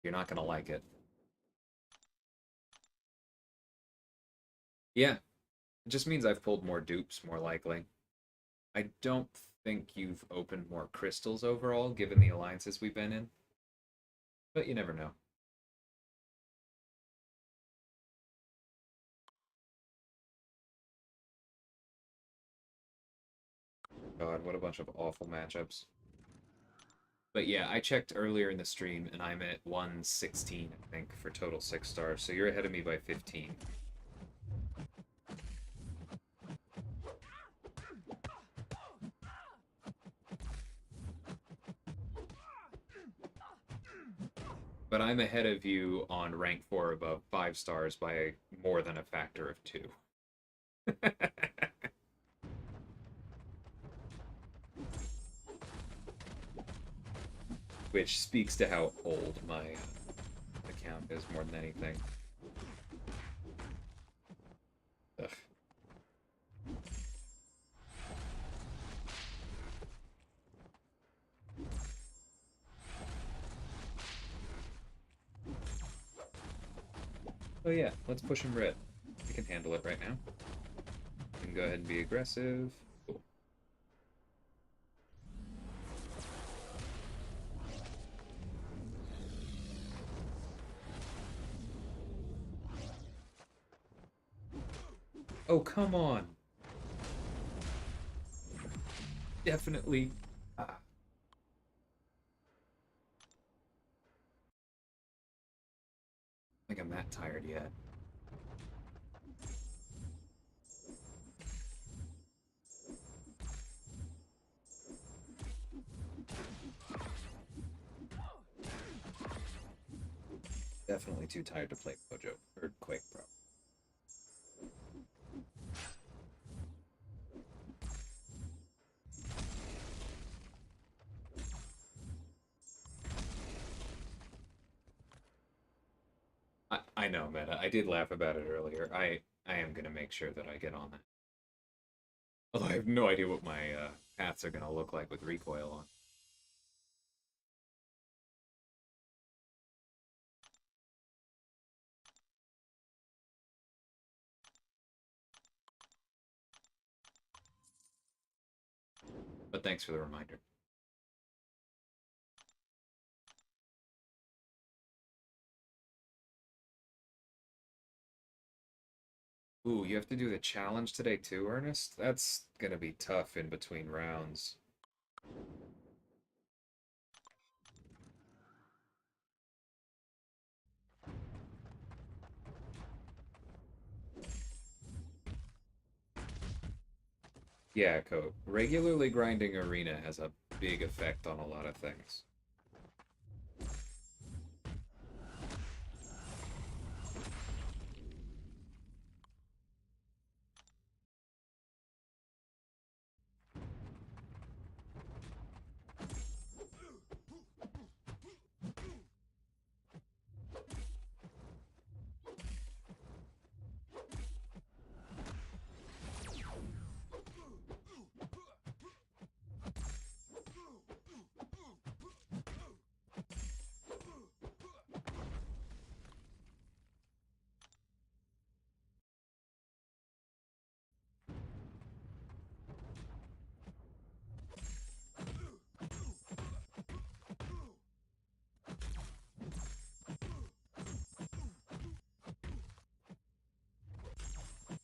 you're not gonna like it. Yeah, it just means I've pulled more dupes, more likely. I don't think you've opened more crystals overall, given the alliances we've been in. But you never know. God, what a bunch of awful matchups. But yeah, I checked earlier in the stream, and I'm at 116, I think, for total 6 stars. So you're ahead of me by 15. But I'm ahead of you on rank 4 above 5 stars by more than a factor of 2. Which speaks to how old my account is more than anything. Ugh. Oh yeah, let's push him red. We can handle it right now. We can go ahead and be aggressive. Cool. Oh, come on. Definitely. Ah. Like I'm that tired yet. Definitely too tired to play Mojo or Quake Pro. I know, Meta. I did laugh about it earlier. I am gonna make sure that I get on that. Although I have no idea what my paths are gonna look like with recoil on. But thanks for the reminder. Ooh, you have to do the challenge today too, Ernest? That's gonna be tough in between rounds. Yeah, Coat. Regularly grinding Arena has a big effect on a lot of things.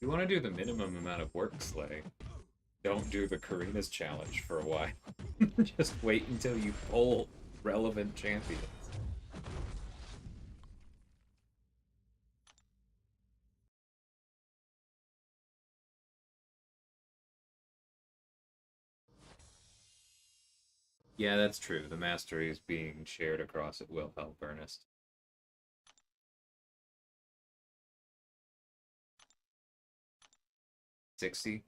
You want to do the minimum amount of work, Slay. Don't do the Karina's challenge for a while. Just wait until you pull relevant champions. Yeah, that's true. The mastery is being shared across it will help, Ernest. 60.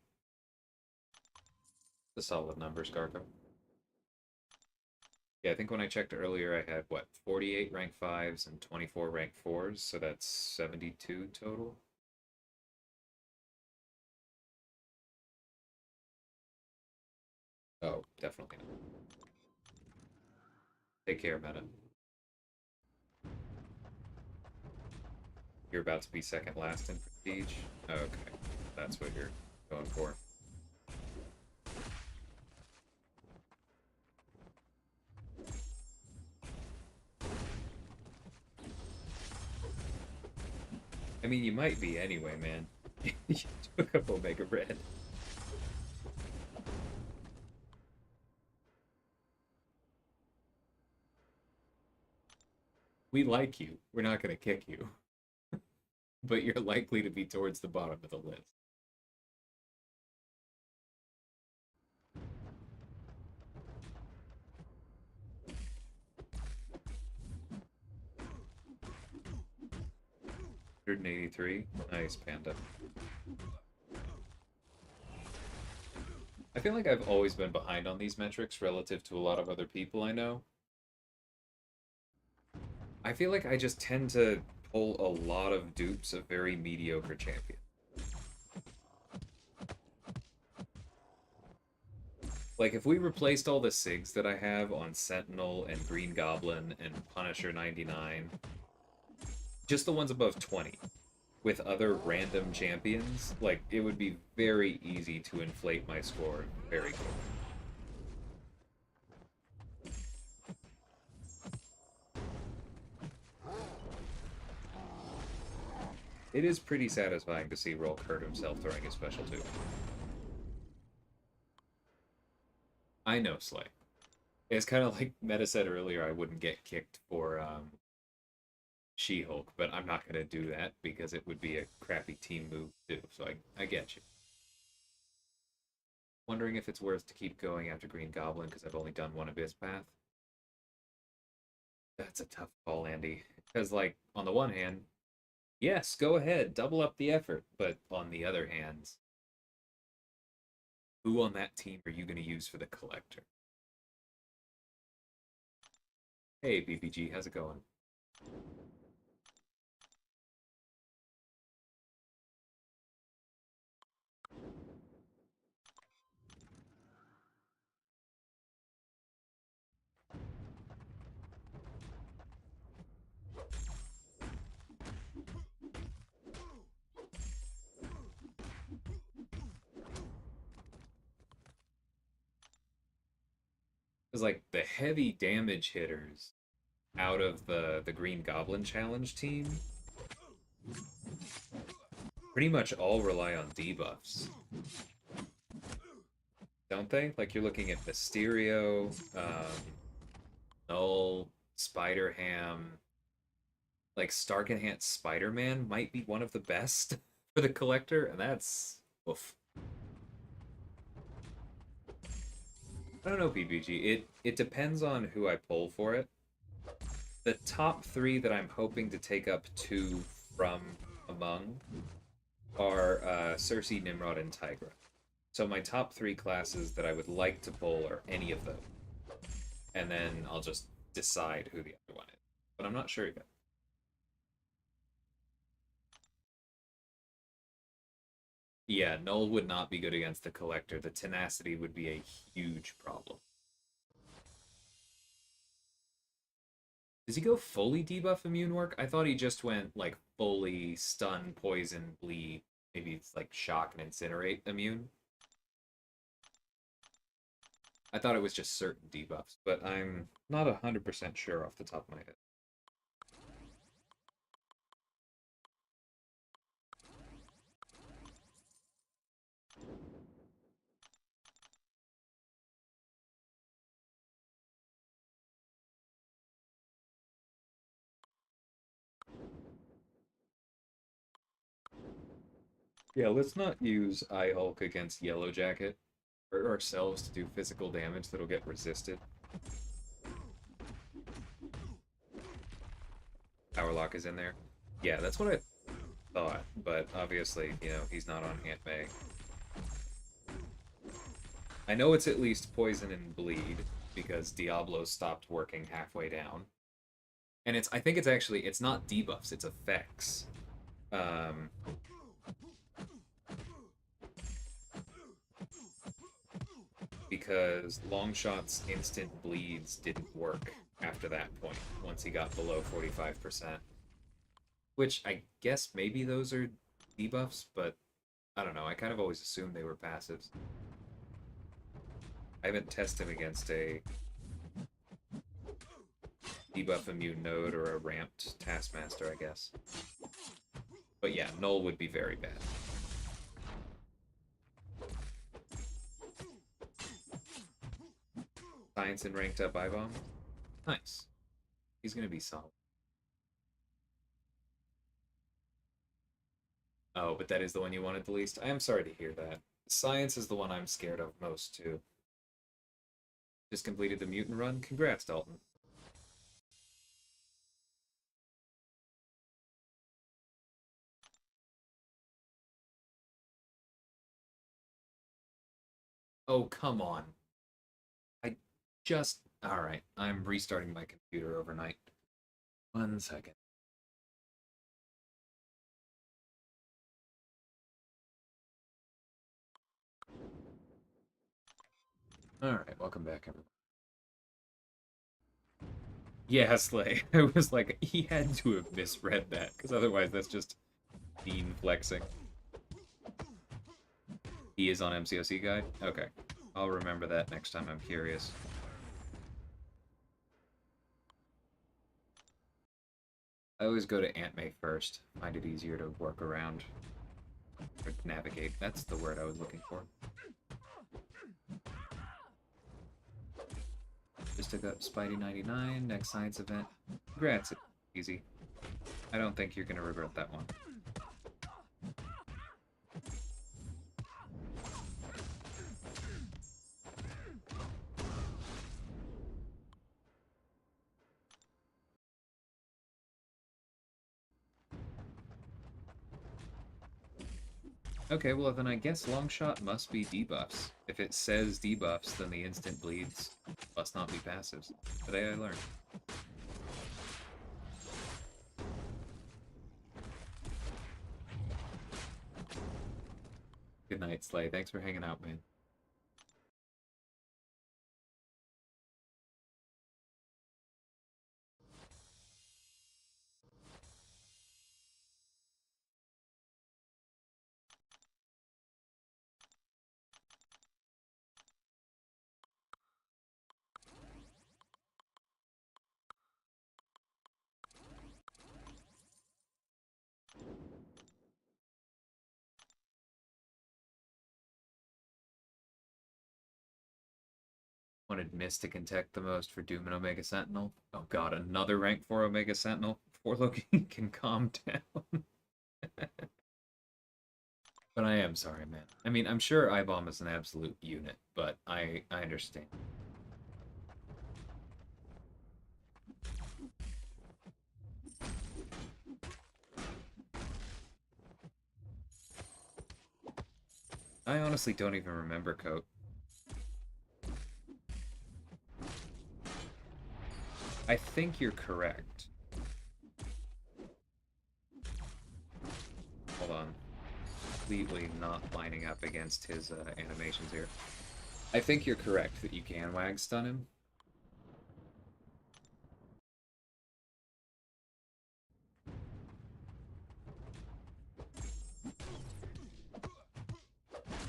The solid numbers, Garco. Yeah, I think when I checked earlier, I had, what, 48 rank 5s and 24 rank 4s, so that's 72 total. Oh, definitely not. Take care, Meta. You're about to be second last in Prestige? Okay, that's what you're going for. I mean, you might be anyway, man. You took up Omega Red. We like you. We're not going to kick you. But you're likely to be towards the bottom of the list. $183. Nice, Panda. I feel like I've always been behind on these metrics relative to a lot of other people I know. I feel like I just tend to pull a lot of dupes of very mediocre champions. Like, if we replaced all the SIGs that I have on Sentinel and Green Goblin and Punisher 99, just the ones above 20, with other random champions, like, it would be very easy to inflate my score very quickly. It is pretty satisfying to see Rolk hurt himself throwing his special too. I know, Slay. It's kind of like Meta said earlier, I wouldn't get kicked for She-Hulk, but I'm not going to do that because it would be a crappy team move too, so I get you. Wondering if it's worth to keep going after Green Goblin because I've only done one Abyss Path. That's a tough call, Andy. Because, like, on the one hand, yes, go ahead, double up the effort, but on the other hand, who on that team are you going to use for the Collector? Hey, BBG, how's it going? Because, like, the heavy damage hitters out of the Green Goblin Challenge team pretty much all rely on debuffs. Don't they? Like, you're looking at Mysterio, Null, Spider-Ham. Like, Stark Enhanced Spider-Man might be one of the best for the Collector, and that's... oof. I don't know, BBG. It depends on who I pull for it. The top three that I'm hoping to take up two from among are Cersei, Nimrod, and Tigra. So my top three classes that I would like to pull are any of them. And then I'll just decide who the other one is. But I'm not sure yet. Yeah, Null would not be good against the Collector. The tenacity would be a huge problem. Does he go fully debuff immune work? I thought he just went, like, fully stun, poison, bleed. Maybe it's, like, shock and incinerate immune. I thought it was just certain debuffs, but I'm not 100% sure off the top of my head. Yeah, let's not use Eye Hulk against Yellow Jacket. Hurt ourselves to do physical damage that'll get resisted. Power Lock is in there. Yeah, that's what I thought, but obviously, you know, he's not on Aunt May. I know it's at least Poison and Bleed, because Diablo stopped working halfway down. And I think it's actually, it's not debuffs, it's effects. Because Longshot's instant bleeds didn't work after that point, once he got below 45%. Which I guess maybe those are debuffs, but I don't know, I kind of always assumed they were passives. I haven't tested him against a debuff immune node or a ramped Taskmaster, I guess. But yeah, null would be very bad. Science and ranked up I-bomb. Nice. He's gonna be solid. Oh, but that is the one you wanted the least? I am sorry to hear that. Science is the one I'm scared of most, too. Just completed the mutant run? Congrats, Dalton. Oh, come on. I just... Alright, I'm restarting my computer overnight. 1 second. Alright, welcome back, everyone. Yeah, Slay. I was like, he had to have misread that, because otherwise that's just mean flexing. He is on MCOC Guide? Okay. I'll remember that next time I'm curious. I always go to Aunt May first. Find it easier to work around. Or navigate. That's the word I was looking for. Just took up Spidey 99, next science event. Congrats, easy. I don't think you're gonna regret that one. Okay, well then I guess Longshot must be debuffs. If it says debuffs, then the instant bleeds must not be passives. Today I learned. Good night, Slay. Thanks for hanging out, man. Wanted Mist to contect the most for Doom and Omega Sentinel. Oh god, another rank 4 Omega Sentinel before Loki can calm down. But I am sorry, man. I mean, I'm sure I-bomb is an absolute unit, but I understand. I honestly don't even remember Coat. I think you're correct. Hold on. Completely not lining up against his animations here. I think you're correct that you can wag stun him.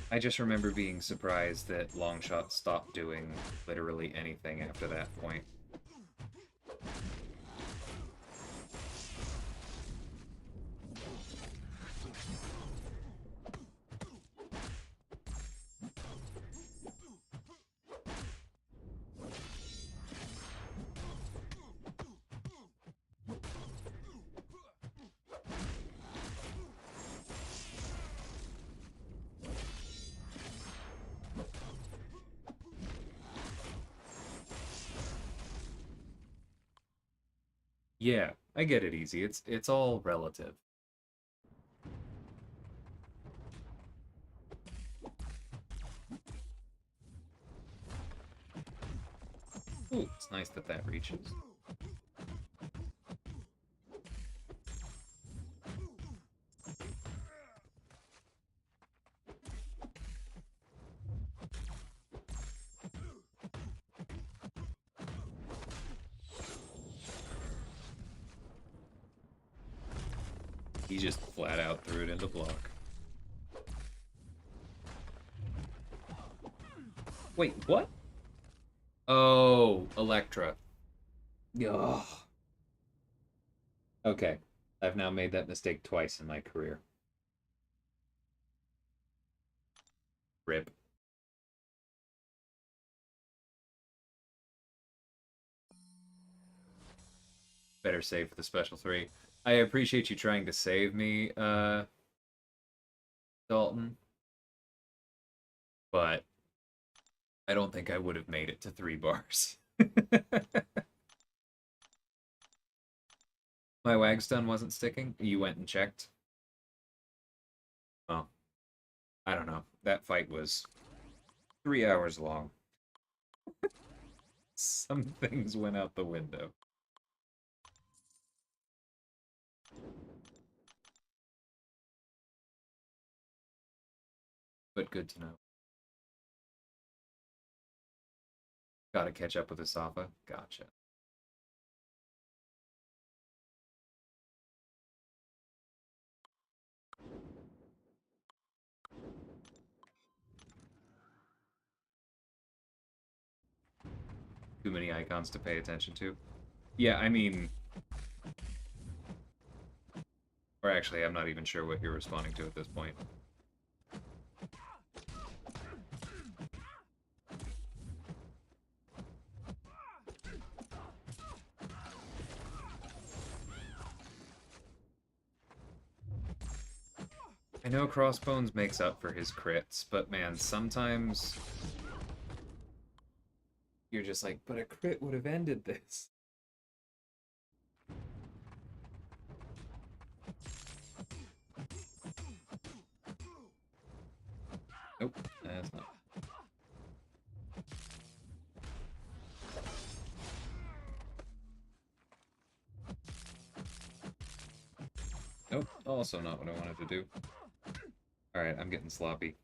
I just remember being surprised that Longshot stopped doing literally anything after that point. Yeah, I get it easy. It's all relative. Ooh, it's nice that that reaches. He just flat out threw it into block. Wait, what? Oh, Electra. Ugh. Okay. I've now made that mistake twice in my career. Rip. Better save for the special 3. I appreciate you trying to save me, Dalton, but I don't think I would have made it to 3 bars. My Wagstun wasn't sticking? You went and checked? Well, I don't know. That fight was 3 hours long. Some things went out the window. But good to know. Gotta catch up with Asafa. Gotcha. Too many icons to pay attention to. Yeah, I mean... Or actually, I'm not even sure what you're responding to at this point. I know Crossbones makes up for his crits, but man, sometimes you're just like, but a crit would have ended this. Nope, that's not. Nope, also not what I wanted to do. Alright, I'm getting sloppy.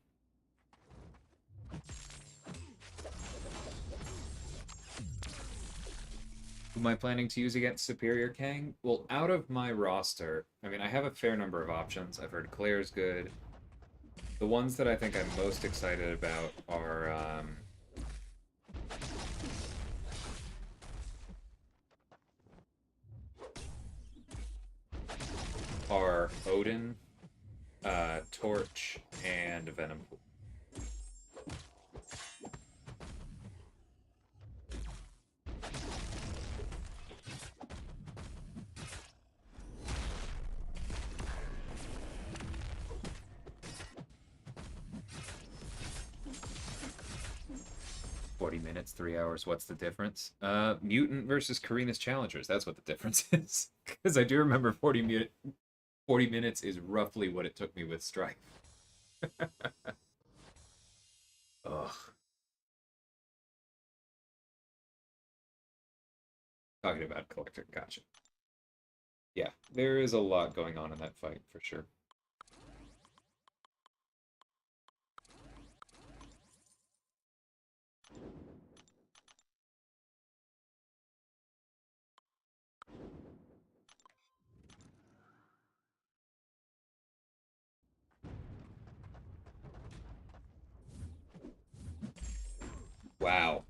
Who am I planning to use against Superior Kang? Well, out of my roster, I mean, I have a fair number of options. I've heard Claire's good. The ones that I think I'm most excited about are Odin, Torch, and Venom. 40 minutes, 3 hours. What's the difference? Mutant versus Karina's Challengers. That's what the difference is. Because I do remember 40 minutes is roughly what it took me with Strife. Ugh. Talking about Collector. Gotcha. Yeah, there is a lot going on in that fight, for sure. Wow.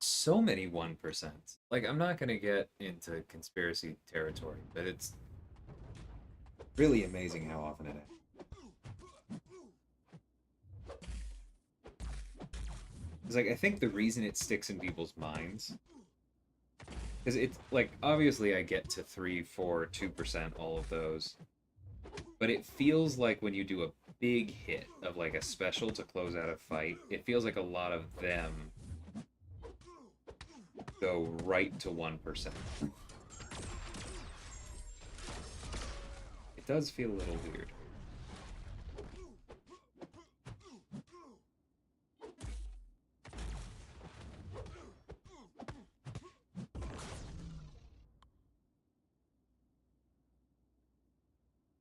So many 1%. Like, I'm not going to get into conspiracy territory, but it's really amazing how often it happens. It's like, I think the reason it sticks in people's minds is it's like, obviously, I get to 3, 4, 2%, all of those. But it feels like when you do a big hit of like a special to close out a fight, it feels like a lot of them go right to 1%. It does feel a little weird.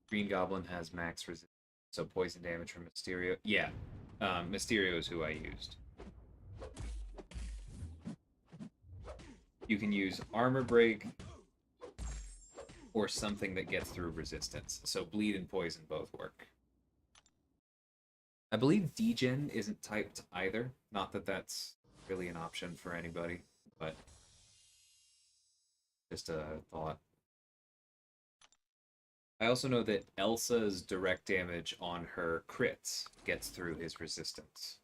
Green Goblin has max resistance So poison damage from Mysterio. Yeah, Mysterio is who I used. You can use Armor Break or something that gets through resistance. So bleed and poison both work. I believe degen isn't typed either. Not that that's really an option for anybody, but just a thought. I also know that Elsa's direct damage on her crits gets through his resistance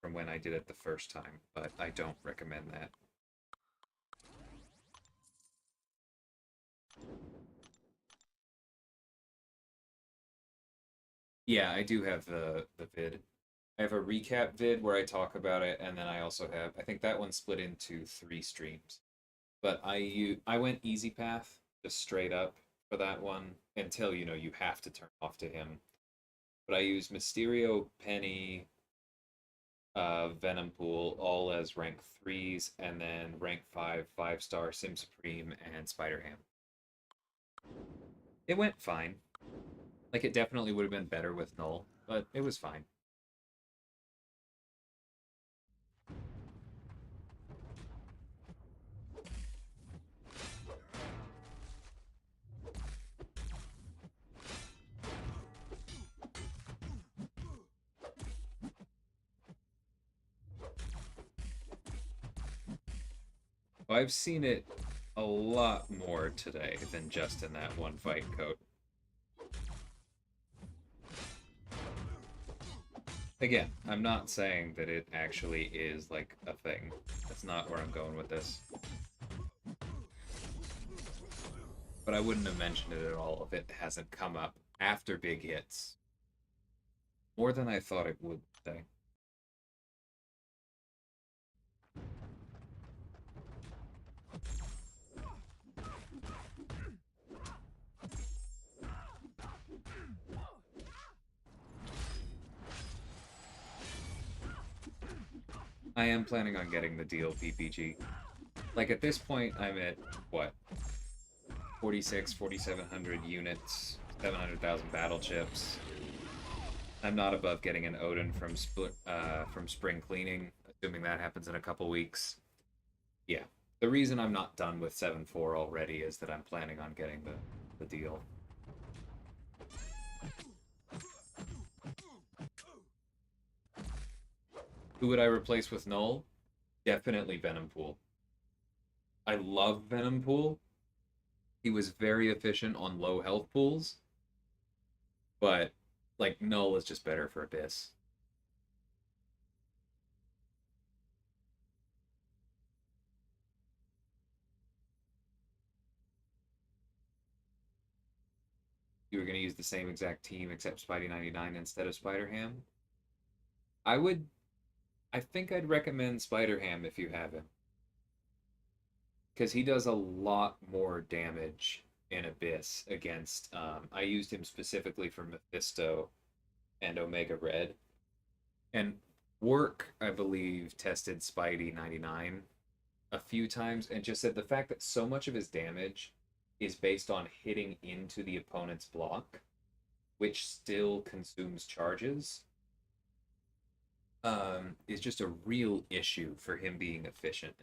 from when I did it the first time, but I don't recommend that. Yeah, I do have the vid. I have a recap vid where I talk about it, and then I also have, I think that one's split into 3 streams. But I went easy path, just straight up for that one until you have to turn off to him. But I use Mysterio, Penny, Venom Pool all as rank 3s, and then rank 5 5-star Sim Supreme and Spider Ham. It went fine. Like it definitely would have been better with Null, but it was fine. I've seen it a lot more today than just in that one fight code. Again, I'm not saying that it actually is like a thing. That's not where I'm going with this. But I wouldn't have mentioned it at all if it hasn't come up after big hits. More than I thought it would say. I am planning on getting the deal PPG. Like at this point, I'm at what? 4,700 units, 700,000 battle chips. I'm not above getting an Odin from spring cleaning, assuming that happens in a couple weeks. Yeah, the reason I'm not done with 7-4 already is that I'm planning on getting the deal. Who would I replace with Null? Definitely Venom Pool. I love Venom Pool. He was very efficient on low health pools, but like Null is just better for Abyss. You were going to use the same exact team except Spidey 99 instead of Spider Ham. I would. I think I'd recommend Spider Ham if you have him, because he does a lot more damage in Abyss against. I used him specifically for Mephisto and Omega Red, and Work, I believe, tested Spidey 99 a few times and just said the fact that so much of his damage is based on hitting into the opponent's block, which still consumes charges, is just a real issue for him being efficient.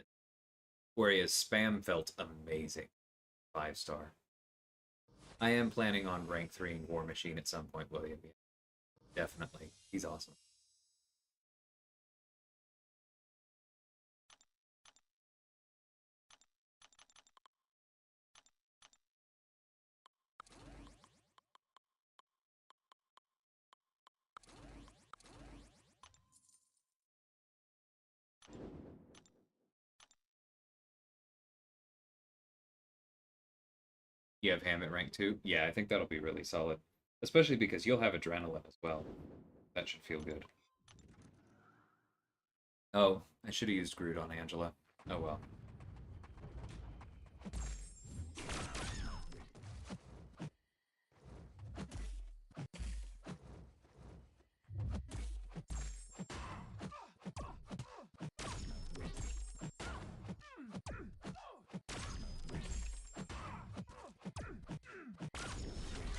Whereas Spam felt amazing, 5-star. I am planning on rank 3ing War Machine at some point, William. Definitely. He's awesome. You have Ham at rank 2? Yeah, I think that'll be really solid. Especially because you'll have Adrenaline as well. That should feel good. Oh, I should have used Groot on Angela. Oh well.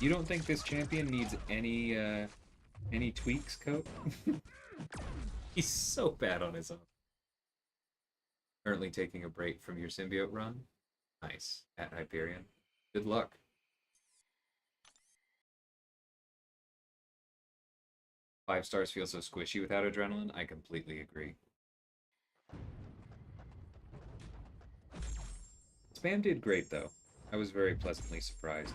You don't think this champion needs any tweaks, Coat? He's so bad on his own. Currently taking a break from your symbiote run. Nice. At Hyperion. Good luck. 5 stars feel so squishy without adrenaline. I completely agree. Spam did great, though. I was very pleasantly surprised.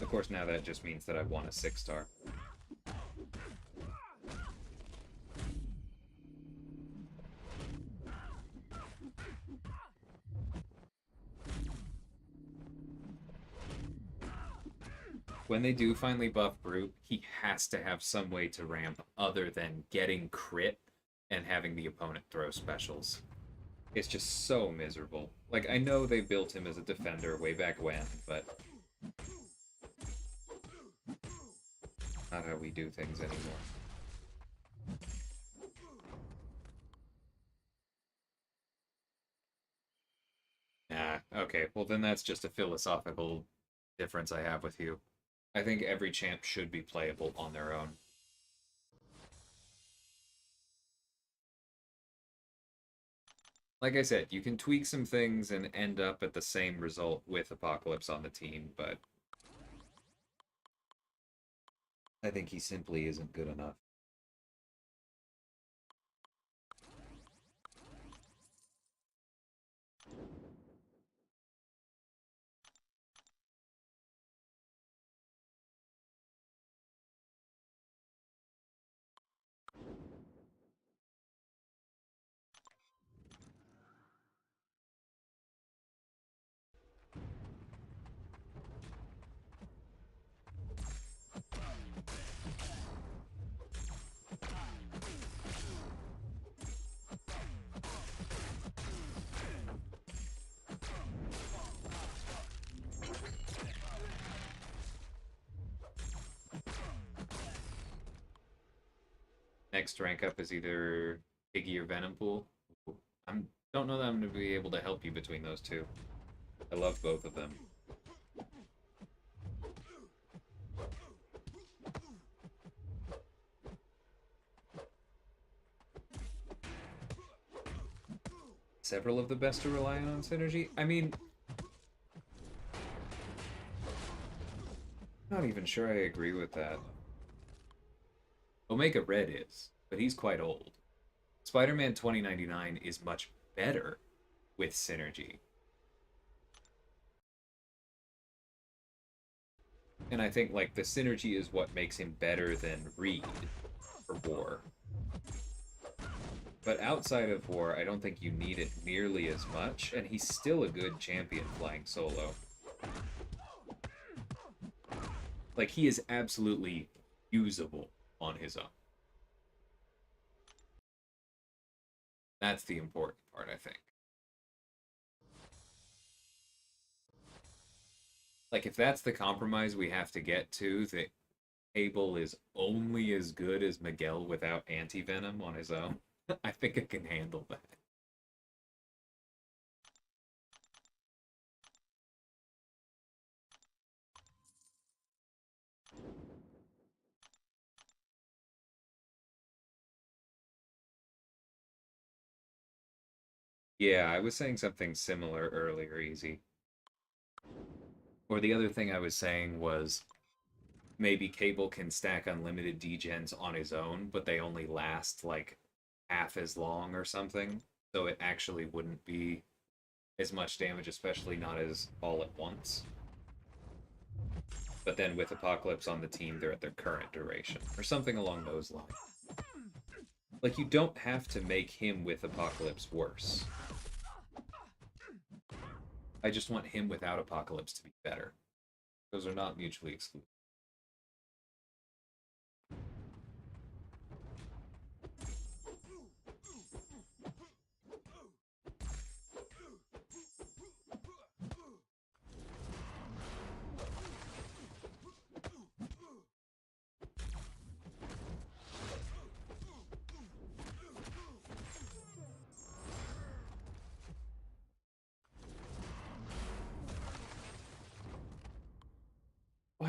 Of course, now that just means that I want a 6-star. When they do finally buff Brute, he has to have some way to ramp other than getting crit and having the opponent throw specials. It's just so miserable. Like, I know they built him as a defender way back when, but not how we do things anymore. Okay, well then that's just a philosophical difference I have with you. I think every champ should be playable on their own. Like I said, you can tweak some things and end up at the same result with Apocalypse on the team, but I think he simply isn't good enough. Next rank up is either Piggy or Venompool. I don't know that I'm going to be able to help you between those two. I love both of them. Several of the best to rely on synergy? I mean, not even sure I agree with that. Omega Red is, but he's quite old. Spider-Man 2099 is much better with synergy. And I think, like, the synergy is what makes him better than Reed for War. But outside of War, I don't think you need it nearly as much, and he's still a good champion flying solo. Like, he is absolutely usable on his own. That's the important part, I think. Like, if that's the compromise we have to get to, that Cable is only as good as Miguel without anti-venom on his own, I think I can handle that. Yeah, I was saying something similar earlier, Easy. Or the other thing I was saying was maybe Cable can stack unlimited degens on his own, but they only last like half as long or something. So it actually wouldn't be as much damage, especially not as all at once. But then with Apocalypse on the team, they're at their current duration, or something along those lines. Like, you don't have to make him with Apocalypse worse. I just want him without Apocalypse to be better. Those are not mutually exclusive.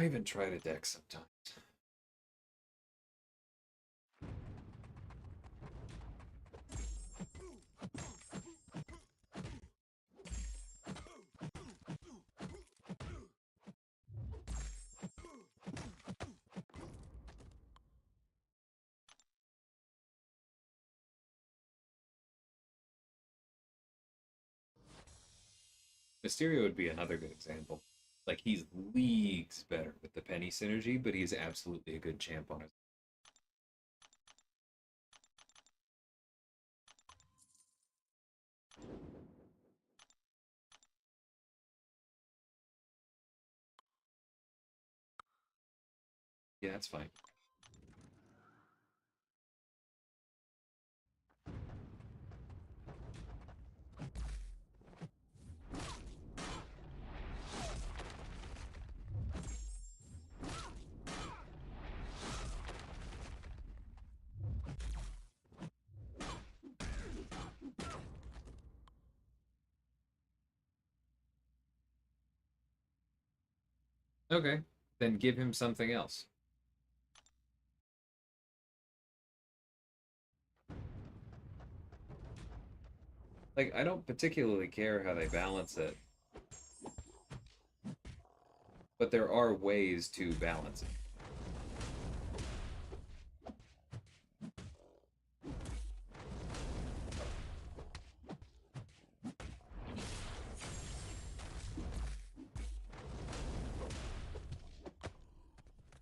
I even try the deck sometimes. Mysterio would be another good example. Like, he's leagues better with the Penny synergy, but he's absolutely a good champ on it. Yeah, that's fine. Okay, then give him something else. Like, I don't particularly care how they balance it, but there are ways to balance it.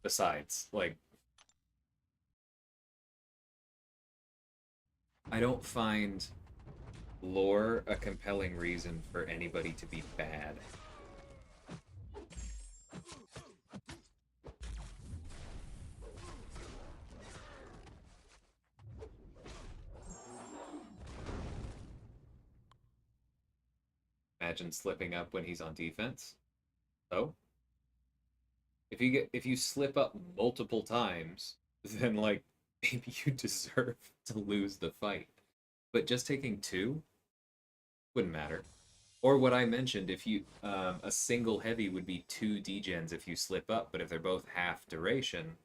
Besides, like, I don't find lore a compelling reason for anybody to be bad. Imagine slipping up when he's on defense. Oh, if you slip up multiple times, then like maybe you deserve to lose the fight. But just taking two wouldn't matter. Or what I mentioned, if you a single heavy would be two degens if you slip up, but if they're both half duration,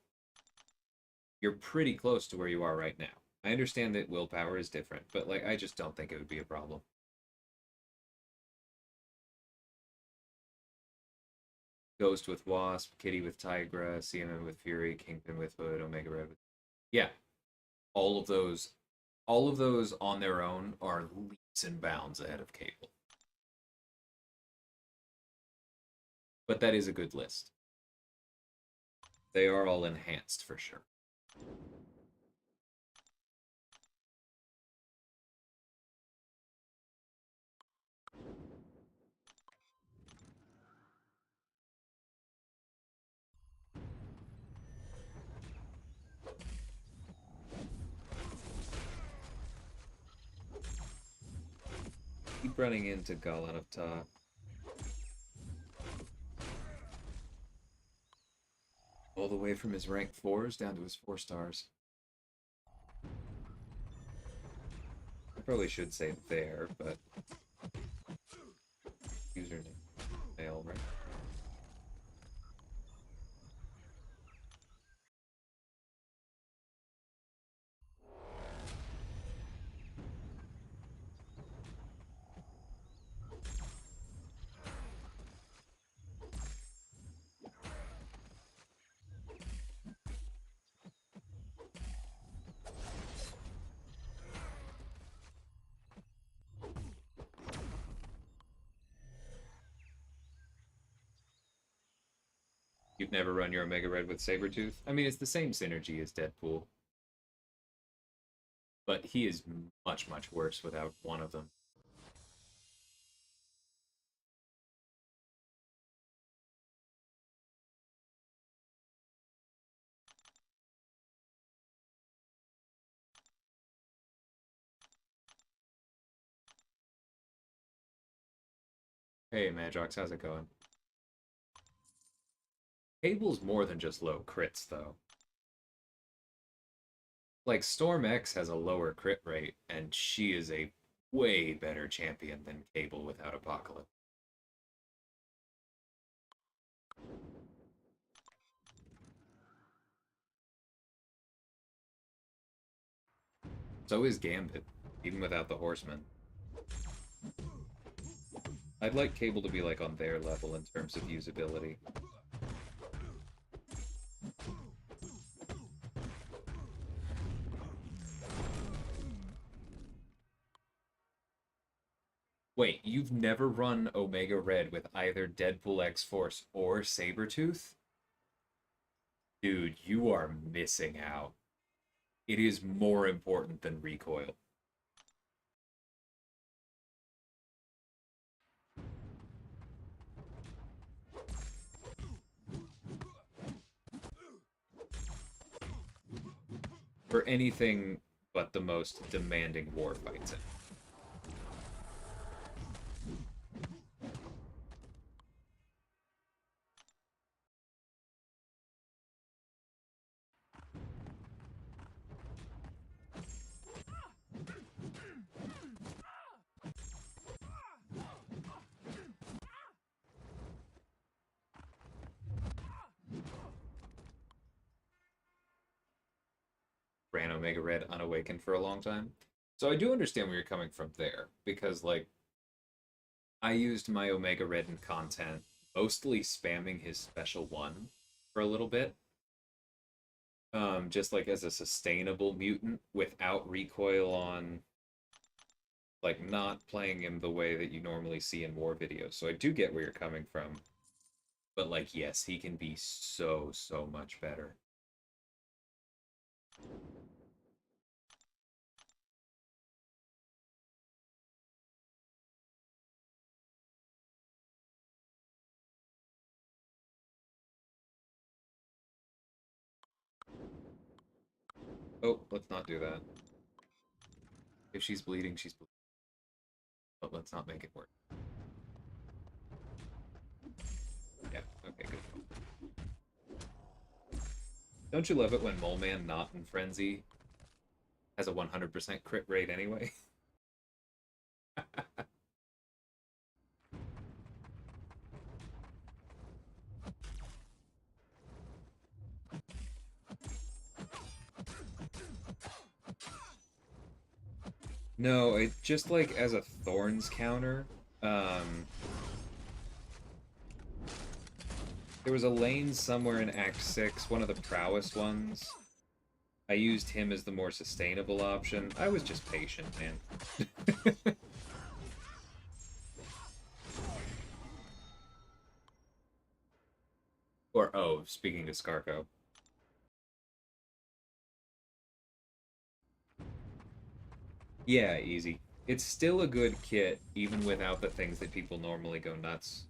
you're pretty close to where you are right now. I understand that willpower is different, but like I just don't think it would be a problem. Ghost with Wasp, Kitty with Tigra, CMM with Fury, Kingpin with Hood, Omega Red with... Yeah, all of those on their own are leaps and bounds ahead of Cable. But that is a good list. They are all enhanced for sure. Keep running into Galan up top. All the way from his rank 4s down to his 4 stars. I probably should say there, but username mail, right? You've never run your Omega Red with Sabretooth? I mean, it's the same synergy as Deadpool. But he is much, much worse without one of them. Hey, Madrox, how's it going? Cable's more than just low crits, though. Like, Storm X has a lower crit rate, and she is a way better champion than Cable without Apocalypse. So is Gambit, even without the Horseman. I'd like Cable to be like on their level in terms of usability. Wait, you've never run Omega Red with either Deadpool X-Force or Sabretooth? Dude, you are missing out. It is more important than recoil. For anything but the most demanding war fights. Ran Omega Red unawakened for a long time. So I do understand where you're coming from there, because like I used my Omega Red in content, mostly spamming his special one for a little bit. Just like as a sustainable mutant without recoil on, like not playing him the way that you normally see in war videos. So I do get where you're coming from. But like yes, he can be so much better. Oh, let's not do that. If she's bleeding, she's bleeding. But let's not make it work. Yeah, okay, good. Don't you love it when Mole Man not in Frenzy has a 100% crit rate anyway? No, it just like as a Thorns counter. Um, there was a lane somewhere in Act 6, one of the prowess ones. I used him as the more sustainable option. I was just patient, man. Or, oh, speaking of Scarco. Yeah, easy. It's still a good kit, even without the things that people normally go nuts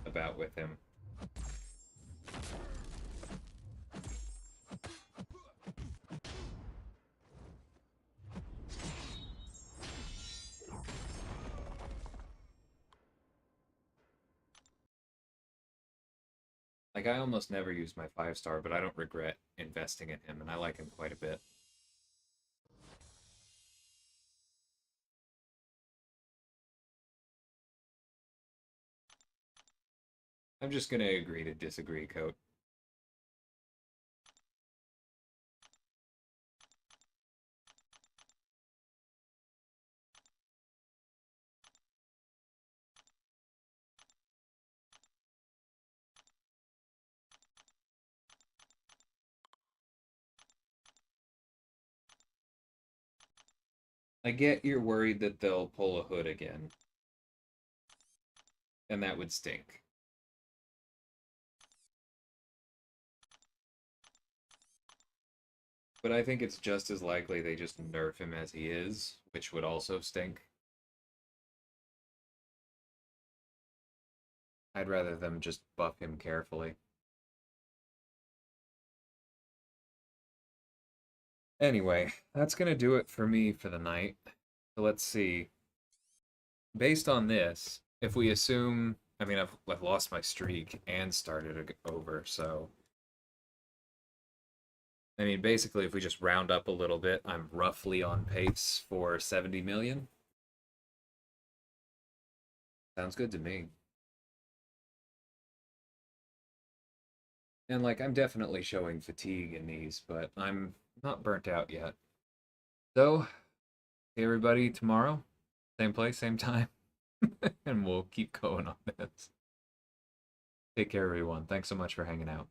about with him. Like, I almost never use my 5-star, but I don't regret investing in him, and I like him quite a bit. I'm just gonna agree to disagree, Coat. I get you're worried that they'll pull a hood again, and that would stink. But I think it's just as likely they just nerf him as he is, which would also stink. I'd rather them just buff him carefully. Anyway, that's gonna do it for me for the night. So let's see. Based on this, if we assume, I mean, I've lost my streak and started over, so I mean, basically, if we just round up a little bit, I'm roughly on pace for 70 million. Sounds good to me. And like, I'm definitely showing fatigue in these, but I'm not burnt out yet. So, see everybody tomorrow, same place, same time, and we'll keep going on this. Take care, everyone. Thanks so much for hanging out.